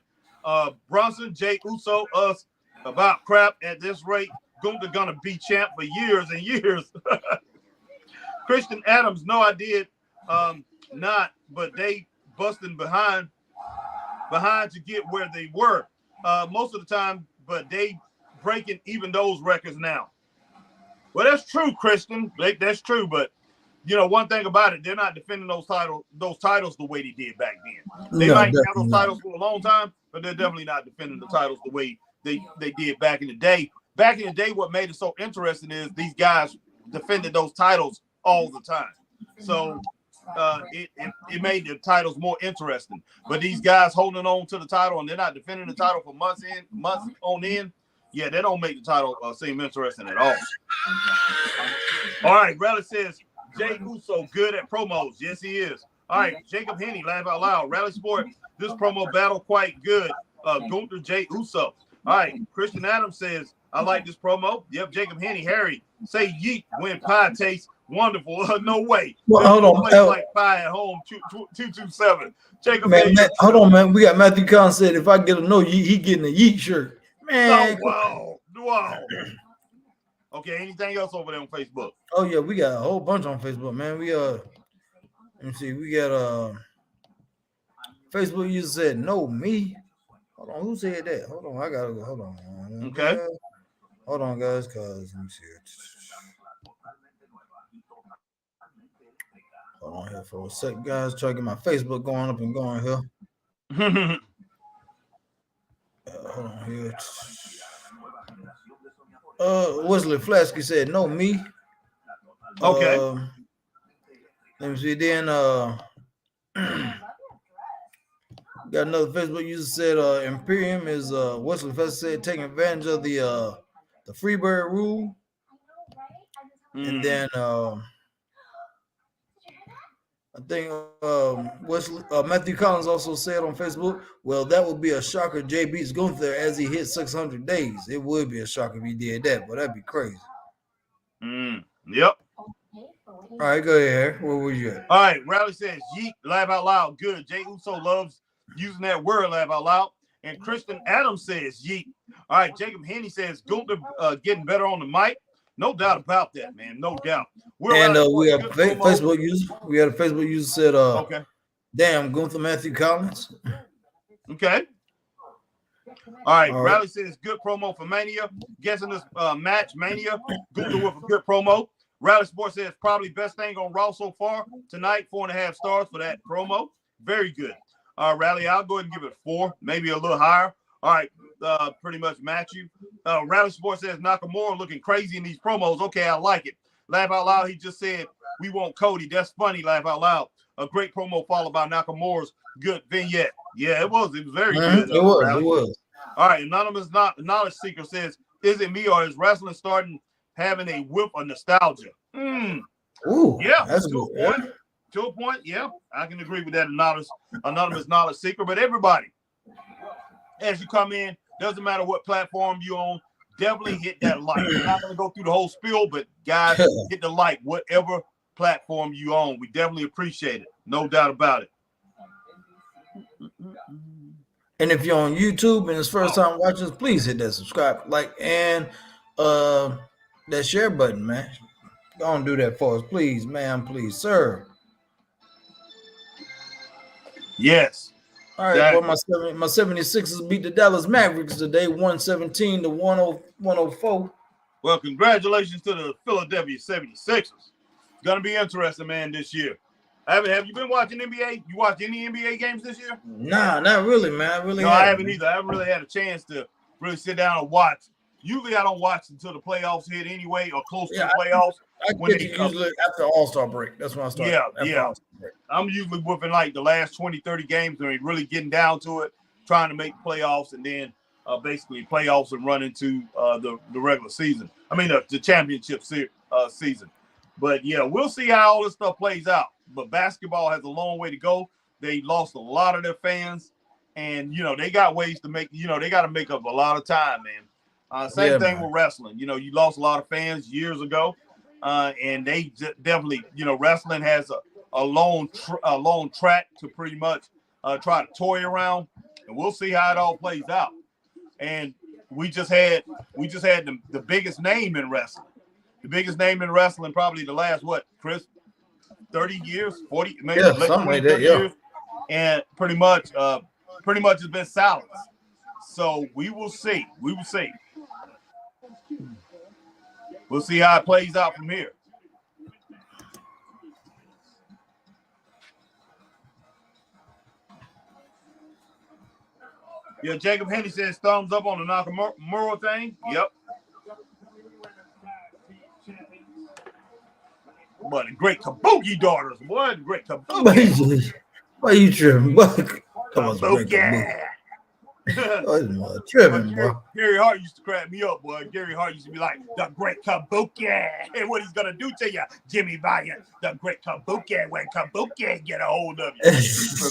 Brunson, Jay Uso, us about crap at this rate. Gunther gonna be champ for years and years. Christian Adams, no, I did not, but they busting behind to get where they were most of the time, but they breaking even those records now. Well, that's true, Christian. That's true, but you know, one thing about it, they're not defending those titles the way they did back then. They No, might have definitely those not. titles for a long time, but they're definitely not defending the titles the way they did back in the day. Back in the day, what made it so interesting is these guys defended those titles all the time. So it made the titles more interesting. But these guys holding on to the title and they're not defending the title for months on end, yeah, they don't make the title seem interesting at all. All right, Rally says Jay Uso good at promos. Yes, he is. All right, Jacob Henney, laugh out loud. Rally Sport, this promo battle quite good. Gunther Jay Uso. All right, Christian Adams says, I like this promo. Yep, Jacob Henney, Harry, say yeet when pie tastes wonderful. No way. Well, hold on. Like pie at home, 227. Jacob Man, Henney. hold on, man. We got Matthew Collins said, if I get a no yeet, he getting a yeet shirt. Man. Oh, wow. Okay, anything else over there on Facebook? Oh, yeah, we got a whole bunch on Facebook, man. We let me see, we got Facebook user said, no, me. Hold on, who said that? Hold on, I gotta go. Hold on. Okay. Hold on, guys, cause let me see it. Hold on here for a sec, guys. Try to get my Facebook going up and going here. Hold on here. Wesley Flasky said, no, me. Okay. Let me see. Then got another Facebook user said Imperium is Wesley Flasky said taking advantage of the Freebird rule. And then I think Wesley Matthew Collins also said on Facebook, well, that would be a shocker. Jay beats Gunther as he hit 600 days. It would be a shocker if he did that, but that'd be crazy. Yep. All right, go ahead, Harry. Where were you at? All right, Rally says, yeet, laugh out loud. Good. Jay Uso loves using that word, laugh out loud. And Christian Adams says, yeet. All right, Jacob Henney says, Gunther getting better on the mic. No doubt about that, man. No doubt. We have Facebook user. We had a Facebook user said, okay. Damn, Gunther Matthew Collins. Okay. All right. Rally says good promo for Mania. Guessing this match, Mania. Gunther with a good promo. Rally Sports says probably best thing on Raw so far tonight. 4.5 stars for that promo. Very good. Rally, I'll go ahead and give it 4, maybe a little higher. All right. Pretty much match you. Rally Sports says Nakamura looking crazy in these promos. Okay, I like it. Laugh out loud. He just said we want Cody. That's funny. Laugh out loud. A great promo followed by Nakamura's good vignette. Yeah, it was. It was very good. It was. All right. Anonymous Knowledge Seeker says, is it me or is wrestling starting having a whiff of nostalgia? Ooh, yeah, that's to good. a point. To a point, yeah. I can agree with that anonymous Knowledge Seeker. But everybody, as you come in, doesn't matter what platform you on, definitely hit that like. I'm not going to go through the whole spiel, but guys, hit the like, whatever platform you own. We definitely appreciate it. No doubt about it. And if you're on YouTube and it's first time watching, please hit that subscribe, like, and that share button, man. Go on, do that for us, please, ma'am, please, sir. Yes. All right, well, my 76ers beat the Dallas Mavericks today, 117 to 104. Well, congratulations to the Philadelphia 76ers. It's gonna be interesting, man, this year. Have you been watching NBA? You watch any NBA games this year? Nah, not really, man. I haven't either. I haven't really had a chance to really sit down and watch. Usually I don't watch until the playoffs hit anyway, or close to the playoffs. I get you usually after All-Star break. That's when I start. Yeah. I'm usually whooping like the last 20, 30 games and really getting down to it, trying to make playoffs, and then basically playoffs and run into the regular season. I mean, the championship season. But, yeah, we'll see how all this stuff plays out. But basketball has a long way to go. They lost a lot of their fans, and, they got ways to make, they got to make up a lot of time, man. Same thing with wrestling. You lost a lot of fans years ago, and they definitely, wrestling has a long track to pretty much try to toy around, and we'll see how it all plays out. And we just had the biggest name in wrestling. The biggest name in wrestling probably the last, Chris? 30 years, 40, maybe something like that, years. And pretty much it's been silenced. So we will see. We'll see how it plays out from here. Yeah, Jacob Henry says thumbs up on the Nakamura thing. Yep. But the great Kabuki daughters. What great Kabuki? Why you tripping? What? Come on, Kabuki. Tripping, boy. Gary Hart used to crack me up, boy. Gary Hart used to be like, the great Kabuki. And what he's going to do to you, Jimmy Valiant. The great Kabuki. When Kabuki get a hold of you.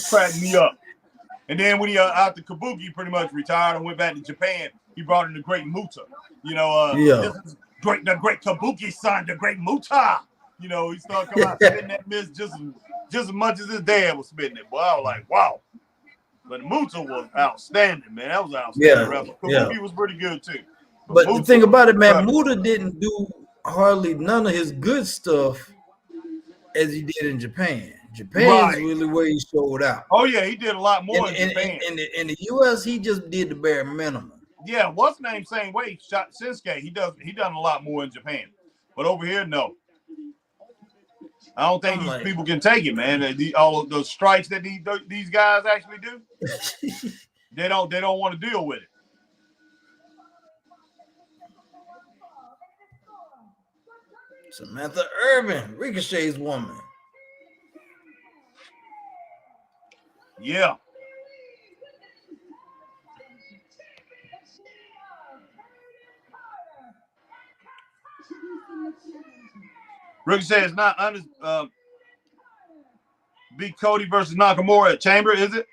Crack me up. And then when he after Kabuki pretty much retired and went back to Japan, he brought in the great Muta. You know, this is the great Kabuki son, the great Muta. You know, he started coming out spitting that mist just as much as his dad was spitting it. Boy, I was like, wow. But Muta was outstanding, man. That was outstanding. Kabuki was pretty good too. But the thing about it, man, Muta didn't do hardly none of his good stuff as he did in Japan. Japan's really where he showed out. Oh yeah, he did a lot more in Japan. In the US, he just did the bare minimum. Yeah, what's name same way? Shot Shinsuke. He done a lot more in Japan, but over here, no. I don't think these people can take it, man. All of the strikes that these guys actually do, they don't want to deal with it. Samantha Irvin, Ricochet's woman. Yeah. Ricochet is not beat Cody versus Nakamura at Chamber, is it?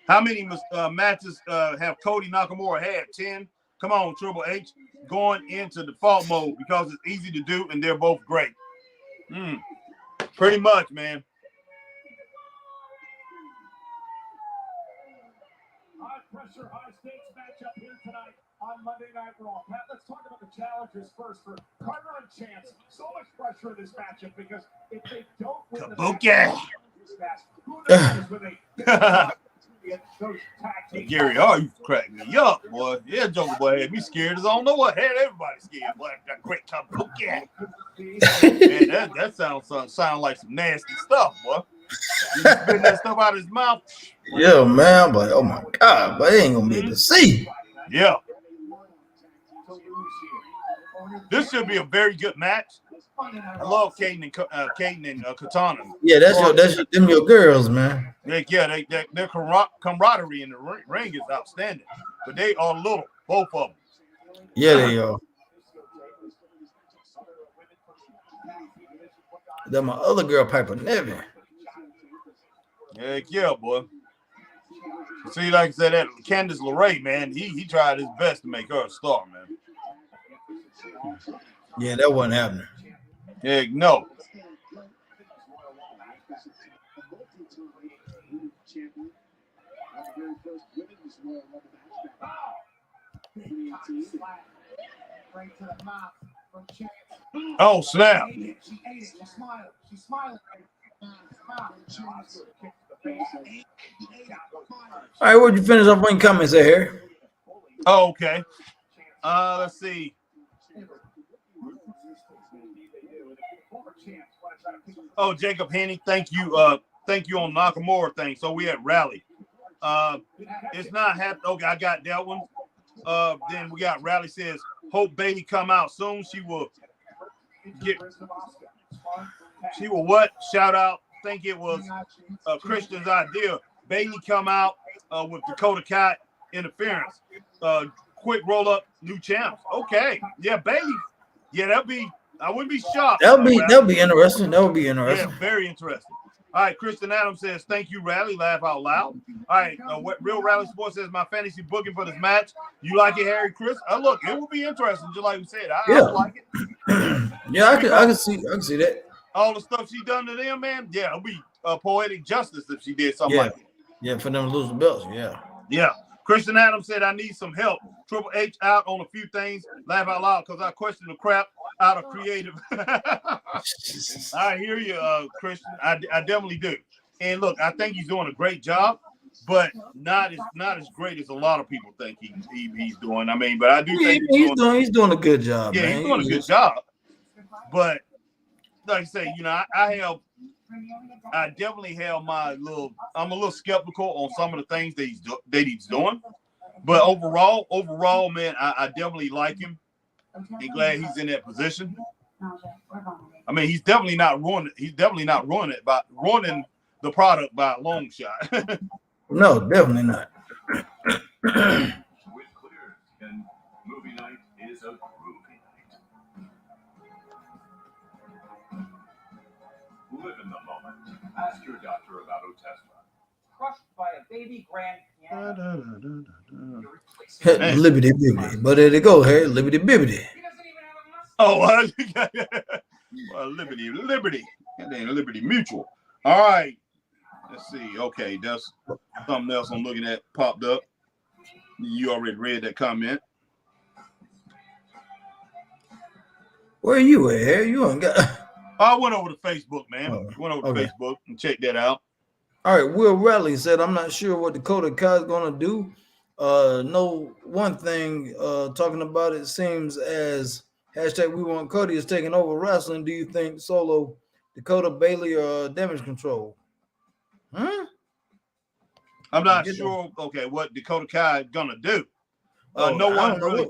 How many matches have Cody Nakamura had? 10? Come on, Triple H. Going into default mode because it's easy to do and they're both great. Pretty much, man. High pressure, high stakes matchup here tonight on Monday Night Raw. Pat, let's talk about the challengers first for Carter and Chance. So much pressure in this matchup because if they don't win Kabuki. who knows when they get those tactics. Gary Hart, you crack me up, boy. Yeah, Joker boy had me scared as I don't know what had everybody scared. Boy, that great Kabuki. Man, that sounds like some nasty stuff, boy. You spitting that stuff out of his mouth. Yeah, man, but oh my God, but he ain't gonna be able to see. Yeah. This should be a very good match. I love Kaden and Katana. Yeah, that's them your girls, man. Yeah, their camaraderie in the ring is outstanding. But they are little, both of them. Yeah, they are. Then my other girl, Piper Niven. Heck yeah, boy. See, like I said, that Candice LeRae, man, he tried his best to make her a star, man. Yeah, that wasn't happening. Heck no. Oh, snap. She ate it. She smiled. She smiled. All right, what'd you finish up on comments there, Harry? Oh, okay. Let's see. Oh, Jacob Henny, thank you on Nakamura thing. So we at Rally. It's not happening. Okay, I got that one. Then we got Rally says, hope Bailey come out soon. She will what? Shout out. Think it was Christian's idea. Bailey come out with Dakota Kai interference. Quick roll up, new champs. Okay. Yeah, Bailey. Yeah, I wouldn't be shocked. That'll be interesting. That would be interesting. Yeah, very interesting. All right, Kristen Adams says, thank you, Rally. Laugh out loud. All right, what Real Rally Sports says, my fantasy booking for this match. You like it, Harry Chris? Look, it will be interesting, just like we said. I like it. Yeah, I can see that. All the stuff she done to them, man. Yeah, it'll be poetic justice if she did something like that. Yeah, for them to lose the belts. Yeah. Yeah. Christian Adams said, I need some help. Triple H out on a few things. Laugh out loud because I question the crap out of creative. I hear you, Christian. I definitely do. And look, I think he's doing a great job, but not as great as a lot of people think he's doing. I mean, but I do think he's doing a good job. Yeah, man. He's doing a good job. But like I say, you know, I definitely have I'm a little skeptical on some of the things that he's doing. But overall, man, I definitely like him. And glad he's in that position. I mean, he's definitely not ruining it by ruining the product by a long shot. No, definitely not. With clear skin, movie night is a groovy night. Live in the moment. Ask your doctor about Otezla. Crushed by a baby grand piano. Liberty bibbity. But there they go, Harry. Liberty bibbity. Oh, well, Liberty. And then Liberty Mutual. All right. Let's see. Okay, that's something else I'm looking at popped up. You already read that comment. Where are you at, Harry? You ain't got. I went over to Facebook, man. Went over to okay. Facebook and checked that out. All right, Will Raleigh said, I'm not sure what Dakota Kai is going to do. No, one thing talking about it seems as hashtag we want Cody is taking over wrestling. Do you think Solo, Dakota, Bailey, or Damage Control? I'm not sure, okay, what Dakota Kai is going to do. No one really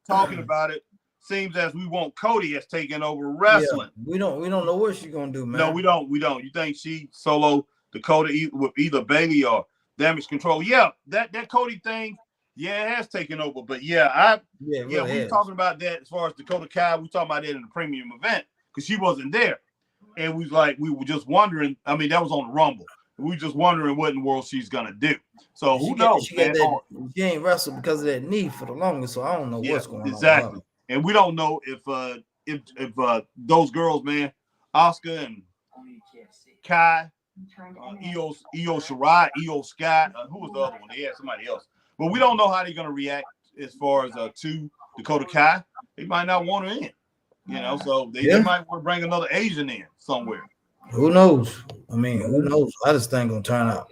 talking about it. Seems as we want Cody as taking over wrestling. Yeah, we don't know what she's going to do, man. No, we don't. You think she, Solo, Dakota with either Bailey or Damage Control? Yeah, that Cody thing, yeah, it has taken over. But we talking about that as far as Dakota Kai. We talking about that in the premium event because she wasn't there, and we were just wondering. I mean, that was on the Rumble. We were just wondering what in the world she's gonna do. So who knows? She ain't wrestled because of that knee for the longest, so I don't know what's going on. Exactly, and we don't know if those girls, man, Oscar and Kai. Io Shirai, Io Scott, who was the other one? They had somebody else, but we don't know how they're gonna react as far as to Dakota Kai. They might not want her in, so they might want to bring another Asian in somewhere. Who knows? I mean, who knows how this thing gonna turn out?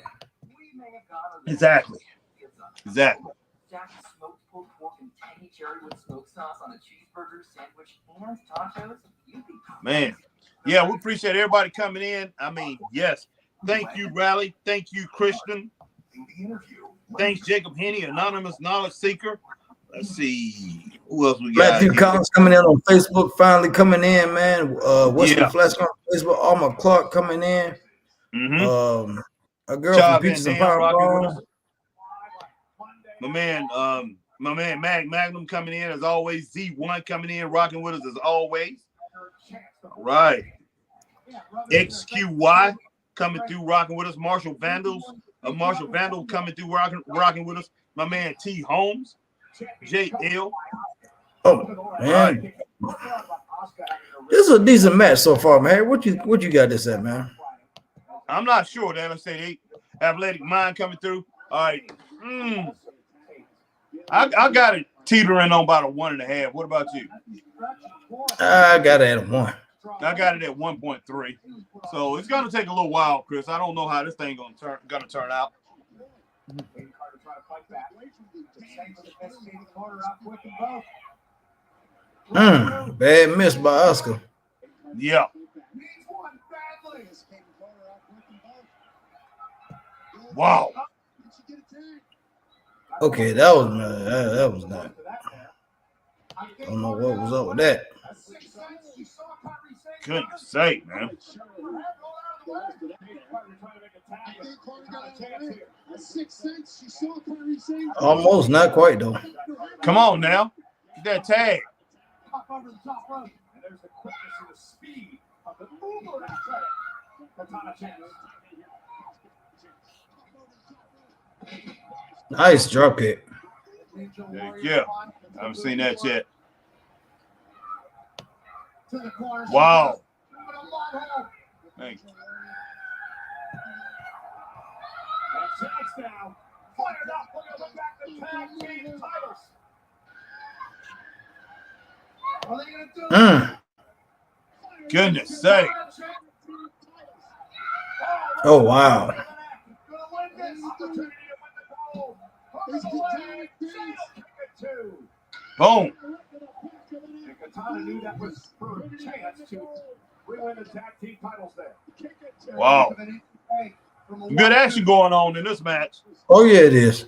Exactly. Jack smoked pulled pork and tangy cherry with smoked sauce on a cheeseburger sandwich and tacos. Man, yeah, we appreciate everybody coming in. I mean, yes. Thank you, Raleigh. Thank you, Christian. Thanks, Jacob Henney, Anonymous Knowledge Seeker. Let's see. Who else we got? Matthew Collins coming in on Facebook, finally coming in, man. Wesley Flash on Facebook. Alma Clark coming in. A girl from Peaches and Power. My man Magnum coming in as always. Z1 coming in, rocking with us as always. All right. XQY coming through, rocking with us. Marshall Vandal coming through, rocking with us. My man T Holmes, JL. Oh man, this is a decent match so far, man. What you got this at, man? I'm not sure. That I say Athletic Mind coming through. All right. I got it teetering on about a 1.5. What about you? I got it at 1. I got it at 1.3. So it's gonna take a little while, Chris. I don't know how this thing gonna turn out. Bad miss by Oscar. Yeah. Wow. Okay, that was not. I don't know what was up with that. Goodness sake, man. Almost, not quite though. Come on now. Get that tag. Nice drop kick. Yeah, I haven't seen that yet. Wow. Thank you. Goodness sake. Oh, wow. Boom. Katana knew that was her chance to win the tag team titles there. Wow. Good action going on in this match. Oh, yeah, it is.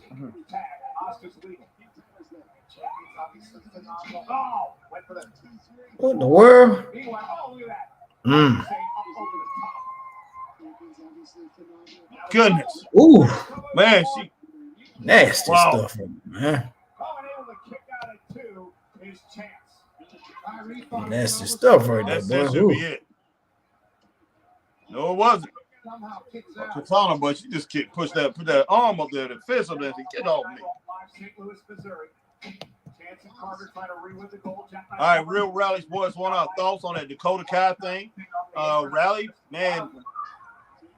Oh, went for the 2-3. What in the world? Meanwhile, oh, look at that. Mm. Saying up over the top. Goodness. Ooh, Man, she nasty Wow. stuff, man. Cohen able to kick out at 2 is Chance. Kyrie thought Nasty stuff right there, that boy. should be Ooh. it. No, it wasn't. somehow kicks out. Katana, but she just put that arm up there, the fist up there, and said, get off me. St. Louis, Missouri. Chance and Carter trying to re-win the goal. All right, Real Rallies boys, want our thoughts on that Dakota Kai thing? Rally, man,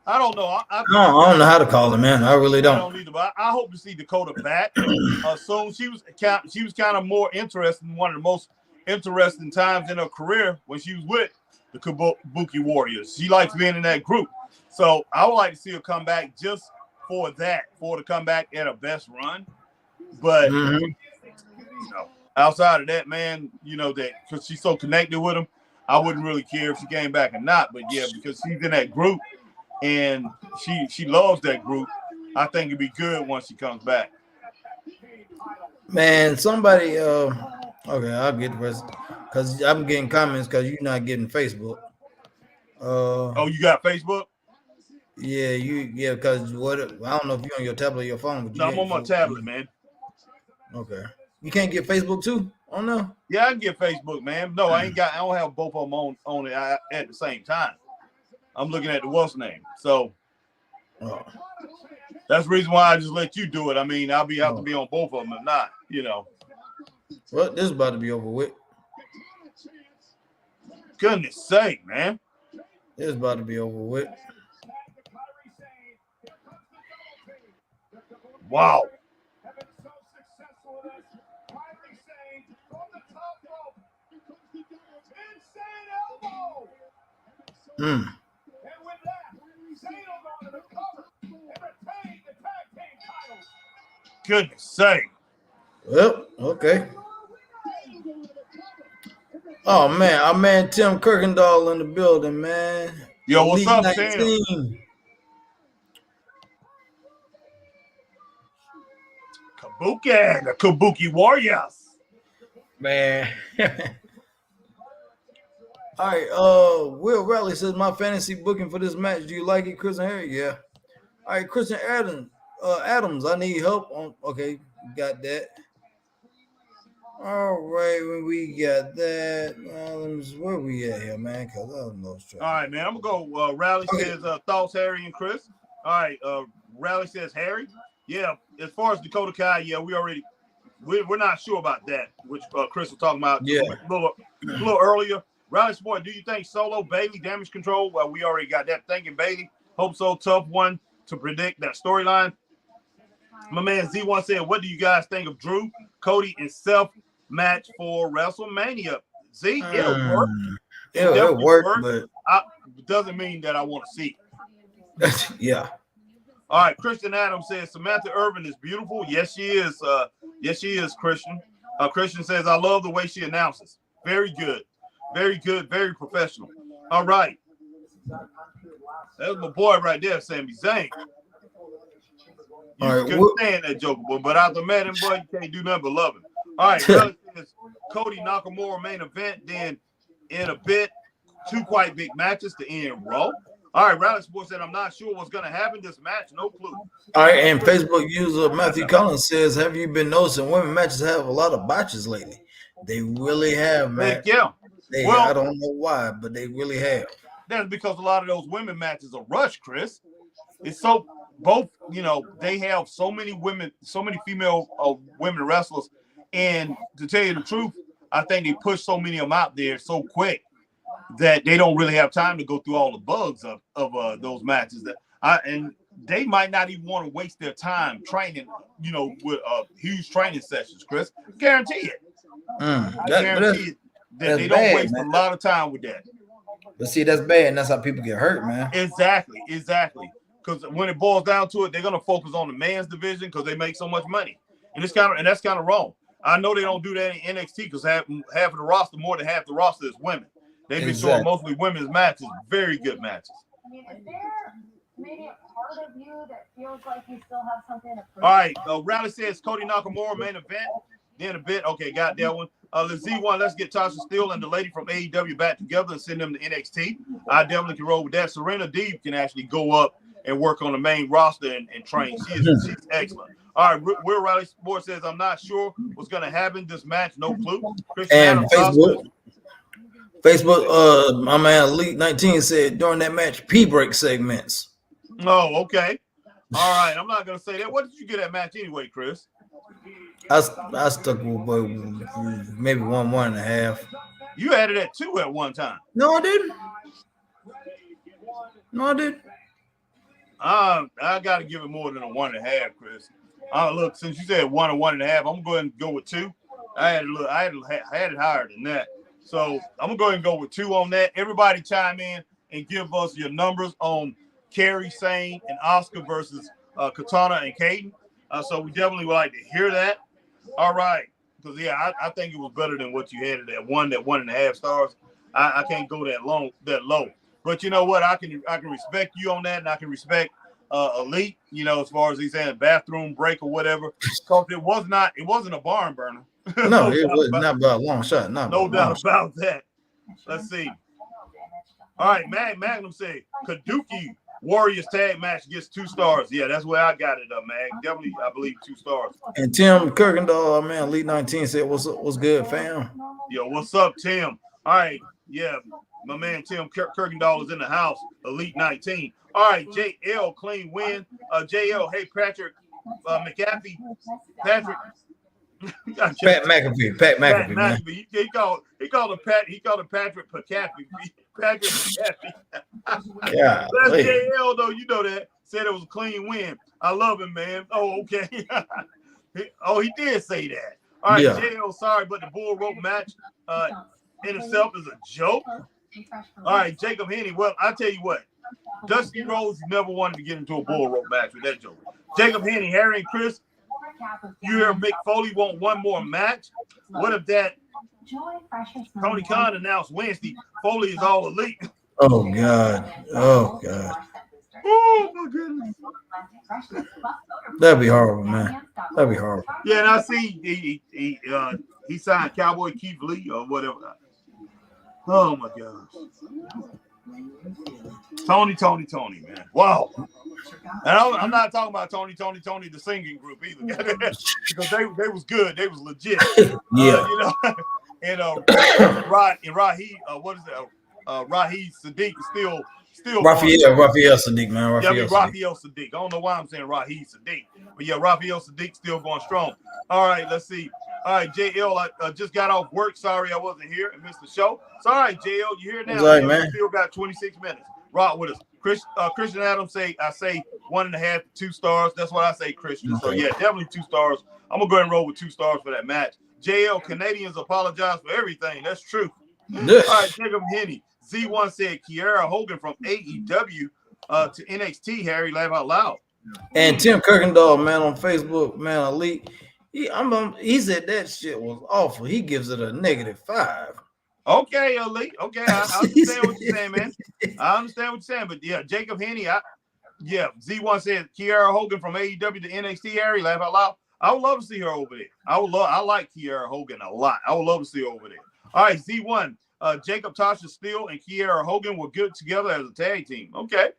I don't know. I don't know how to call it, man. I really I don't. don't either, but I hope to see Dakota back soon. She was kind of more interested in one of the most interesting times in her career when she was with the Kabuki Warriors. She likes being in that group. So I would like to see her come back just for that, for her to come back at her best run. But you know, outside of that, man, you know, that because she's so connected with him, I wouldn't really care if she came back or not. But yeah, because she's in that group and she loves that group, I think it'd be good once she comes back. Man, somebody okay, I'll get the rest because I'm getting comments because you're not getting Facebook. Oh, you got Facebook? Yeah, because what I don't know if you're on your tablet or your phone, but No, I'm on my tablet, man. Okay. You can't get Facebook too? Oh no. Yeah, I can get Facebook, man. No, I don't have both of them on it at the same time. I'm looking at the what's name. So that's the reason why I just let you do it. I mean, have to be on both of them if not, you know. Well, this is about to be over with. Goodness sake, man. This is about to be over with. Wow. Mm. Goodness sake. Well, okay. Oh man, our man Tim Kirkendall in the building, man. Yo, what's Elite up, Tim? 19. Kabuki, the Kabuki Warriors. Man. All right, Will Raleigh says my fantasy booking for this match. Do you like it, Christian Harry? Yeah. All right, Christian Adams, I need help on. Okay, got that. All right, when we got that, where we at here, man? Because I don't know. All right, man. I'm gonna go. Raleigh says thoughts, Harry and Chris. All right, Raleigh says Harry. Yeah, as far as Dakota Kai, yeah, we're not sure about that, which Chris was talking about a little earlier. Raleigh Sport, do you think Solo, Bailey, Damage Control? Well, we already got that. Thinking Bailey. Hope so. Tough one to predict that storyline. My man Z1 said, what do you guys think of Drew, Cody, and Seth match for WrestleMania? Z, it'll work. It'll work, but it doesn't mean that I want to see it. Yeah. All right, Christian Adams says Samantha Irvin is beautiful. Yes, she is. Yes, she is, Christian. Christian says, I love the way she announces. Very good. Very good. Very professional. All right. That's my boy right there, Sami Zayn. You couldn't stand that joker, boy, but after met him, boy, you can't do nothing but love him. All right, Cody Nakamura main event. Then in a bit, 2 quite big matches to end Raw. All right, Rally Sports said, I'm not sure what's going to happen this match. No clue. All right, and Facebook user Matthew Collins says, have you been noticing women matches have a lot of botches lately? They really have, man. Yeah. I don't know why, but they really have. That's because a lot of those women matches are rushed, Chris. It's so both, they have so many women, so many female women wrestlers. And to tell you the truth, I think they push so many of them out there so quick that they don't really have time to go through all the bugs of those matches. And they might not even want to waste their time training, with huge training sessions, Chris. Guarantee it. I guarantee it that they don't waste a lot of time with that. But see, that's bad, and that's how people get hurt, man. Exactly. Because when it boils down to it, they're gonna focus on the men's division because they make so much money, and that's kind of wrong. I know they don't do that in NXT because half of the roster, more than half the roster is women. They've been showing mostly women's matches, very good matches. I mean, is there maybe a part of you that feels like you still have something to prove? All right, Rally says Cody Nakamura main event. Then a bit. Okay, got that one. Let's Z1. Let's get Tasha Steele and the lady from AEW back together and send them to NXT. I definitely can roll with that. Serena Deeb can actually go up and work on the main roster and train. She's excellent. All right, Will Riley Sports says, I'm not sure what's going to happen this match. No clue. Christian And Adams, Facebook, my man Elite 19 said during that match, P-break segments. Oh, okay. All right, I'm not going to say that. What did you get that match anyway, Chris? I stuck with maybe 1.5. You had it at 2 at one time. No, I didn't. No, I didn't. I got to give it more than a 1.5, Chris. Look, since you said 1 or 1.5, I'm going to go ahead and go with 2. I had it higher than that. So I'm going to go ahead and go with 2 on that. Everybody chime in and give us your numbers on Kerry Sane and Oscar versus Katana and Kaden. So we definitely would like to hear that. All right. Because, yeah, I think it was better than what you had at that 1.5 stars. I can't go that low. But you know what? I can respect you on that, and I can respect Elite, you know, as far as he's saying bathroom break or whatever. Because it wasn't a barn burner. No, it was not by a long shot. No doubt about that. Let's see. All right, Magnum said Kaduki Warriors tag match gets 2 stars. Yeah, that's where I got it up, Mag. Definitely, I believe 2 stars. And Tim Kirkendall, man, Elite 19 said, what's good, fam? Yo, what's up, Tim? All right, yeah, my man Tim Kirkendall is in the house. Elite 19. All right, JL clean win. JL, hey Patrick McAfee, Patrick. Pat McAfee, man. He called him Patrick McAfee. Patrick McAfee. Yeah. That's JL though, you know that. Said it was a clean win. I love him, man. Oh, okay. He did say that. All right, yeah. JL, sorry, but the bull rope match in itself is a joke. All right, Jacob Henny. Well, I tell you what, Dusty Rhodes never wanted to get into a bull rope match with that joke. Jacob Henny, Harry and Chris, you hear Mick Foley want one more match? What if that Tony Khan announced Wednesday Foley is all elite? Oh God. Oh my goodness. That'd be horrible, man. That'd be horrible. Yeah, and I see he signed Cowboy Keith Lee or whatever. Oh my gosh. Tony, man. Wow. And I'm not talking about Tony, the singing group either. Because they was good. They was legit. Yeah. You know, and Raheem, what is that? Raheem Sadiq is still Raphael Sadiq, man. Raphael Sadiq. I don't know why I'm saying Raheem Sadiq. But yeah, Raphael Sadiq still going strong. All right, let's see. All right, JL, I just got off work. Sorry I wasn't here and missed the show. Sorry, JL, you here now? Right, man. Still got 26 minutes. Rock with us. Christian Adams I say 1.5 to 2 stars. That's what I say, Christian. Okay. So yeah, definitely 2 stars. I'm gonna go ahead and roll with 2 stars for that match. JL, Canadians apologize for everything. That's true. Yes. All right, Jacob Henny. Z1 said Kiera Hogan from AEW to NXT. Harry, laugh out loud. And Tim Kirkendall, man, on Facebook, man, Elite. He said that shit was awful. He gives it a -5. Okay, Elite. Okay, I understand what you're saying, man. I understand what you're saying. But yeah, Jacob Henny, Z1 said Kiera Hogan from AEW to NXT. Harry, laugh out loud. I would love to see her over there. I like Kiera Hogan a lot. I would love to see her over there. All right, Z1. Jacob Tasha Steele and Kiera Hogan were good together as a tag team. Okay.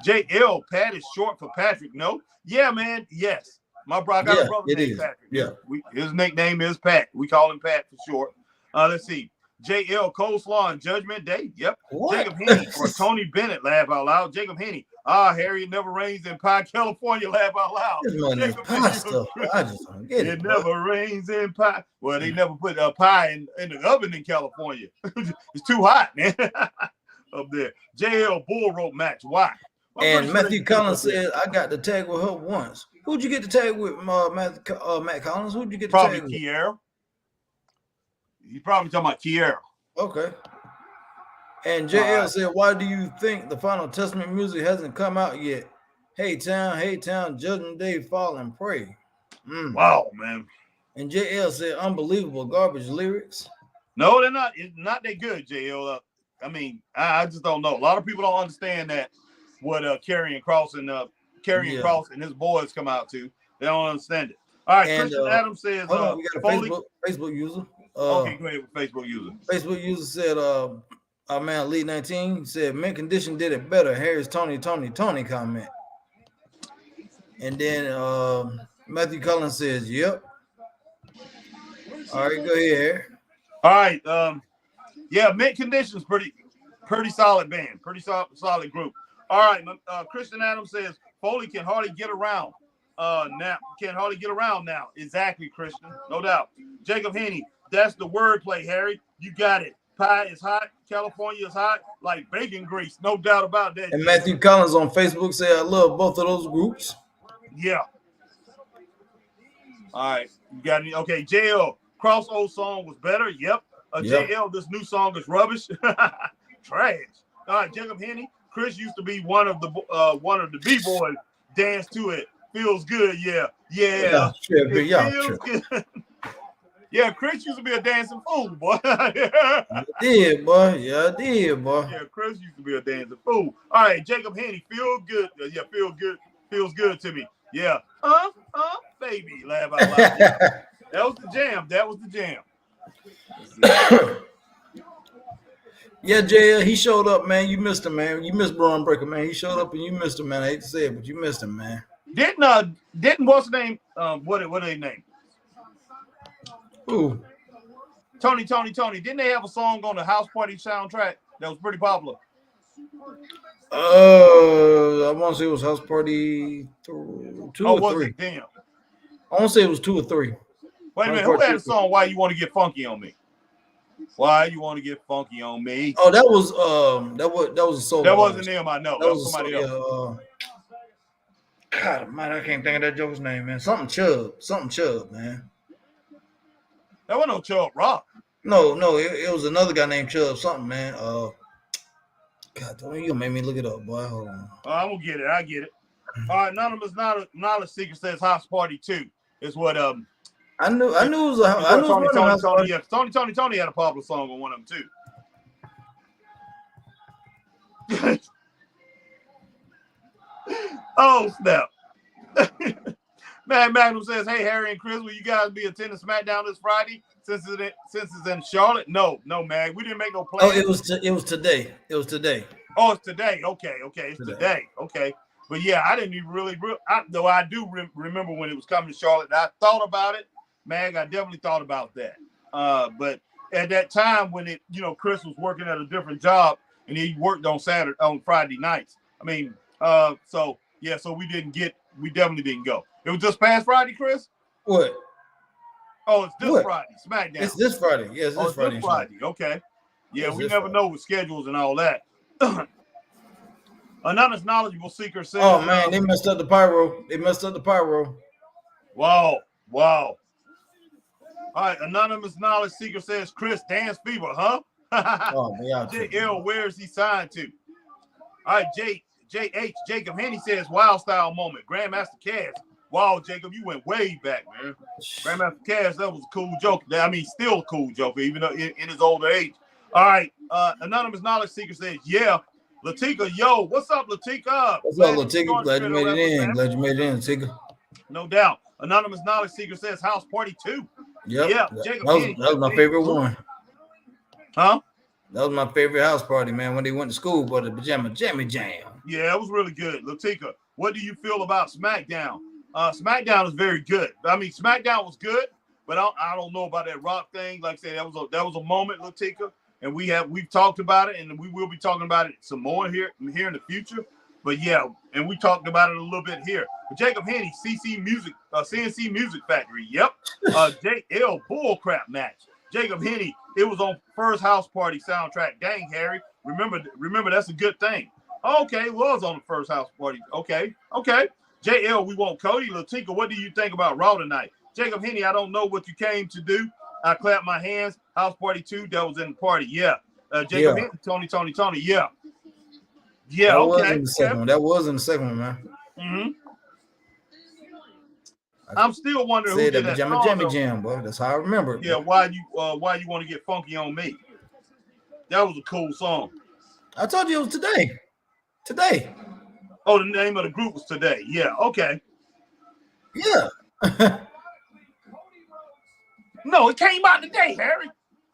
JL, Pat is short for Patrick. No? Yeah, man. Yes. My brother got a brother named Patrick. Yeah. His nickname is Pat. We call him Pat for short. Let's see. JL Coleslaw and Judgment Day. Yep. What? Jacob Henny or Tony Bennett, laugh out loud. Jacob Henny. Harry, it never rains in Pie, California, laugh out loud. I just don't get it. It never rains in Pie. Well, they never put a pie in the oven in California. It's too hot, man. Up there. JL Bull Rope match. Why? And Matthew Collins said, I got to tag with her once. Who'd you get to tag with, Matt Collins? Who'd you get to tag with? Probably Kiera. He's probably talking about Kiera. Okay. And JL said, why do you think the Final Testament music hasn't come out yet? Hey town, Judgment Day, fall and pray. Wow, man. And JL said, unbelievable garbage lyrics. No, they're not. It's not that good, JL. I mean, I just don't know. A lot of people don't understand that what Karrion Kross and his boys come out to. They don't understand it. All right, and, Christian Adams says, hold on, we got a Facebook user. Okay, go ahead with Facebook user. Facebook user said, our man Elite 19 said, mint condition did it better. Harry's Tony comment. And then Matthew Collins says, yep. All right, go ahead, Harry. All right. Yeah, mint conditions pretty solid band, pretty solid group. All right, Christian Adams says Foley can hardly get around. Now. Exactly, Christian, no doubt. Jacob Henny, that's the wordplay, Harry. You got it. Pie is hot. California is hot like bacon grease. No doubt about that. And Matthew Collins on Facebook said, I love both of those groups. Yeah. All right. You got any? Okay, JL. Cross old song was better. Yep. JL, this new song is rubbish. Trash. All right, Jacob Henny. Chris used to be one of the B-boys. Dance to it. Feels good. Yeah. Feels good. Yeah, Chris used to be a dancing fool, boy. I did, boy. Yeah, Chris used to be a dancing fool. All right, Jacob Henny. Feel good. Yeah, feel good. Feels good to me. Yeah. Baby. Laugh out loud. Yeah. That was the jam. Yeah, JL, he showed up, man. You missed him, man. You missed Braun Breaker, man. He showed up and you missed him, man. I hate to say it, but you missed him, man. Didn't what's the name? What are they name? Who? Tony. Didn't they have a song on the House Party soundtrack that was pretty popular? I want to say it was House Party 2 or 3. It? Damn. I want to say it was 2 or 3. Wait a minute. Who had a song? Why you want to get funky on me? Why you want to get funky on me? Oh, that was a solo. That wasn't them. I know. That was somebody else. God, man, I can't think of that joker's name, man. Something Chubb, man. That wasn't no Chubb Rock. No, it was another guy named Chubb something, man. God, you made me look it up, boy. Hold on. I'm gonna get it. I get it. All right, Anonymous Knowledge Seeker says House Party 2 is what I knew it was a Tony. Yeah, Tony had a popular song on one of them too. Oh snap! Man, Magnum says, "Hey Harry and Chris, will you guys be attending SmackDown this Friday since it's in Charlotte?" No, Mag, we didn't make no plans. Oh, it was today. Oh, it's today. Okay, it's today. Okay, but yeah, I didn't even really. Though I do remember when it was coming to Charlotte. I thought about it, Mag. I definitely thought about that. But at that time when Chris was working at a different job and he worked on Friday nights. I mean, so we definitely didn't go. It was just past Friday, Chris? What? Oh, it's this Friday, SmackDown. It's this Friday. Yes, this Friday. Okay. Yeah, we never know with schedules and all that. Anonymous Knowledgeable Seeker says, oh, man, they messed up the pyro. Wow. All right, Anonymous Knowledge Seeker says, Chris, Dance Fever, huh? Oh, man. JL, where is he signed to? All right, Jacob Henny says, Wild Style moment. Grandmaster Cass. Wow, Jacob, you went way back, man. Grandmaster Cass, that was a cool joke. I mean, still a cool joke, even though in his older age. All right, Anonymous Knowledge Seeker says, yeah. Latika, yo, what's up, Latika? What's up, Latika? Glad you made it in. Latika. No doubt. Anonymous Knowledge Seeker says House Party 2. Yep. Yeah, that was my favorite one. Huh? That was my favorite house party, man, when they went to school for the pajama jammy jam. Yeah, it was really good. Latika, what do you feel about SmackDown? SmackDown is very good. I mean, SmackDown was good, but I don't know about that Rock thing. Like I said, that was a moment, Latika, and we've talked about it, and we will be talking about it some more here in the future. But yeah, and we talked about it a little bit here. But Jacob Henny, CNC Music Factory. Yep. JL Bullcrap match. Jacob Henny, it was on first House Party soundtrack. Dang, Harry. Remember that's a good thing. Okay, was on the first House Party. Okay. JL, we want Cody. Latika, what do you think about Raw tonight? Jacob Henny, I don't know what you came to do. I clapped my hands. House Party 2, that was in the party. Yeah. Jacob Henny, Tony. Yeah. Yeah, that okay. Was in the second one. That was in the second one, man. Mm-hmm. I'm still wondering who did that jammy jam, boy. That's how I remember it. Yeah, why you want to get funky on me? That was a cool song. I told you it was today. Oh, the name of the group was Today. Yeah, okay. Yeah. No, No, it came out today, Harry.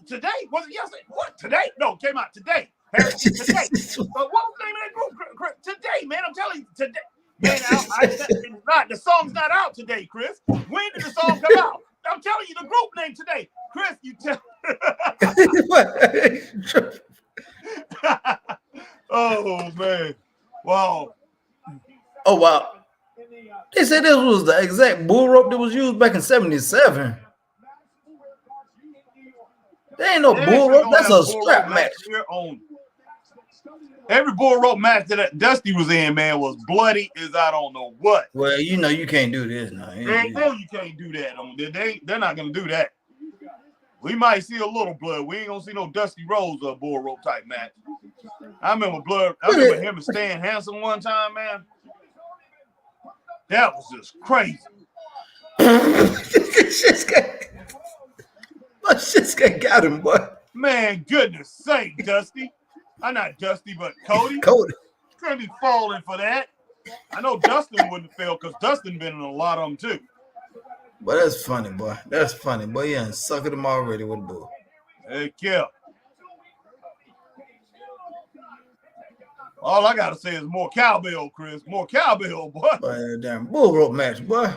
Today? Was it yesterday? What? Today? No, it came out today. Harry, today. But what was the name of that group? Today, man. I'm telling you, today. Man, the song's not out today, Chris. When did the song come out? I'm telling you the group name today. Chris, you tell. Oh, man. Wow. Oh, wow. They said this was the exact bull rope that was used back in 77. There ain't no bull rope. That's a strap match. Every bull rope match that Dusty was in, man, was bloody as I don't know what. Well, you know you can't do this now. They know you can't do that. They're not going to do that. We might see a little blood. We ain't going to see no Dusty Rhodes bull rope type match. I remember him and Stan Hansen one time, man. That was just crazy. My shit's got him, boy. Man, goodness sake, Dusty. I'm not Dusty, but Cody. Couldn't be falling for that. I know Dustin wouldn't fail because Dustin been in a lot of them too. But that's funny, boy. That's funny, boy. Yeah, sucking them already with a bull. Heck yeah. All I gotta say is more cowbell, Chris. More cowbell, boy. Damn bull rope match, boy.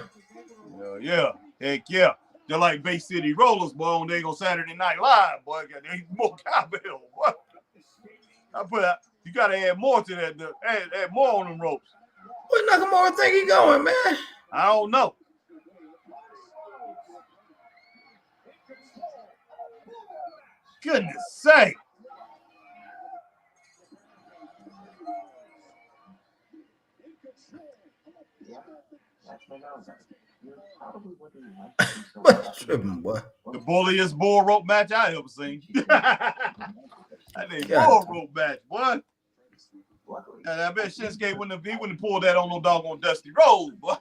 Yeah. Heck yeah. They're like Bay City Rollers, boy, on Saturday Night Live, boy. They more cowbell, boy. You gotta add more to that. Add more on them ropes. Where Nakamura think he going, man? I don't know. Goodness sake. Tripping, boy. The bulliest bull rope match I ever seen. That ain't bull rope match, boy. And I bet Shinsuke wouldn't have pulled that on no doggone Dusty Rhodes, boy.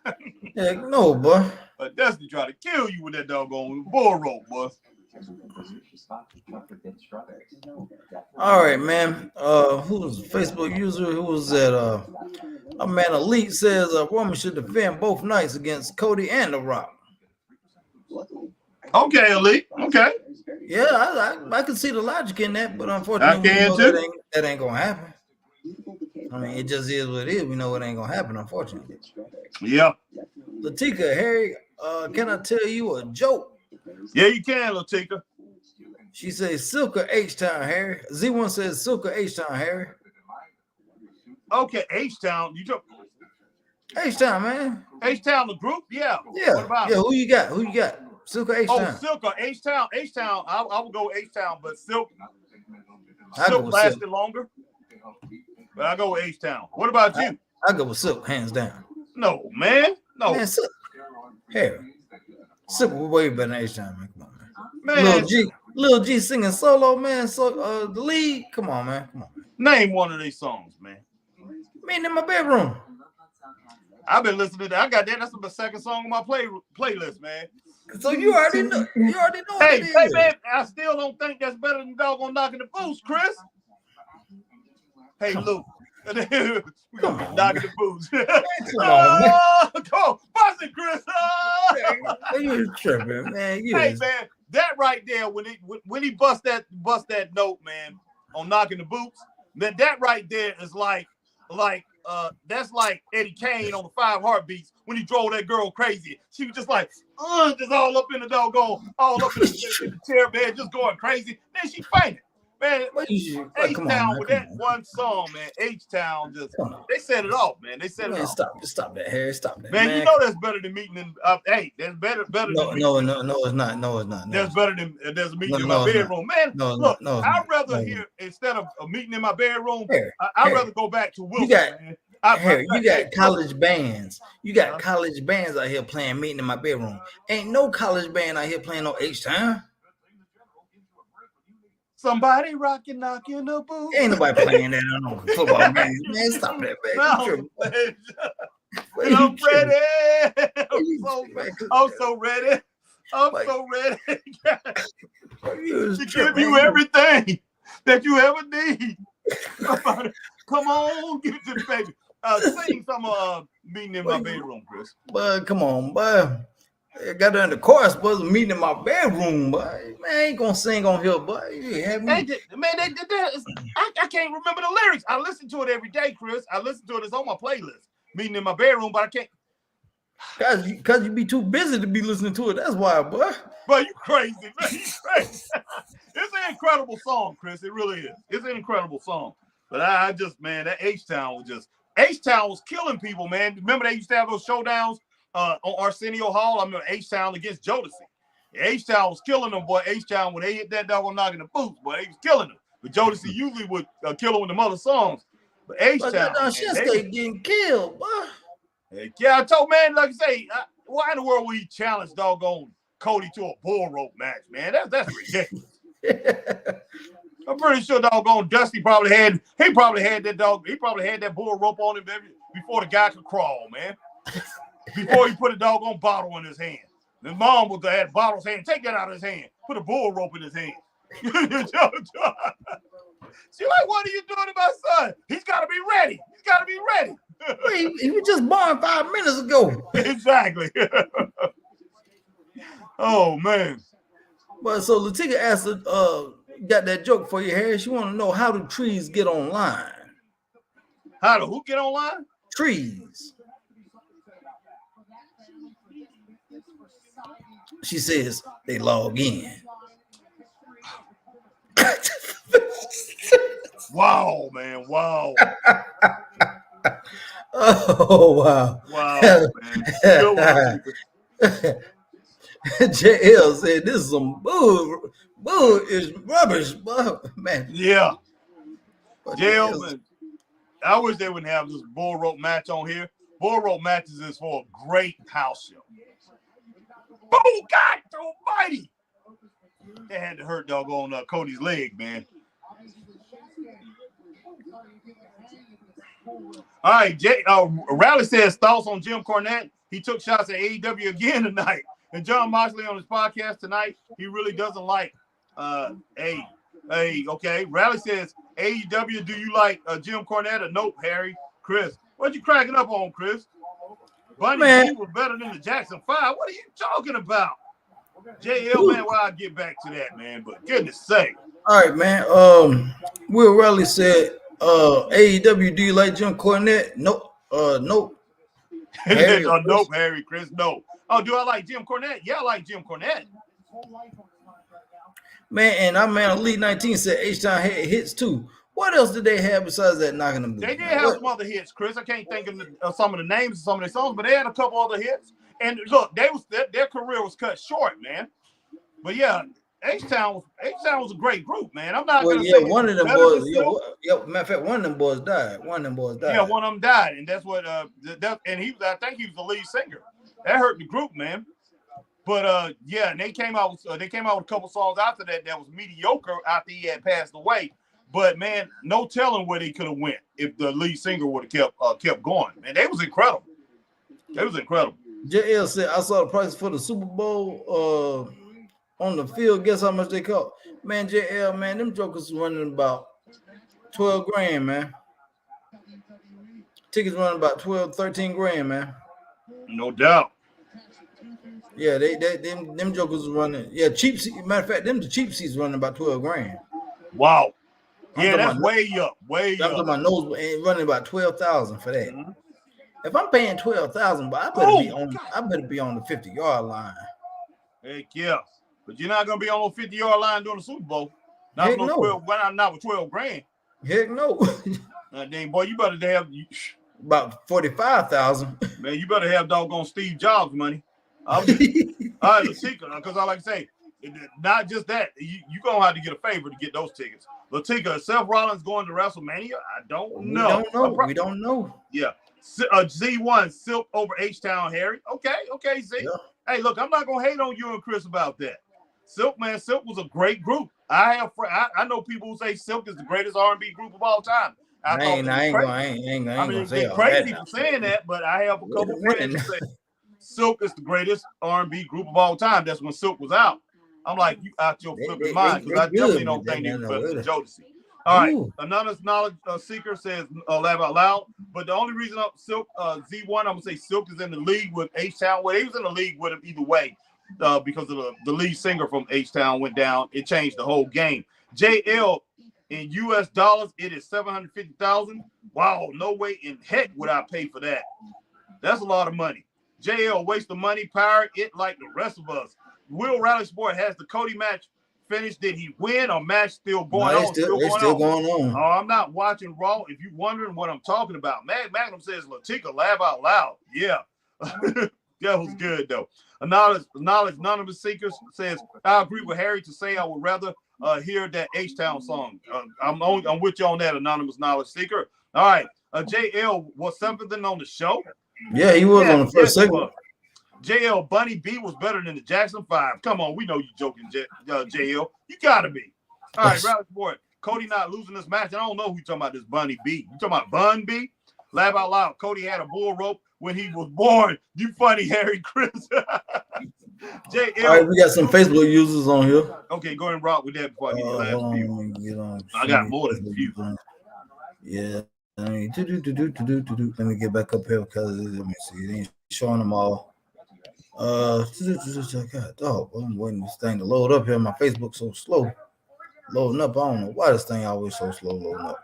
Heck no, boy. But Dusty tried to kill you with that doggone bull rope, boy. All right, man. Who's the Facebook user? Who was that? A man Elite says a woman should defend both nights against Cody and The Rock. Okay, Elite. Okay. Yeah, I can see the logic in that, but unfortunately, that ain't gonna happen. I mean, it just is what it is. We know it ain't gonna happen, unfortunately. Yeah. Latika, Harry, can I tell you a joke? Yeah, you can, Latika. She says Silka H-Town, Harry. Z1 says Silka H-Town, Harry. Okay, H-Town. You took H-Town, man. H-Town, the group? Yeah. Yeah. What about Who you got? Silka H-Town. Oh, Silka H-Town. H-Town. I would go H-Town, but Silk lasted longer. But I go with H-Town. What about you? I go with Silk, hands down. No, man. No. Man, Silk. Harry. Silk was way better than H-Town, man. Come on, man. Lil G singing solo, man. So the lead. Come on, man. Name one of these songs, man. Meeting in my bedroom. I've been listening to that. I got that. That's the second song on my playlist, man. So you already know. Hey, man, I still don't think that's better than doggone knocking the boots, Chris. Hey, Luke. We're gonna be knocking the boots. Come on, bust it, Chris. You tripping, man. Hey, man, that right there, when he bust that note, man, on knocking the boots, then that right there is like that's like Eddie Kane on the 5 Heartbeats when he drove that girl crazy. She was just like, just all up in the doggone, all up in the chair bed, just going crazy. Then she fainted. Man, H-Town with that one song, man. H-Town they set it off, man. They set it off. Stop that, Harry. Stop that, man. You know that's better than meeting in. Hey, that's better. No, it's not. No, it's not. That's better than there's a meeting in my bedroom, man. Look, I'd rather hear instead of a meeting in my bedroom. I'd rather go back to Wilson. You got college bands. You got college bands out here playing meeting in my bedroom. Ain't no college band out here playing no H-Town. Somebody rocking, knocking the boots. Ain't nobody playing that on football games. Man, stop that, man. I'm ready. I'm so ready. I'm so ready to give you everything that you ever need. Come on, give it to the baby. Sing some meeting in my bedroom, Chris. But come on, but I got down the chorus was a meeting in my bedroom, but man, I ain't gonna sing on here, but yeah, I can't remember the lyrics. I listen to it every day, Chris. I listen to it. It's on my playlist. Meeting in my bedroom, but I can't. Cause you be too busy to be listening to it. That's why, boy. But you crazy, man. You crazy. It's an incredible song, Chris. It really is. It's an incredible song. But I just, man, that H-Town was killing people, man. Remember they used to have those showdowns on Arsenio Hall? I remember H-Town against Jodeci. H-Town was killing them, boy. H-Town, when they hit that dog on knocking the boots, boy, he was killing them. But Jodeci usually would kill him with the other songs. But H-Town, Shinsuke getting killed, boy. Yeah, I told, man, like I say, why in the world would he challenge doggone Cody to a bull rope match, man? That's ridiculous. I'm pretty sure doggone Dusty probably had that bull rope on him before the guy could crawl, man. Before he put a doggone bottle in his hand. His mom would have had bottles hand. Take that out of his hand. Put a bull rope in his hand. She like, what are you doing to my son? He's got to be ready. He's got to be ready. He was just born 5 minutes ago. Exactly. Oh, man. Well, so Latika asked, got that joke for you, Harry. She want to know, how do trees get online? How do who get online? Trees. She says they log in. Wow, man. Wow. Oh, wow. Wow, man. JL said this is some bull is rubbish, man. Yeah. JL, man, I wish they wouldn't have this bull rope match on here. Bull rope matches is for a great house show. Oh, God almighty. They had to hurt doggone Cody's leg, man. All right, Rally says thoughts on Jim Cornette. He took shots at AEW again tonight. And John Moxley on his podcast tonight, he really doesn't like okay. Rally says, AEW, do you like Jim Cornette or nope, Harry? Chris, what you cracking up on, Chris? Bunny B was better than the Jackson 5. What are you talking about? JL, man, well, I'll get back to that, man. But goodness sake. All right, man. Will Raleigh said, AEW, do you like Jim Cornette? Nope. Nope. Harry, nope, Harry, Chris, no. Oh, do I like Jim Cornette? Yeah, I like Jim Cornette. Man, and our man Elite 19 said H-Town had hits too. What else did they have besides that knocking them? They did have some other hits, Chris. I can't think of some of the names of some of their songs, but they had a couple other hits. And look, their career was cut short, man. But yeah, H-Town was a great group, man. I'm not gonna say one of them boys. Matter of fact, one of them boys died. Yeah, one of them died, and that's what I think he was the lead singer. That hurt the group, man. But yeah, and they came out with a couple songs after that was mediocre after he had passed away. But man, no telling where they could have went if the lead singer would have kept going. Man, they was incredible. They was incredible. JL said, I saw the prices for the Super Bowl on the field. Guess how much they cost? Man, JL, man, them jokers running about 12 grand, man. Tickets running about 12, 13 grand, man. No doubt. Yeah, them jokers running. Yeah, cheap seats. Matter of fact, the cheap seats running about 12 grand. Wow. Yeah, that's way up. Way up. I'm my nose running about 12,000 for that. Mm-hmm. If I'm paying 12,000, but I better be on the 50-yard line. Heck yeah. But you're not gonna be on the 50-yard line during the Super Bowl. Not with 12 grand. Heck no. Dang boy, you better have about 45,000. Man, you better have doggone Steve Jobs money. All right, Latika, because I like to say, not just that, you're gonna have to get a favor to get those tickets. Latika, Seth Rollins going to WrestleMania? I don't know. We don't know. Yeah. Z1 Silk over H-Town, Harry. Okay, Z. Yeah. Hey, look, I'm not gonna hate on you and Chris about that. Silk was a great group. I know people who say Silk is the greatest R&B group of all time. I ain't gonna say crazy for saying that, but I have a couple friends who say Silk is the greatest R&B group of all time. That's when Silk was out. I'm like, you out your flipping mind, because I definitely don't think they were better than Jodeci. All right. Ooh. Anonymous knowledge seeker says laugh out loud. But the only reason Silk Z1, I'm gonna say Silk is in the league with H-Town. Well, he was in the league with him either way, because of the lead singer from H-Town went down. It changed the whole game. JL in US dollars, it is 750,000. Wow, no way in heck would I pay for that. That's a lot of money. JL waste of money, pirate it like the rest of us. Will Rally Sport has the Cody match finished. Did he win or match still going on? Still going on. Oh, I'm not watching Raw. If you're wondering what I'm talking about, Magnum says Latika laugh out loud. Yeah. That was good though. Anonymous Seekers says, I agree with Harry to say I would rather hear that H-Town song. I'm with you on that, Anonymous Knowledge Seeker. All right. JL was something on the show. Yeah, he was on the first segment. JL Bunny B was better than the Jackson 5. Come on, we know you joking, JL. You gotta be. All right, Rally Sport. Cody not losing this match. I don't know who you talking about, this Bunny B. You talking about Bun B? Laugh out loud. Cody had a bull rope when he was born. You funny, Harry Chris. JL. All right, we got some Facebook users on here. Okay, go ahead and rock with that before I get the last few. I got more than a few. Yeah. Let me get back up here because let me see. It ain't showing them all. God, dog, I'm waiting this thing to load up here. My Facebook so slow. Loading up. I don't know why this thing always so slow loading up.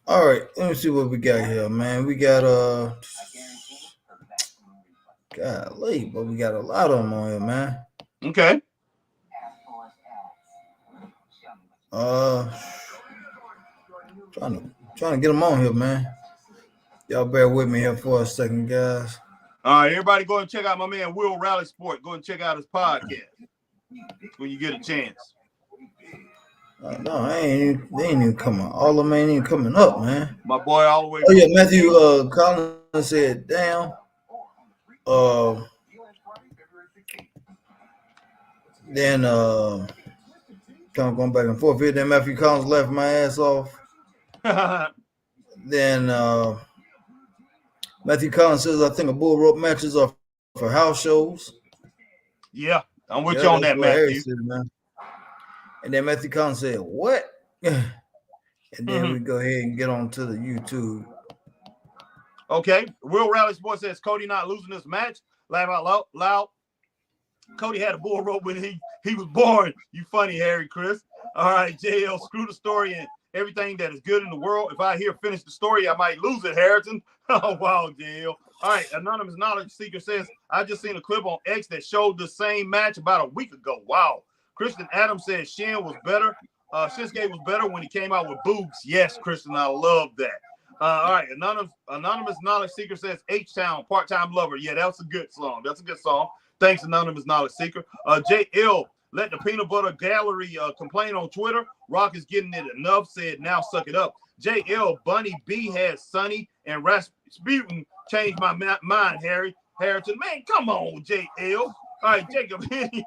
All right, let me see what we got here, man. We got golly, but we got a lot of them on here, man. Okay. Trying to get them on here, man. Y'all bear with me here for a second, guys. All right, everybody go and check out my man Will Rally Sport. Go and check out his podcast when you get a chance. No, they ain't even coming. All of them ain't even coming up, man. My boy all the way. Oh yeah, Matthew Collins said, damn. Then kind of going back and forth here. Then Matthew Collins left my ass off. Then Matthew Collins says, I think a bull rope matches are for house shows. Yeah, I'm with you on that, Matthew. Said, man. And then Matthew Collins said, what? And then we go ahead and get on to the YouTube. Okay. Will Rally Sports says Cody not losing this match. Laugh out loud. Cody had a bull rope when he was born. You funny, Harry Chris. All right, JL, screw the story and everything that is good in the world. If I finish the story, I might lose it, Harrington. Oh, wow, JL. All right, Anonymous Knowledge Seeker says, I just seen a clip on X that showed the same match about a week ago. Wow. Christian Adams says Shinsuke was better. Shinsuke was better when he came out with boobs. Yes, Christian, I love that. All right, Anonymous Knowledge Seeker says H-Town, part-time lover. Yeah, that's a good song. That's a good song. Thanks, Anonymous Knowledge Seeker. JL, let the Peanut Butter Gallery complain on Twitter. Rock is getting it enough, said now suck it up. JL, Bunny B has Sonny and Rasputin changed my mind, Harrington. Man, come on, JL. All right, Jacob Henny.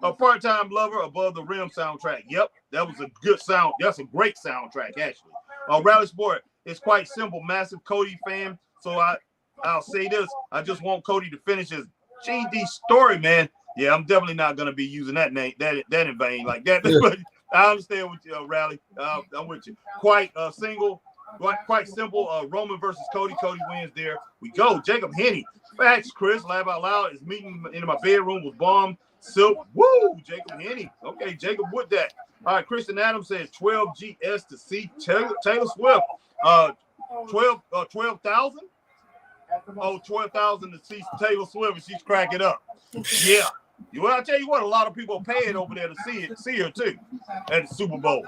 A part-time lover above the rim soundtrack. Yep, that was a good sound. That's a great soundtrack, actually. Rally Sport is quite simple. Massive Cody fan. So I'll say this. I just want Cody to finish his GD story, man. Yeah, I'm definitely not going to be using that name, that in vain like that. But I understand what you, Rally. I'm with you. Quite simple. Roman versus Cody. Cody wins there. We go. Jacob Henny. Facts, Chris. Laugh out loud. Is meeting in my bedroom with Bomb. Silk. Woo! Jacob Henny. Okay, Jacob with that. All right, Christian Adams says 12 GS to see Taylor Swift. 12,000? Oh, 12,000 to see Taylor Swift, and she's cracking up. Yeah. Well, I'll tell you what, a lot of people are paying over there to see her too at the Super Bowl.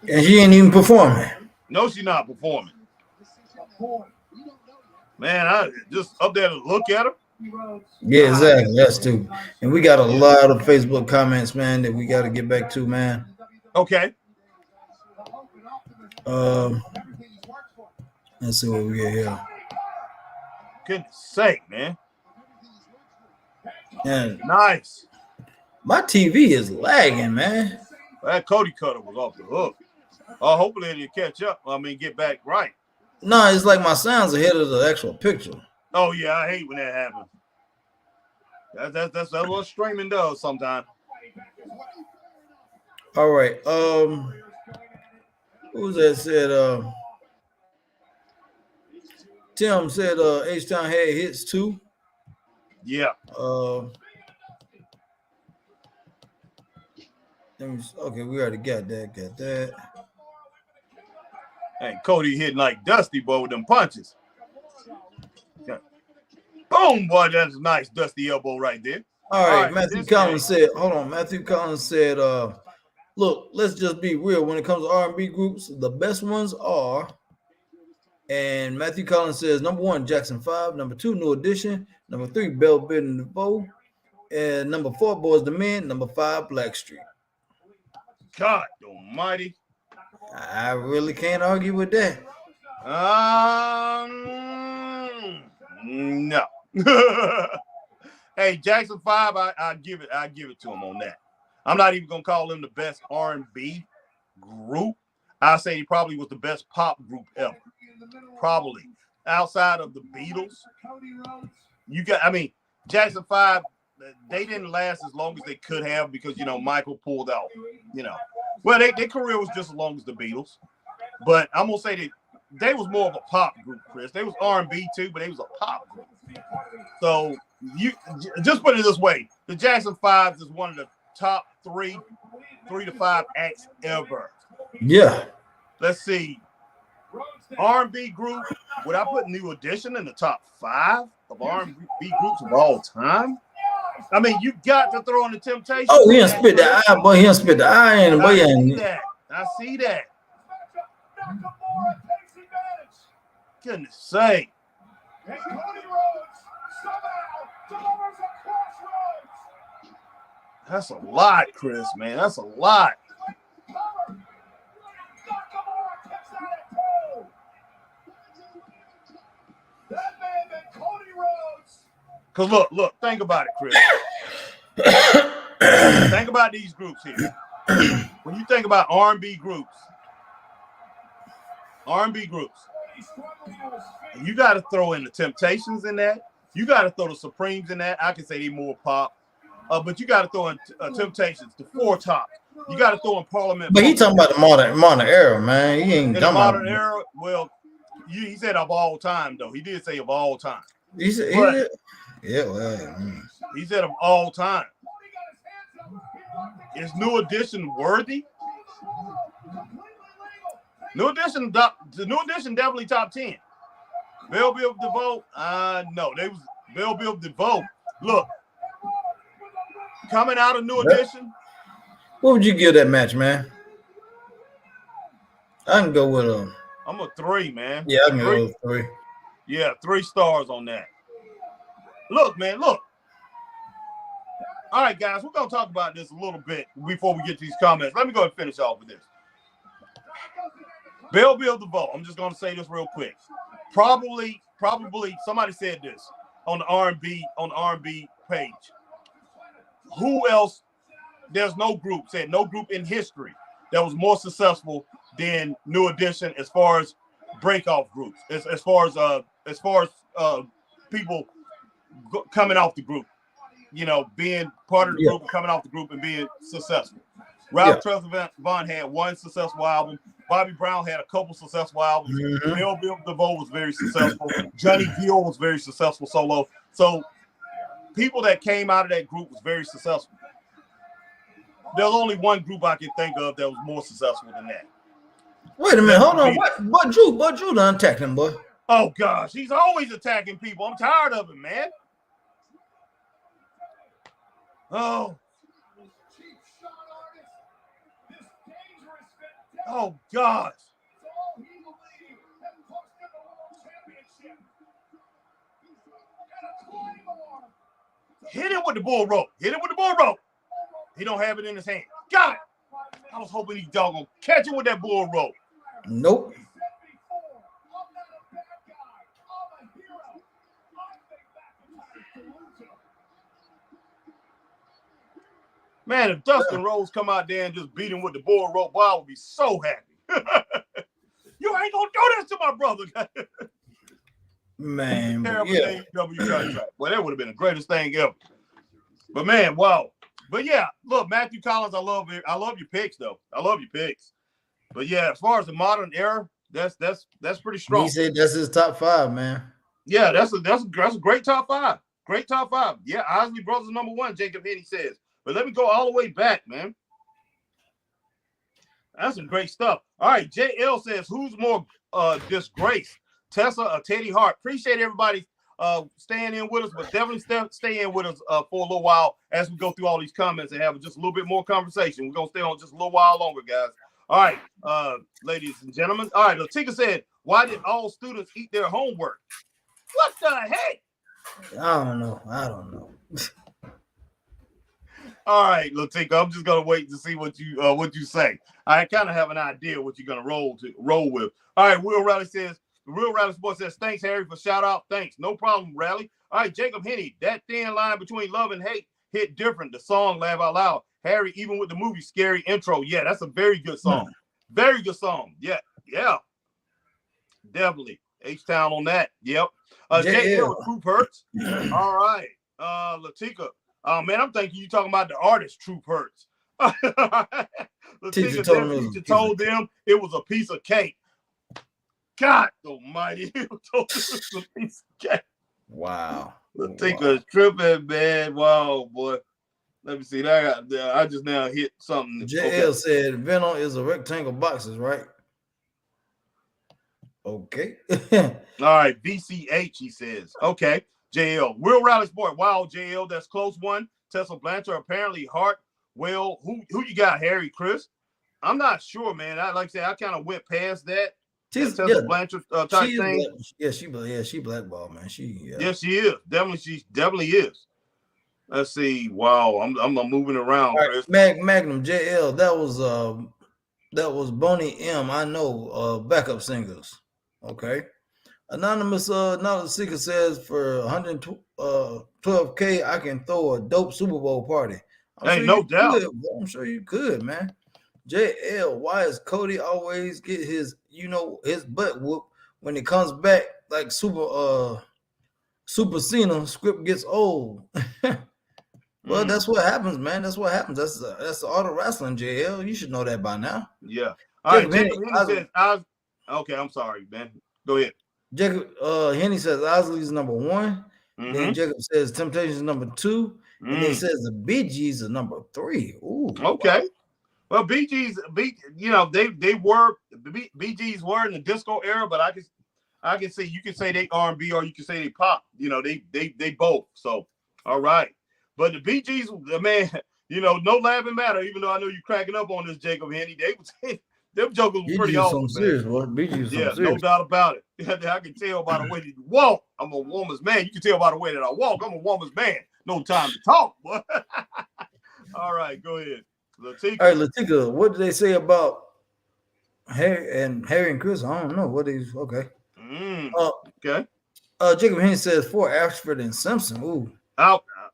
And she ain't even performing. No, she's not performing. Man, I just up there to look at her. Yeah, exactly. That's too. And we got a lot of Facebook comments, man, that we got to get back to, man. Okay. Let's see what we get here. Goodness sake, man. And nice. My TV is lagging, man. That Cody cutter was off the hook. Hopefully it'll catch up. Get back right. No, it's like my sound's ahead of the actual picture. Oh yeah, I hate when that happens. That's what streaming does sometimes. All right. Who's that said? Tim said H-Town had hits too. Yeah. Okay, we already got that. Hey, Cody hitting like Dusty, boy, with them punches. Yeah. Boom, boy, that's a nice Dusty elbow right there. All right, Matthew Collins said, hold on. Matthew Collins said, look, let's just be real. When it comes to R&B groups, the best ones are, and Matthew Collins says, number 1, Jackson 5, number 2, New Edition, number 3, Bell Biv and DeVoe, and number 4, Boys the Men, number 5, Blackstreet. God almighty. I really can't argue with that. No. Hey, Jackson 5, I give it to him on that. I'm not even gonna call him the best R&B group. I'll say he probably was the best pop group ever. Probably outside of the Beatles. Jackson 5, they didn't last as long as they could have because Michael pulled out. Well, their career was just as long as the Beatles. But I'm gonna say that they was more of a pop group, Chris. They was R&B too, but they was a pop group. So you just put it this way: the Jackson 5s is one of the top 3 to 5 acts ever. Yeah. Let's see. R&B group. Would I put New Edition in the top 5 of R&B groups of all time? I mean, you got to throw in the Temptations. Oh, he done spit the eye, boy. He done spit the eye in. I see that. Goodness sake. And Cody Rhodes somehow delivers a crossroads. That's a lot, Chris, man. That's a lot. Nakamura kicks out at 2. That man been Cody Rhodes. Because look, think about it, Chris. Think about these groups here. When you think about R&B groups, you got to throw in the Temptations in that. You got to throw the Supremes in that. I can say they more pop. But you got to throw in Temptations, the 4 Tops. You got to throw in Parliament. But he talking about the modern era, man. He ain't in the modern era. Well, he said of all time, though. He did say of all time. He said, he said of all time. Is New Edition worthy? New Edition definitely top 10. Bell Biv DeVoe, no, they was Bell Biv DeVoe. Look, coming out of New Edition. What would you give that match, man? I can go with I'm a 3, man. Yeah, I can go with 3. Yeah, 3 stars on that. Look, man, look. All right, guys, we're gonna talk about this a little bit before we get to these comments. Let me go ahead and finish off with this. Bell Biv DeVoe. I'm just gonna say this real quick. Probably somebody said this on the R&B page. Who else? There's no group in history that was more successful than New Edition as far as breakoff groups, as far as people coming off the group, being part of the group, coming off the group and being successful. Ralph Tresvant had 1 successful album. Bobby Brown had a couple successful albums. Bell Biv DeVoe was very successful. Johnny Gill was very successful solo. So people that came out of that group was very successful. There's only one group I can think of that was more successful than that. Wait a minute, hold on. What Drew done attacked him, boy? Oh gosh, he's always attacking people. I'm tired of him, man. Oh gosh. Hit him with the bull rope. He don't have it in his hand. Got it. I was hoping he doggone catch him with that bull rope. Nope. Man, if Dustin Rhodes come out there and just beat him with the bull rope, boy, I would be so happy. You ain't gonna do this to my brother. Man, terrible AEW contract. Well, that would have been the greatest thing ever. But man, wow. But yeah, look, Matthew Collins, I love your picks though. I love your picks. But yeah, as far as the modern era, that's pretty strong. He said that's his top 5, man. Yeah, that's a great top 5. Great top 5. Yeah, Isley Brothers number 1, Jacob Henny says. But let me go all the way back, man. That's some great stuff. All right, JL says, who's more disgraced, Tessa or Teddy Hart? Appreciate everybody staying in with us, but definitely stay in with us for a little while as we go through all these comments and have just a little bit more conversation. We're going to stay on just a little while longer, guys. All right, ladies and gentlemen. All right, Latika said, why did all students eat their homework? What the heck? I don't know. All right, Latika, I'm just gonna wait to see what you say. I kind of have an idea what you're gonna roll with. All right, Will Raleigh says, Real Rally Sports says, thanks, Harry, for shout out. Thanks. No problem, Rally. All right, Jacob Henny, that thin line between love and hate hit different. The song Laugh Out Loud. Harry, even with the movie Scary Intro. Yeah, that's a very good song. Very good song. Yeah. Definitely. H-Town on that. Yep. JL, Troop Hurts. All right. Latika. Man, I'm thinking you talking about the artist Troop Hurts. Teacher told them it was a piece of cake. God almighty. It was a piece of cake. Wow. Latika is tripping, man. Wow, boy. Let me see. I just now hit something. JL said Venom is a rectangle boxes, right? Okay. All right. BCH, he says. Okay. JL. Will Rally Sport. Wow, JL, that's close one. Tessa Blanchard, apparently Hart. Well, who you got, Harry, Chris? I'm not sure, man. Like I said, I kind of went past that. Tessa Blanchard type thing. She blackball, man. Yes, she is. She definitely is. Let's see. Wow, I'm moving around. Right, Chris. Magnum JL. That was Boney M. I know backup singers. Okay. Anonymous Knowledge Seeker says for 112K, I can throw a dope Super Bowl party. No doubt. I'm sure you could, man. JL, why is Cody always get his butt whooped when it comes back like Super Cena? Script gets old. Well, that's what happens, man. That's what happens. That's the art of wrestling, JL. You should know that by now. Yeah. All right. Jacob Henny says, okay, I'm sorry, man. Go ahead. Jacob Henny says Osley is number 1. Mm-hmm. Then Jacob says Temptations is number 2. And then he says the Bee Gees are number 3. Ooh. Okay. Wow. Well, Bee Gees, they were the Bee Gees were in the disco era, but I can say you can say they R&B or you can say they pop. They both. So all right. But the Bee Gees, man, no laughing matter. Even though I know you're cracking up on this, Jacob Henny, them jokers were pretty awesome. No doubt about it. I can tell by the way that you walk. I'm a woman's man. You can tell by the way that I walk. I'm a woman's man. No time to talk, boy. All right, go ahead. Latika. All right, Latika, what did they say about Harry and Chris? I don't know. What is okay. Okay. Jacob Henry says for Ashford and Simpson. Ooh.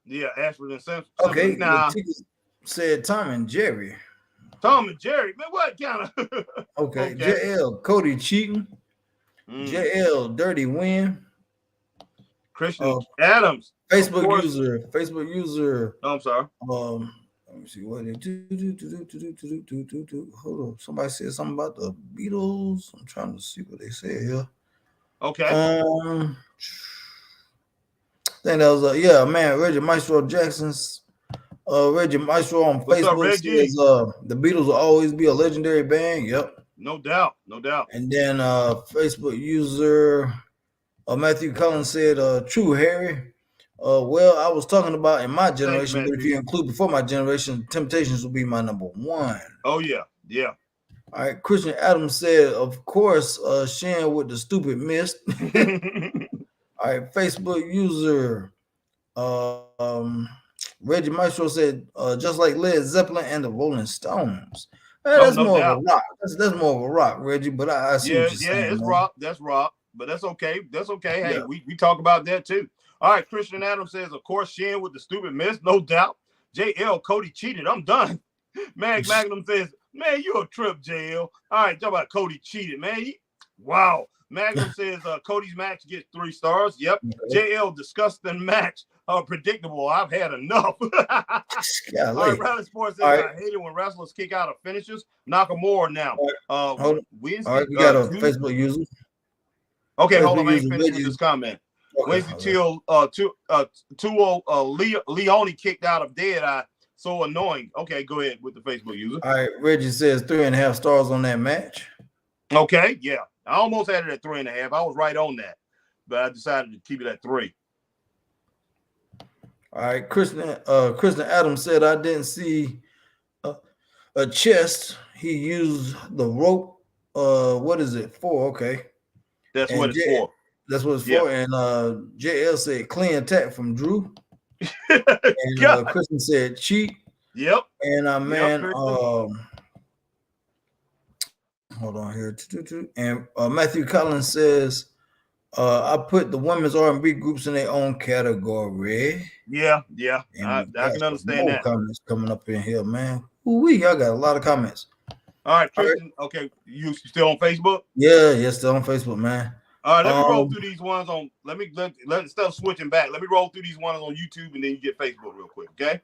Yeah, Ashford and Simpson. Okay. Latika said Tom and Jerry. Tom and Jerry, man, what kind of? Okay. JL Cody cheating. JL Dirty Win. Christian Adams. Facebook user. Oh, I'm sorry. Let me see what they do. Hold on. Somebody said something about the Beatles. I'm trying to see what they said here. Okay. I think that was man. Reggie Maestro Jackson's. Reggie Maestro on Facebook says the Beatles will always be a legendary band. Yep. No doubt. And then Facebook user Matthew Collins said, "True, Harry. Well, I was talking about in my generation, but if you include before my generation, Temptations will be my number 1. Oh yeah. All right, Christian Adams said, of course, Shan with the stupid mist. All right, Facebook user Reggie Maestro said, just like Led Zeppelin and the Rolling Stones. That's more of a rock. That's more of a rock, Reggie. But I see what you're saying. It's rock. That's rock. But that's okay. Hey, we talk about that too. All right, Christian Adams says, of course, Shan with the stupid miss, no doubt. JL, Cody cheated. I'm done. Magnum says, man, you a trip, JL. All right, talk about Cody cheated, man. Wow. Magnum says Cody's match gets 3 stars. Yep. JL, disgusting match. predictable. I've had enough. All right, Rally Sports says, I hate it when wrestlers kick out of finishes. Nakamura now. Wednesday, all right, we got a Facebook user. Okay, Facebook hold on. I ain't user, finished with this comment. Wednesday till Leone kicked out of Dead Eye. So annoying. Okay, go ahead with the Facebook user. All right, Reggie says 3.5 stars on that match. Okay, yeah. I almost had it at 3.5. I was right on that, but I decided to keep it at 3. All right, Kristen Adams said, I didn't see a chest. He used the rope. What is it for? Okay. That's what it's for. That's what it's for. And JL said clean attack from Drew. And Kristen said cheat. Yep. And hold on here. And Matthew Collins says, I put the women's R&B groups in their own category. Yeah. I can understand that. Comments coming up in here, man. Y'all got a lot of comments. All right, Christian. All right. Okay, you still on Facebook? Yeah, still on Facebook, man. All right, let me roll through these ones on. Let instead of switching back, let me roll through these ones on YouTube, and then you get Facebook real quick, okay?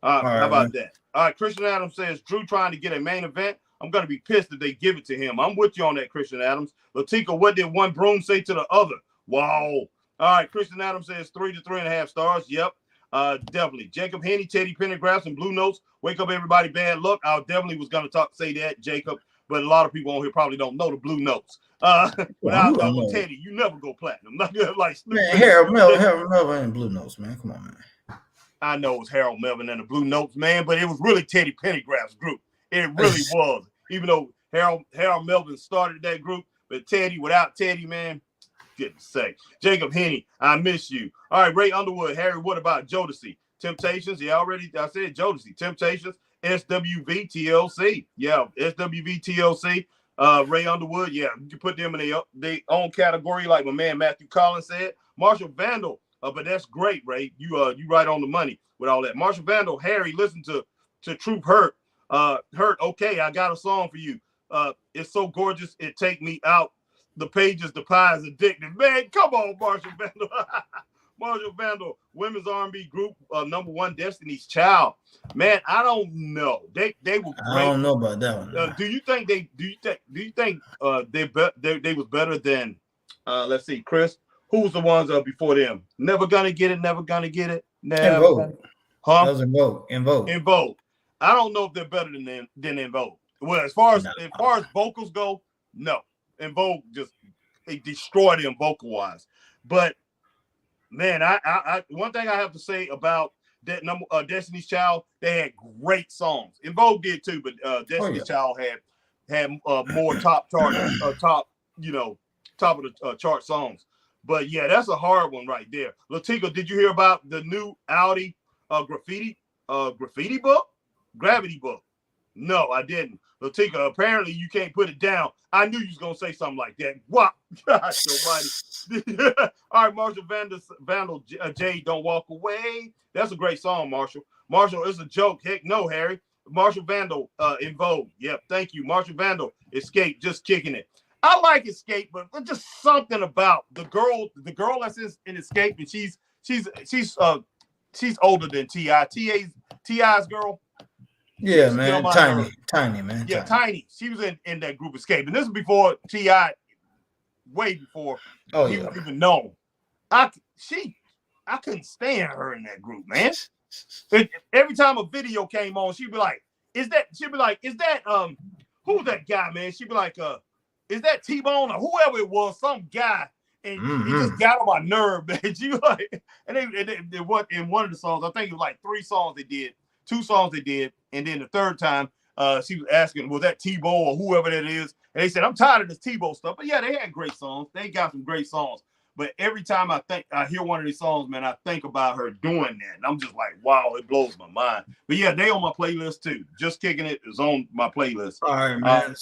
All right, how about that? All right, Christian Adams says Drew trying to get a main event. I'm gonna be pissed if they give it to him. I'm with you on that, Christian Adams. Latika, what did one broom say to the other? Wow. All right, Christian Adams says 3 to 3.5 stars. Yep, definitely. Jacob Henny, Teddy Pendergrass, and Blue Notes. Wake up, everybody. Bad luck. I definitely was gonna say that, Jacob. But a lot of people on here probably don't know the Blue Notes. When I talk with Teddy, you never go platinum. Not like man, Harold Melvin and Blue Notes, man. Come on, man. I know it was Harold Melvin and the Blue Notes, man, but it was really Teddy Pendergrass's group. It really was. Even though Harold Melvin started that group, but Teddy, without Teddy, man, goodness sake. Jacob Henny, I miss you. All right, Ray Underwood, Harry, what about Jodeci? Temptations, I said Jodeci. Temptations, SWV TLC. Yeah, SWV TLC. Ray Underwood, yeah, you can put them in their own category, like my man Matthew Collins said. Marshall Vandal, but that's great, Ray. You right on the money with all that. Marshall Vandal, Harry, listen to Troop Hurt. Hurt, okay, I got a song for you. It's so gorgeous, it take me out. The pages, the pie is addictive. Man, come on, Marshall Vandal. Marshall Vandal, women's R&B group, #1, Destiny's Child. Man, I don't know. They were great. I don't know about that one. Do you think they was better than let's see, Chris? Who was the ones before them? Never Gonna Get It, Never Gonna Get It. En Vogue. Huh? That was En Vogue. En Vogue. I don't know if they're better than En Vogue. Well, as far as vocals go, no. En Vogue they destroyed them vocal wise. But man, I one thing I have to say about that Destiny's Child, they had great songs. En Vogue did too, but Destiny's Child had more top of the chart songs. But yeah, that's a hard one right there. Latika, did you hear about the new Audi graffiti book? Gravity book. No, I didn't. Latika, apparently you can't put it down. I knew you was gonna say something like that. Wow, gosh almighty. All right, Marshall Vandal, Jay, Don't Walk Away. That's a great song, Marshall. Marshall, it's a joke. Heck no, Harry. Marshall Vandal, En Vogue. Yep, thank you. Marshall Vandal, Escape, just kicking it. I like Escape, but just something about the girl that's in Escape, and she's older than T.I.'s girl. Yeah, man, tiny, man. Yeah, tiny. She was in that group Escape, and this is before T.I., way before he was even known. I couldn't stand her in that group, man. Every time a video came on, she'd be like, is that who's that guy, man? She'd be like, is that T-Bone or whoever it was, some guy, and he just got on my nerve, man. She was like, and they what in one of the songs, I think it was like 3 songs they did, 2 songs they did, and then the third time she was asking, was that Tebow or whoever that is? And they said, I'm tired of this Tebow stuff. But yeah, they had great songs. They got some great songs. But every time I hear one of these songs, man, I think about her doing that. And I'm just like, wow, it blows my mind. But yeah, they on my playlist too. Just Kicking It is on my playlist. All right, man.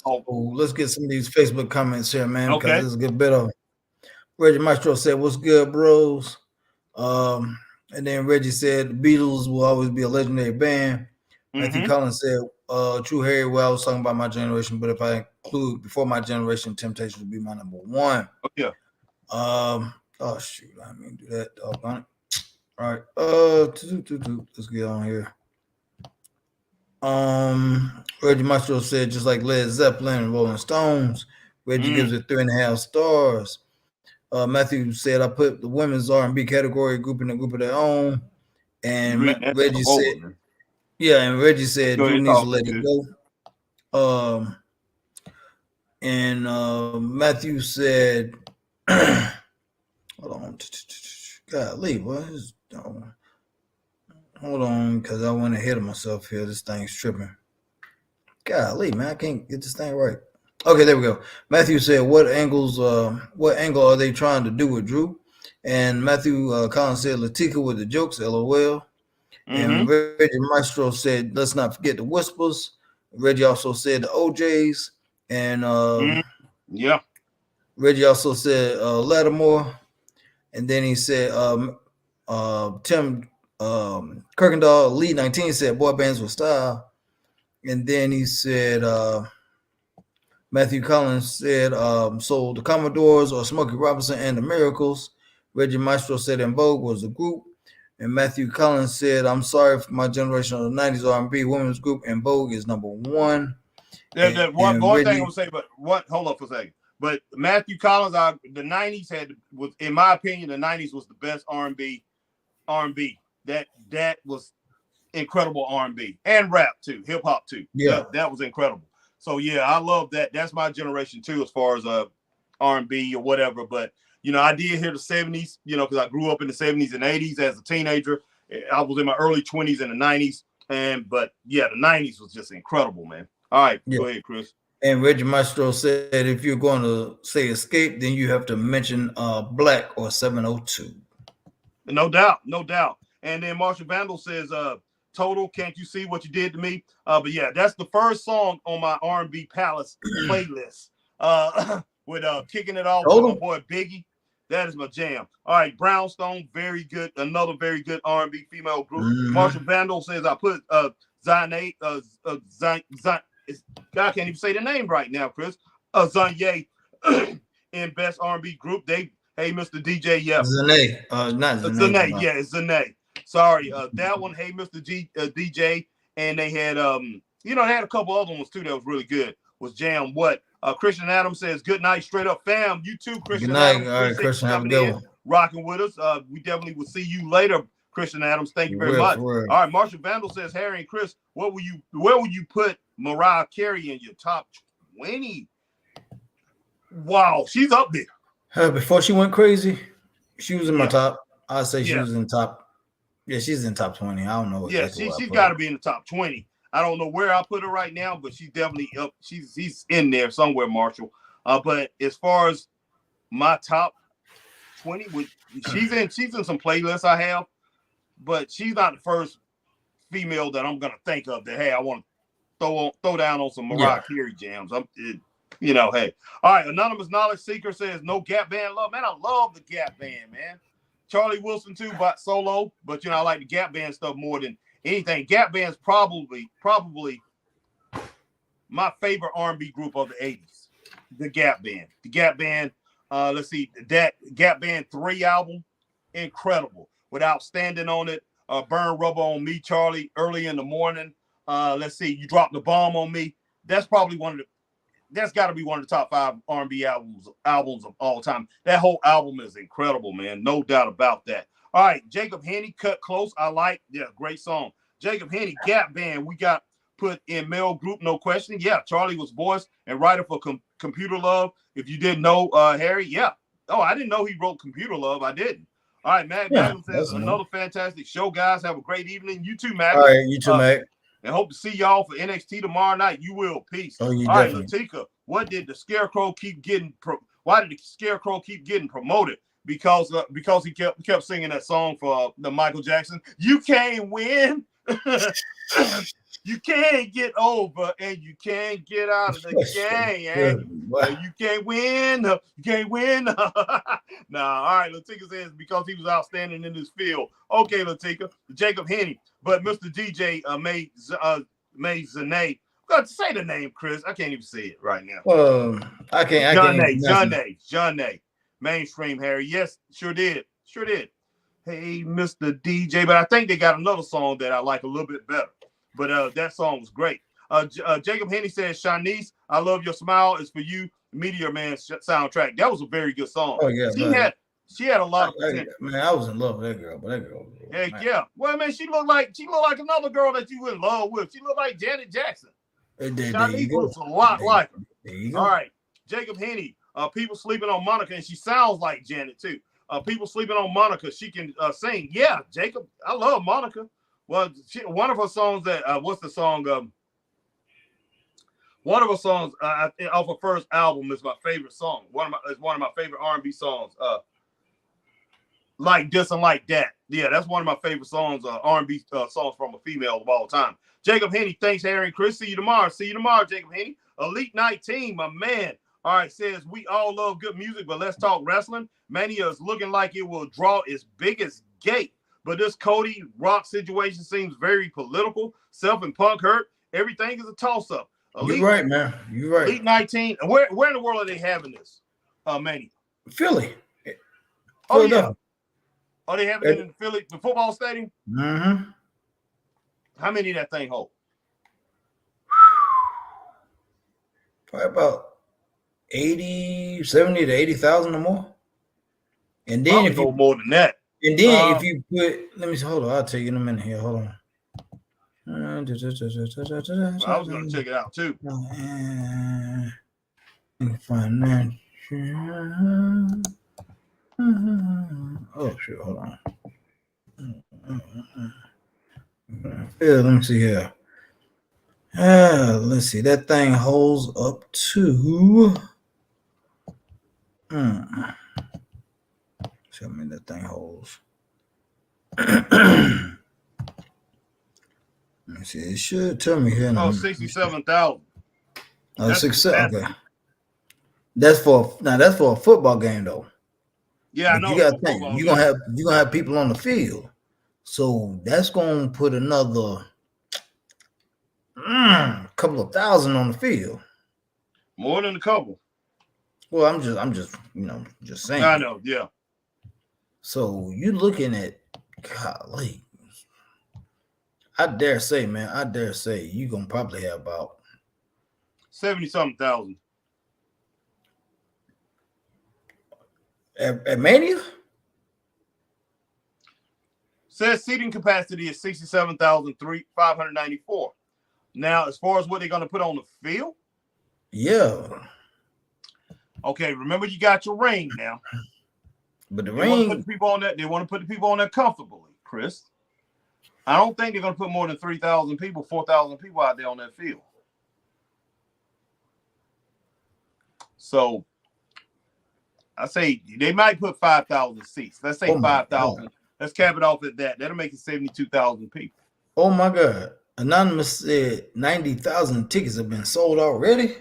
Let's get some of these Facebook comments here, man. Okay. Because this is a good bit of Reggie Maestro said, what's good, bros? And then Reggie said, the Beatles will always be a legendary band. Matthew Collins said, True Harry, well, I was talking about my generation, but if I include before my generation, Temptation would be my #1. Oh, yeah. Oh shoot, I mean do that. Doggone it. All right. Let's get on here. Reggie Maestro said just like Led Zeppelin and Rolling Stones, Reggie gives it 3.5 stars. Matthew said I put the women's R&B category group in a group of their own, and Reggie said, yeah, and Reggie said Drew needs to let it go. And Matthew said, hold on, golly, what is hold on, because I went ahead of myself here. This thing's tripping. Golly, man, I can't get this thing right. Okay, there we go. Matthew said, what angle are they trying to do with Drew? And Matthew Collins said, Latika with the jokes, LOL. And Reggie Maestro said, let's not forget the Whispers. Reggie also said the OJs. And Reggie also said Lattimore. And then he said Tim Kirkendall, Lee 19 said boy bands with style. And then he said Matthew Collins said so the Commodores or Smokey Robinson and the Miracles. Reggie Maestro said In Vogue was the group. And Matthew Collins said, I'm sorry for my generation of the 90s R&B women's group. In Vogue is number one. One thing I would say, but hold up for a second. But Matthew Collins, the 90s was, in my opinion, the 90s was the best R&B. That was incredible R&B and rap too, hip hop too. Yeah, that was incredible. So yeah, I love that. That's my generation too, as far as R&B or whatever. But you know, I did hear the 70s, you know, because I grew up in the 70s and 80s as a teenager. I was in my early 20s and the 90s. But yeah, the 90s was just incredible, man. All right, go ahead, Chris. And Reggie Maestro said if you're going to say Escape, then you have to mention Black or 702. No doubt. And then Marshall Vandal says, Total, can't you see what you did to me? But yeah, that's the first song on my R&B Palace playlist. With Kicking It Off with my boy Biggie. That is my jam. All right, Brownstone, very good. Another very good R&B female group. Marshall Vandal says I put Zane, God can't even say the name right now, Chris. Zanye in best R&B group. Hey, Mr. DJ, yeah. Zane, not Zane. Zane, yeah, it's Zane. Sorry, that one. Hey, Mr. DJ, and they had they had a couple other ones too that was really good. Was Jam What? Christian Adams says, good night, straight up fam. You too, Christian. Good night. Adams. All right, Christian, have a good one. Rocking with us. We definitely will see you later, Christian Adams. Thank you very much. All right, Marshall Vandal says, Harry and Chris, where will you put Mariah Carey in your top 20? Wow, she's up there. Before she went crazy, she was in my top. I'd say she was in top. Yeah, she's in top 20. I don't know. Exactly she's got to be in the top 20. I don't know where I put her right now, but she's definitely up. She's in there somewhere, Marshall. But as far as my top 20, she's in some playlists I have, but she's not the first female that I'm gonna think of that, hey, I want to throw down on some Mariah Carey jams. Hey. All right, Anonymous Knowledge Seeker says no Gap Band love. Man, I love the Gap Band, man. Charlie Wilson too, but solo, but I like the Gap Band stuff more than anything. Gap Band's probably my favorite R&B group of the 80s. The Gap Band. The Gap Band, let's see, that Gap Band 3 album, incredible. Without Standing on It, Burn Rubber on Me, Charlie, Early in the Morning. Let's see, You Dropped the Bomb on Me. That's probably that's got to be one of the top 5 R&B albums of all time. That whole album is incredible, man. No doubt about that. All right, Jacob Henny, Cut Close. I like, great song. Jacob Henny, Gap Band. We got put in male group, no question. Yeah, Charlie was voice and writer for Computer Love. If you didn't know, Harry, yeah. Oh, I didn't know he wrote Computer Love. I didn't. All right, Matt Magnum says another fantastic show, guys. Have a great evening. You too, Matt. All right, you too, Matt. And hope to see y'all for NXT tomorrow night. You will. Peace. Oh, you all definitely. Right, Latika, what did the Scarecrow keep getting? Why did the Scarecrow keep getting promoted? Because he kept singing that song for the Michael Jackson. You can't win. You can't get over, and you can't get out of the game. You can't win. You can't win. Nah, all right. Latika says because he was outstanding in this field. Okay, Latika. Jacob Henny, but Mr. DJ made Zane. Got to say the name, Chris. I can't even say it right now. I can't. John Nay. Mainstream Harry. Yes, sure did. Hey, Mr. DJ. But I think they got another song that I like a little bit better. But that song was great. Jacob Henny says, Shanice, I love your smile. It's for you. Meteor Man soundtrack. That was a very good song. Oh yeah, she had a lot of potential. Man, I was in love with that girl, but that girl. Heck man. yeah. Well, man, she looked like another girl that you in love with. She looked like Janet Jackson. Shanice looks a lot like her. There you go. All right. Jacob Henny. People sleeping on Monica, and she sounds like Janet too. People sleeping on Monica. She can sing. Yeah, Jacob. I love Monica. Well, one of her songs that what's the song? One of her songs off her first album is my favorite song. One of my favorite R&B songs. Like This and Like That. Yeah, that's one of my favorite songs. R&B songs from a female of all time. Jacob Henny, thanks, Harry and Chris. See you tomorrow. See you tomorrow, Jacob Henny. Elite Night Team, my man. All right, says we all love good music, but let's talk wrestling. Mania is looking like it will draw its biggest gate. But this Cody Rock situation seems very political. Self and Punk hurt. Everything is a toss-up. You're right, man. You're right. Elite 19. Where in the world are they having this? Mania? Philly. Oh, yeah. Are they having it in Philly, the football stadium? Mm-hmm. How many that thing hold? Probably about 70 to 80,000 or more. And then if you more than that. And then if you put, let me hold on, I'll tell you in a minute here. Hold on. I was gonna check it out too. Financial. Oh shit, hold on. Yeah, let me see here. Let's see. That thing holds up to. Tell me that thing holds. Let me see. It should tell me here. 67,000. Oh, 67. Okay. That's for a football game though. Yeah, I know. You gotta think you're gonna have people on the field, so that's gonna put another couple of thousand on the field. More than a couple. Well, I'm just just saying. I know, yeah. So you're looking at, golly, I dare say you're gonna probably have about 70-something thousand. At Mania? Says seating capacity is 67,594. Now, as far as what they're going to put on the field? Yeah. Okay, remember you got your ring now. But the ring, ring, they want to put the people on there comfortably, Chris. I don't think they're going to put more than 3,000 people, 4,000 people out there on that field. So I say they might put 5,000 seats. Let's say 5,000. Let's cap it off at that. That'll make it 72,000 people. Oh my God. Anonymous said 90,000 tickets have been sold already.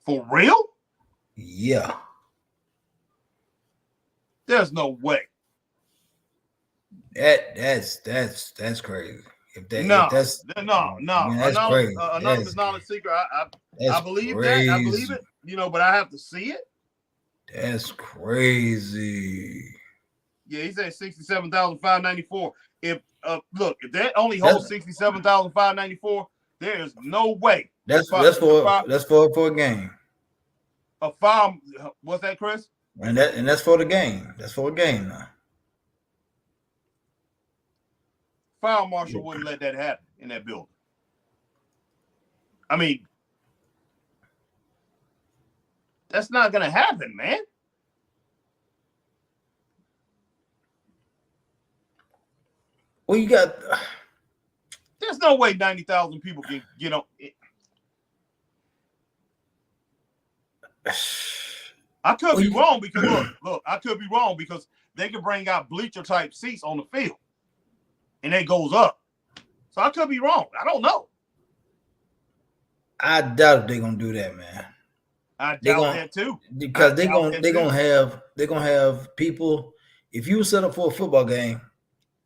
For real? Yeah. There's no way. That's crazy. That's crazy. Anonymous knowledge seeker. I believe that. I believe it. But I have to see it. That's crazy. Yeah, he said 67,594. If that only holds 67,594, there is no way. That's for a game. A farm. What's that, Chris? And that's for the game. That's for a game now. Fire marshal wouldn't let that happen in that building. I mean, that's not gonna happen, man. Well, you got. There's no way 90,000 people can get on. I could be wrong because look, I could be wrong because they could bring out bleacher type seats on the field, and it goes up. So I could be wrong. I don't know. I doubt they're gonna do that, man. I doubt that too. Because they're gonna have people. If you set up for a football game,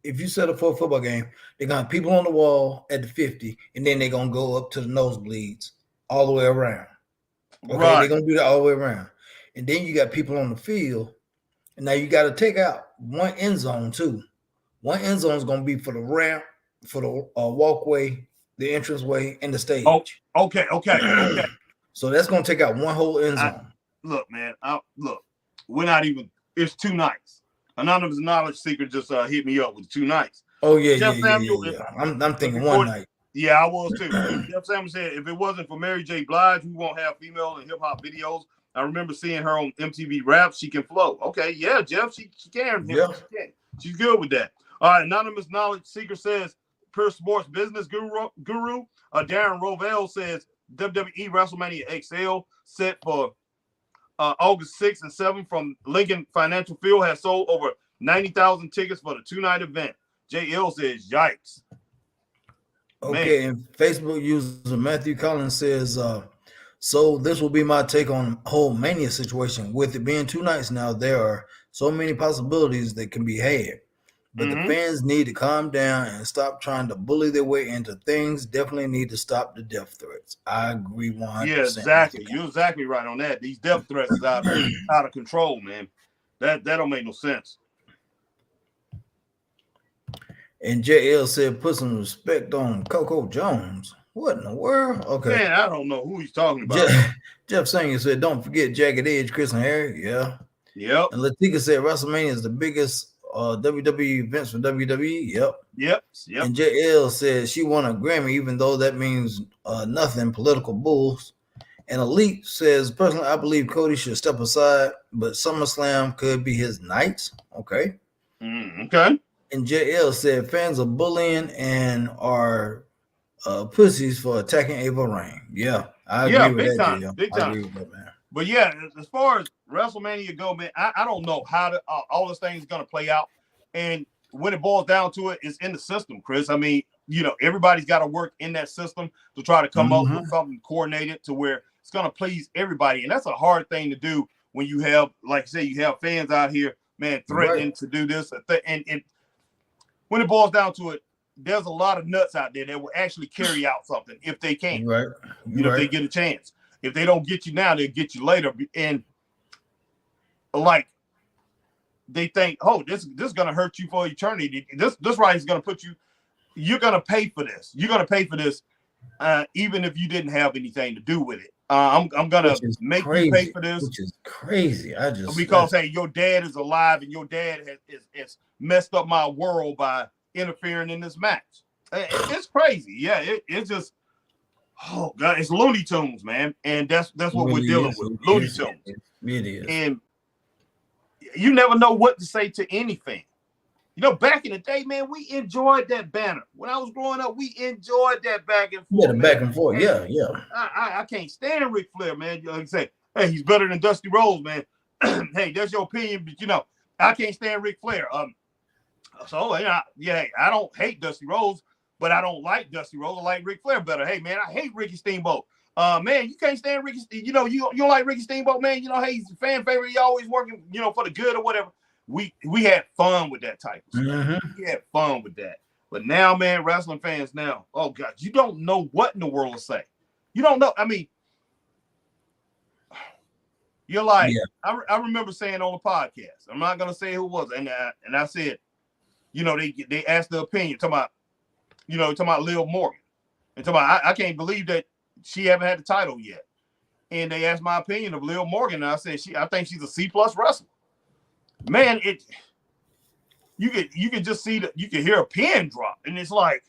they're gonna have people on the wall at the 50, and then they're gonna go up to the nosebleeds all the way around. Okay, right. They're gonna do that all the way around. And then you got people on the field, Now you got to take out one end zone too. One end zone is going to be for the ramp, for the walkway, the entranceway, and the stage. Oh, okay. So that's going to take out one whole end zone. Look, man. Look, we're not even. It's 2 nights. Anonymous Knowledge Seeker just hit me up with 2 nights. Oh yeah, Jeff yeah. Samuel, I'm thinking one night. Yeah, I was too. Jeff Samuel said if it wasn't for Mary J. Blige, we won't have female and hip hop videos. I remember seeing her on MTV Rap. She can flow. Okay, yeah, Jeff, she can. Yeah. She can. She's good with that. All right, Anonymous Knowledge Seeker says Pure Sports Business Guru. Darren Rovell says WWE WrestleMania XL set for August 6th and 7th from Lincoln Financial Field has sold over 90,000 tickets for the 2-night event. JL says, yikes. Okay, man. And Facebook user Matthew Collins says, so this will be my take on the whole Mania situation. With it being 2 nights now, there are so many possibilities that can be had. But the fans need to calm down and stop trying to bully their way into things. Definitely need to stop the death threats. I agree 100%. Yeah, exactly. You're exactly right on that. These death threats is out of control, man. That don't make no sense. And JL said, put some respect on Coco Jones. What in the world? Okay. Man, I don't know who he's talking about. Jeff Singer said, don't forget Jagged Edge, Chris and Harry. Yeah. Yep. And Latika said, WrestleMania is the biggest WWE events from WWE. Yep. And JL says she won a Grammy, even though that means nothing, political bulls. And Elite says, personally, I believe Cody should step aside, but SummerSlam could be his night. Okay. Okay. And JL said fans are bullying and are pussies for attacking Ava Rain. Yeah, I agree with that. JL. Big time. I agree with that, man. But yeah, as far as WrestleMania go, man, I don't know how all this thing is going to play out. And when it boils down to it, it's in the system, Chris. I mean, everybody's got to work in that system to try to come up with something coordinated to where it's going to please everybody. And that's a hard thing to do when you have, like I say, you have fans out here, man, threatening to do this. And when it boils down to it, there's a lot of nuts out there that will actually carry out something if they can. Right. If they get a chance. If they don't get you now, they'll get you later. And like they think, oh, this is gonna hurt you for eternity. This right is gonna put you. You're gonna pay for this. You're gonna pay for this, even if you didn't have anything to do with it. I'm gonna make you pay for this, which is crazy. Because hey, your dad is alive and your dad has messed up my world by interfering in this match. It's crazy. Yeah, it's just. Oh God, it's Looney Tunes, man, and that's what we're dealing with. Looney Tunes. It is. And you never know what to say to anything. Back in the day, man, we enjoyed that banner. When I was growing up, we enjoyed that back and forth. Yeah, the back and forth. Yeah. I can't stand Ric Flair, man. Like I say, hey, he's better than Dusty Rhodes, man. Hey, that's your opinion, but I can't stand Ric Flair. So I don't hate Dusty Rhodes. But I don't like Dusty Rhodes. I like Ric Flair better. Hey, man, I hate Ricky Steamboat. Man, you can't stand Ricky. You don't like Ricky Steamboat, man. Hey, he's a fan favorite. He always working, for the good or whatever. We had fun with that type of stuff. We had fun with that. But now, man, wrestling fans now, oh God, you don't know what in the world to say. You don't know. I mean, you're like, I remember saying on the podcast. I'm not gonna say who it was, and I said, they asked the opinion, talking about Liv Morgan. And talking about, I can't believe that she haven't had the title yet. And they asked my opinion of Liv Morgan. And I said, I think she's a C+ wrestler. Man, you could just see you could hear a pin drop. And it's like,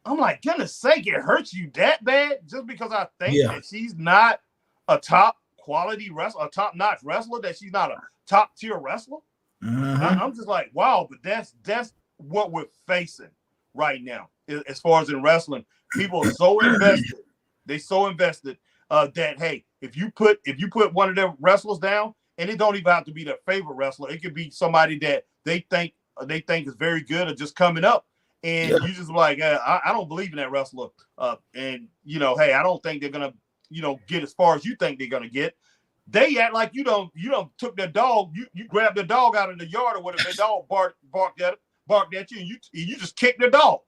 I'm like, goodness sake, it hurts you that bad just because I think that she's not a top quality wrestler, a top-notch wrestler, that she's not a top-tier wrestler. I'm just like, wow, but that's what we're facing right now as far as in wrestling. People are so invested. They're so invested that, hey, if you put one of their wrestlers down, and it don't even have to be their favorite wrestler, it could be somebody that they think is very good or just coming up, and you just like, I don't believe in that wrestler, and hey, I don't think they're gonna get as far as you think they're gonna get. They act like you don't took their dog, you grabbed the dog out of the yard or whatever, their dog barked at you, and you just kicked the dog,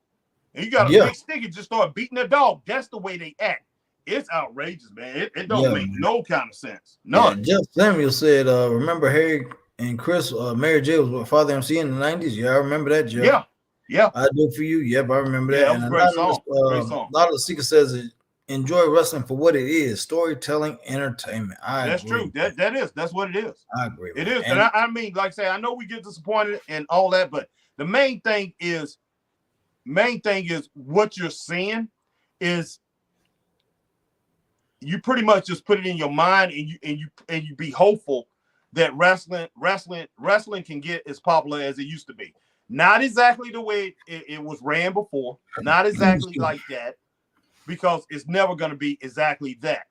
and you got a big stick and just start beating the dog. That's the way they act, it's outrageous, man. It don't Yeah, make man. no kind of sense. Yeah, None. Jeff Samuel said, remember Harry and Chris, Mary J was with Father MC in the 90s? Yeah, I remember that, Jeff. Yeah. Yeah. I Do It For You. Yep, I remember Yeah, that. that was And a great Anonymous, song. Great song. Lot of the Seeker says, enjoy wrestling for what it is, storytelling, entertainment. That's agree. true. That's what it is. I agree. It is. And I mean, like I say, I know we get disappointed and all that, but the main thing is what you're seeing is you pretty much just put it in your mind and you be hopeful that wrestling can get as popular as it used to be. Not exactly the way it was ran before, not exactly like that, because it's never going to be exactly that.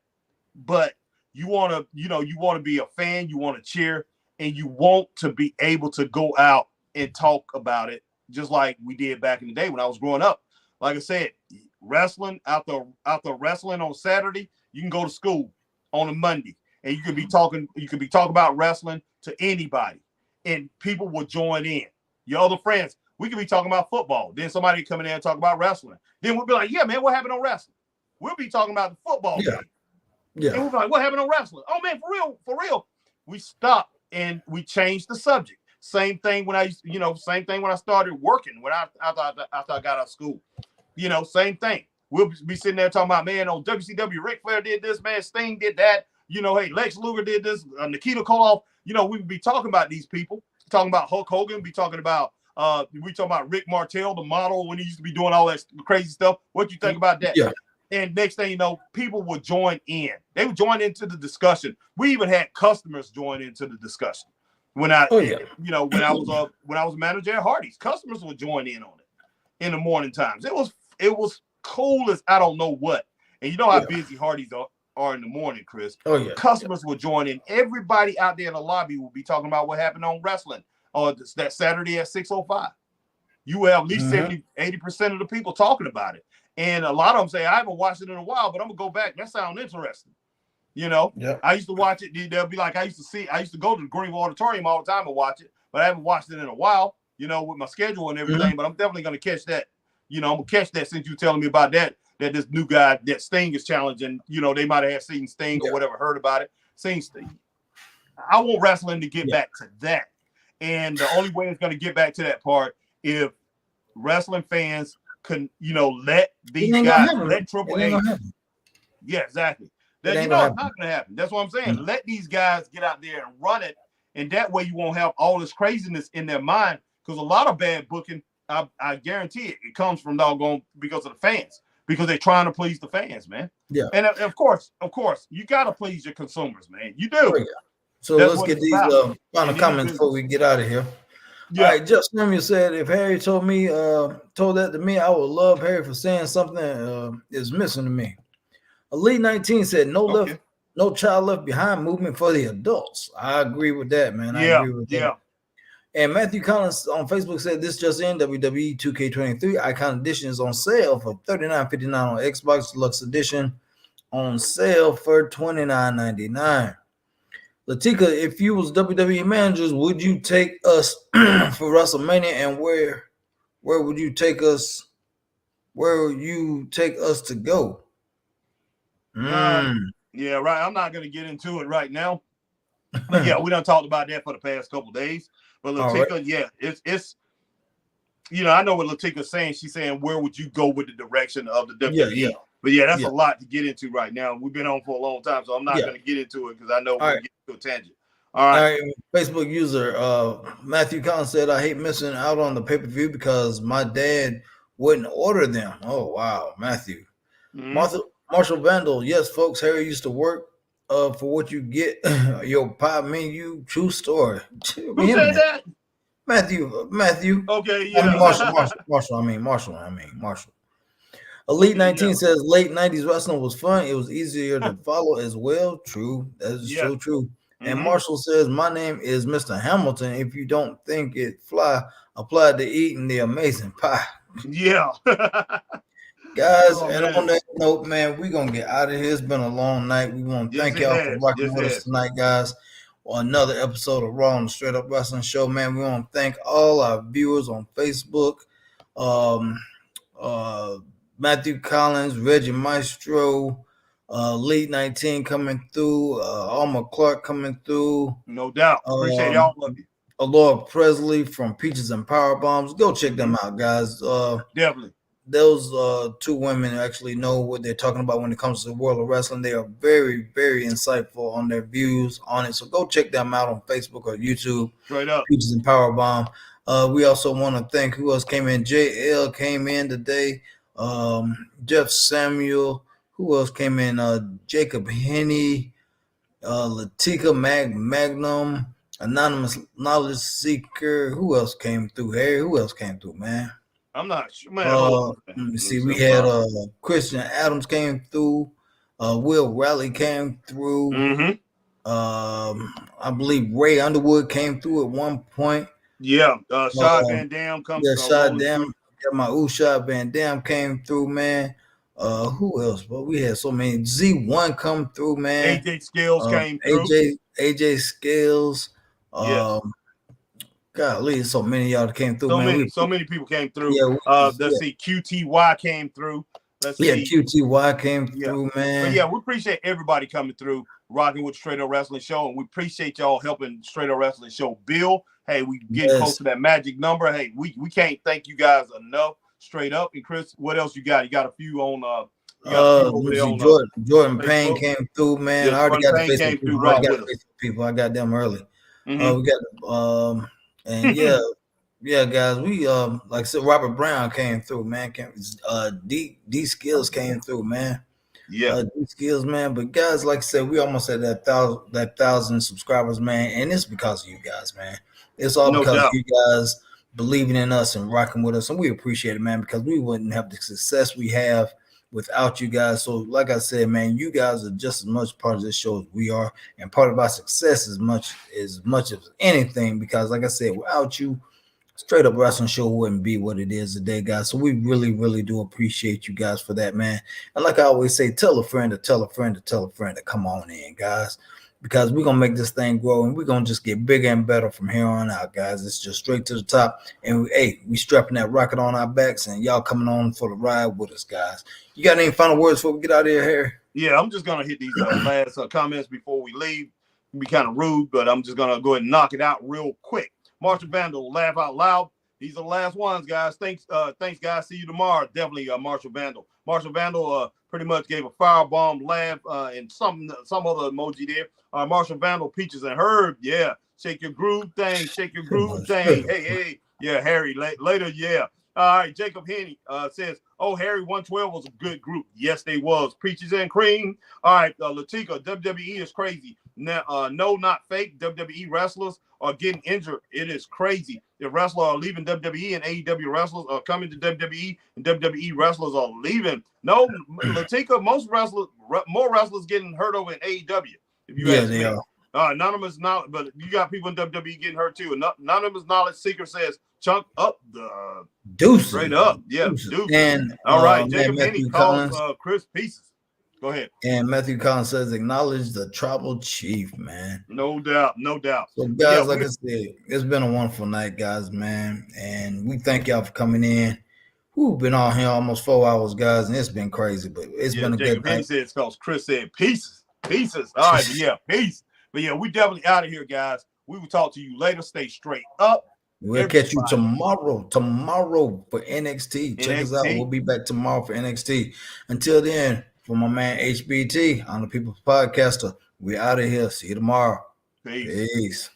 But you want to be a fan, you want to cheer, and you want to be able to go out and talk about it, just like we did back in the day when I was growing up. Like I said, wrestling after wrestling on Saturday, you can go to school on a Monday, and you could be talking about wrestling to anybody, and people will join in. Your other friends, we could be talking about football. Then somebody come in there and talk about wrestling. Then we'll be like, yeah, man, what happened on wrestling? We'll be talking about the football game. Yeah. And we'll be like, what happened on wrestling? Oh man, for real. We stopped and we changed the subject. Same thing when I started working after I got out of school. Same thing. We'll be sitting there talking about, man, on WCW, Ric Flair did this, man, Sting did that. Hey, Lex Luger did this, Nikita Koloff. We would be talking about these people, talking about Hulk Hogan, be talking about Rick Martel, the model, when he used to be doing all that crazy stuff. What you think about that? Yeah. And next thing you know, people would join in. They would join into the discussion. We even had customers join into the discussion. When I was manager at Hardee's, customers would join in on it in the morning times. It was cool as I don't know what. And you know how busy Hardee's are in the morning, Chris. Oh yeah. Customers will join in. Everybody out there in the lobby will be talking about what happened on wrestling that Saturday at 6:05. You have at least 70-80% of the people talking about it. And a lot of them say, I haven't watched it in a while, but I'm gonna go back. That sounds interesting. I used to watch it. They'll be like, I used to go to the Greenville Auditorium all the time and watch it, but I haven't watched it in a while, with my schedule and everything. But I'm definitely gonna catch that. I'm gonna catch that since you're telling me about that this new guy that Sting is challenging. They might have seen Sting or whatever, heard about it, seen Sting. I want wrestling to get back to that. And the only way it's gonna get back to that part if wrestling fans can, let these guys, let Triple H. Yeah, exactly. It's not going to happen. That's what I'm saying. Let these guys get out there and run it, and that way you won't have all this craziness in their mind. Because a lot of bad booking, I guarantee it comes from because of the fans, because they're trying to please the fans, man. Yeah. And of course, you got to please your consumers, man. You do. Oh, yeah. So let's get these final comments before we get out of here. Yeah. All right, Jeff Samuel said, if Harry told that to me, I would love Harry for saying something is missing to me. Elite 19 said, no child left behind movement for the adults. I agree with that, man. I agree with that. And Matthew Collins on Facebook said, this just in, WWE 2K23 Icon Edition is on sale for $39.59 on Xbox Deluxe Edition on sale for $29.99. Latika, if you was WWE managers, would you take us for WrestleMania, and where would you take us? Where would you take us to go? Yeah, right. I'm not going to get into it right now. But yeah, we done talked about that for the past couple of days. But Latika, it's I know what Latika's saying. She's saying, where would you go with the direction of the WWE? Yeah. But yeah, that's a lot to get into right now. We've been on for a long time, so I'm not going to get into it because I know we'll get into a tangent. All right. Facebook user Matthew Collins said, I hate missing out on the pay-per-view because my dad wouldn't order them. Oh, wow, Matthew. Marshall Vandal, yes, folks, Harry used to work for what you get. Your pie menu, true story. Who said that? Matthew. Okay, yeah. Marshall. Elite 19 says late 90s wrestling was fun. It was easier to follow as well. True. That is so true. And Marshall says, my name is Mr. Hamilton. If you don't think it fly, apply to eating the amazing pie. Yeah. Guys, on that note, man, we're going to get out of here. It's been a long night. We want to thank y'all for rocking with us tonight, guys, on another episode of Raw and Straight Up Wrestling Show, man. We want to thank all our viewers on Facebook, Matthew Collins, Reggie Maestro, Lead 19 coming through. Alma Clark coming through. No doubt. Appreciate all of you. Laura Presley from Peaches and Power Bombs. Go check them out, guys. Definitely. Those two women actually know what they're talking about when it comes to the world of wrestling. They are very, very insightful on their views on it. So go check them out on Facebook or YouTube. Straight up. Peaches and Power Bomb. We also want to thank who else came in. JL came in today. Jeff Samuel. Who else came in? Jacob Henney. Latika Magnum. Anonymous Knowledge Seeker. Who else came through? Harry. Who else came through, man? I'm not sure, man. Let me see. We had Christian Adams came through. Will Raleigh came through. Mm-hmm. I believe Ray Underwood came through at one point. Yeah. Shad Van Dam comes. Yeah, Shad Dam. My Shad Van Dam came through, man. Who else? But we had so many. Z1 come through, man. AJ Scales came through. AJ Scales. Golly, so many of y'all that came through, so many people came through. Yeah, let's see, QTY came through. Let's see. QTY came through, man. But yeah, we appreciate everybody coming through, rocking with Straight Up Wrestling Show, and we appreciate y'all helping Straight Up Wrestling Show build. Hey, we getting close to that magic number. Hey, we can't thank you guys enough. Straight up. And Chris, what else you got? You got a few on Jordan Payne came through, man. Yeah, I already got the Facebook people. I got them early. Mm-hmm. We got and yeah, guys. We like I said, Robert Brown came through, man. D Skills came through, man. Yeah, D Skills, man. But guys, like I said, we almost had that 1,000 subscribers, man, and it's because of you guys, man. It's all because of you guys believing in us and rocking with us, and we appreciate it, man, because we wouldn't have the success we have without you guys. So like I said, man, you guys are just as much part of this show as we are, and part of our success as much as anything, because like I said, without you, Straight Up Wrestling Show wouldn't be what it is today, guys. So we really, really do appreciate you guys for that, man. And like I always say, tell a friend to tell a friend to tell a friend to come on in, guys, because we're going to make this thing grow, and we're going to just get bigger and better from here on out, guys. It's just straight to the top. And we strapping that rocket on our backs, and y'all coming on for the ride with us, guys. You got any final words before we get out of here, Harry? Yeah, I'm just going to hit these last comments before we leave. It'll be kind of rude, but I'm just going to go ahead and knock it out real quick. Marshall Vandal, laugh out loud. These are the last ones, guys. Thanks, guys. See you tomorrow. Definitely, Marshall Vandal. Marshall Vandal pretty much gave a firebomb laugh and some other emoji there. Marshall Vandal, Peaches and Herb. Yeah, shake your groove thing. Shake your groove thing. Hey. Yeah, Harry. Later. Yeah. All right. Jacob Henney says, "Oh, Harry 112 was a good group. Yes, they was. Peaches and cream. All right. Latika, WWE is crazy. Now, no, not fake. WWE wrestlers are getting injured. It is crazy. If wrestlers are leaving WWE and AEW wrestlers are coming to WWE and WWE wrestlers are leaving. No, Latika, more wrestlers getting hurt over in AEW. If you ask me. Anonymous Knowledge, but you got people in WWE getting hurt too. Anonymous Knowledge Seeker says, chunk up the deuces. Straight up. Yeah, deuces. And all right, Jacob Henney calls Chris Pieces. Go ahead. And Matthew Collins says, acknowledge the tribal chief, man. No doubt. So guys, like I said, it's been a wonderful night, guys, man. And we thank y'all for coming in. We've been on here almost 4 hours, guys, and it's been crazy, but it's been a good night. Said it's because Chris said pieces. All right, peace. But yeah, we definitely out of here, guys. We will talk to you later. Stay straight up. We'll catch you tomorrow for NXT. Check us out. We'll be back tomorrow for NXT. Until then, for my man HBT on the People's Podcaster, we're out of here. See you tomorrow. Peace.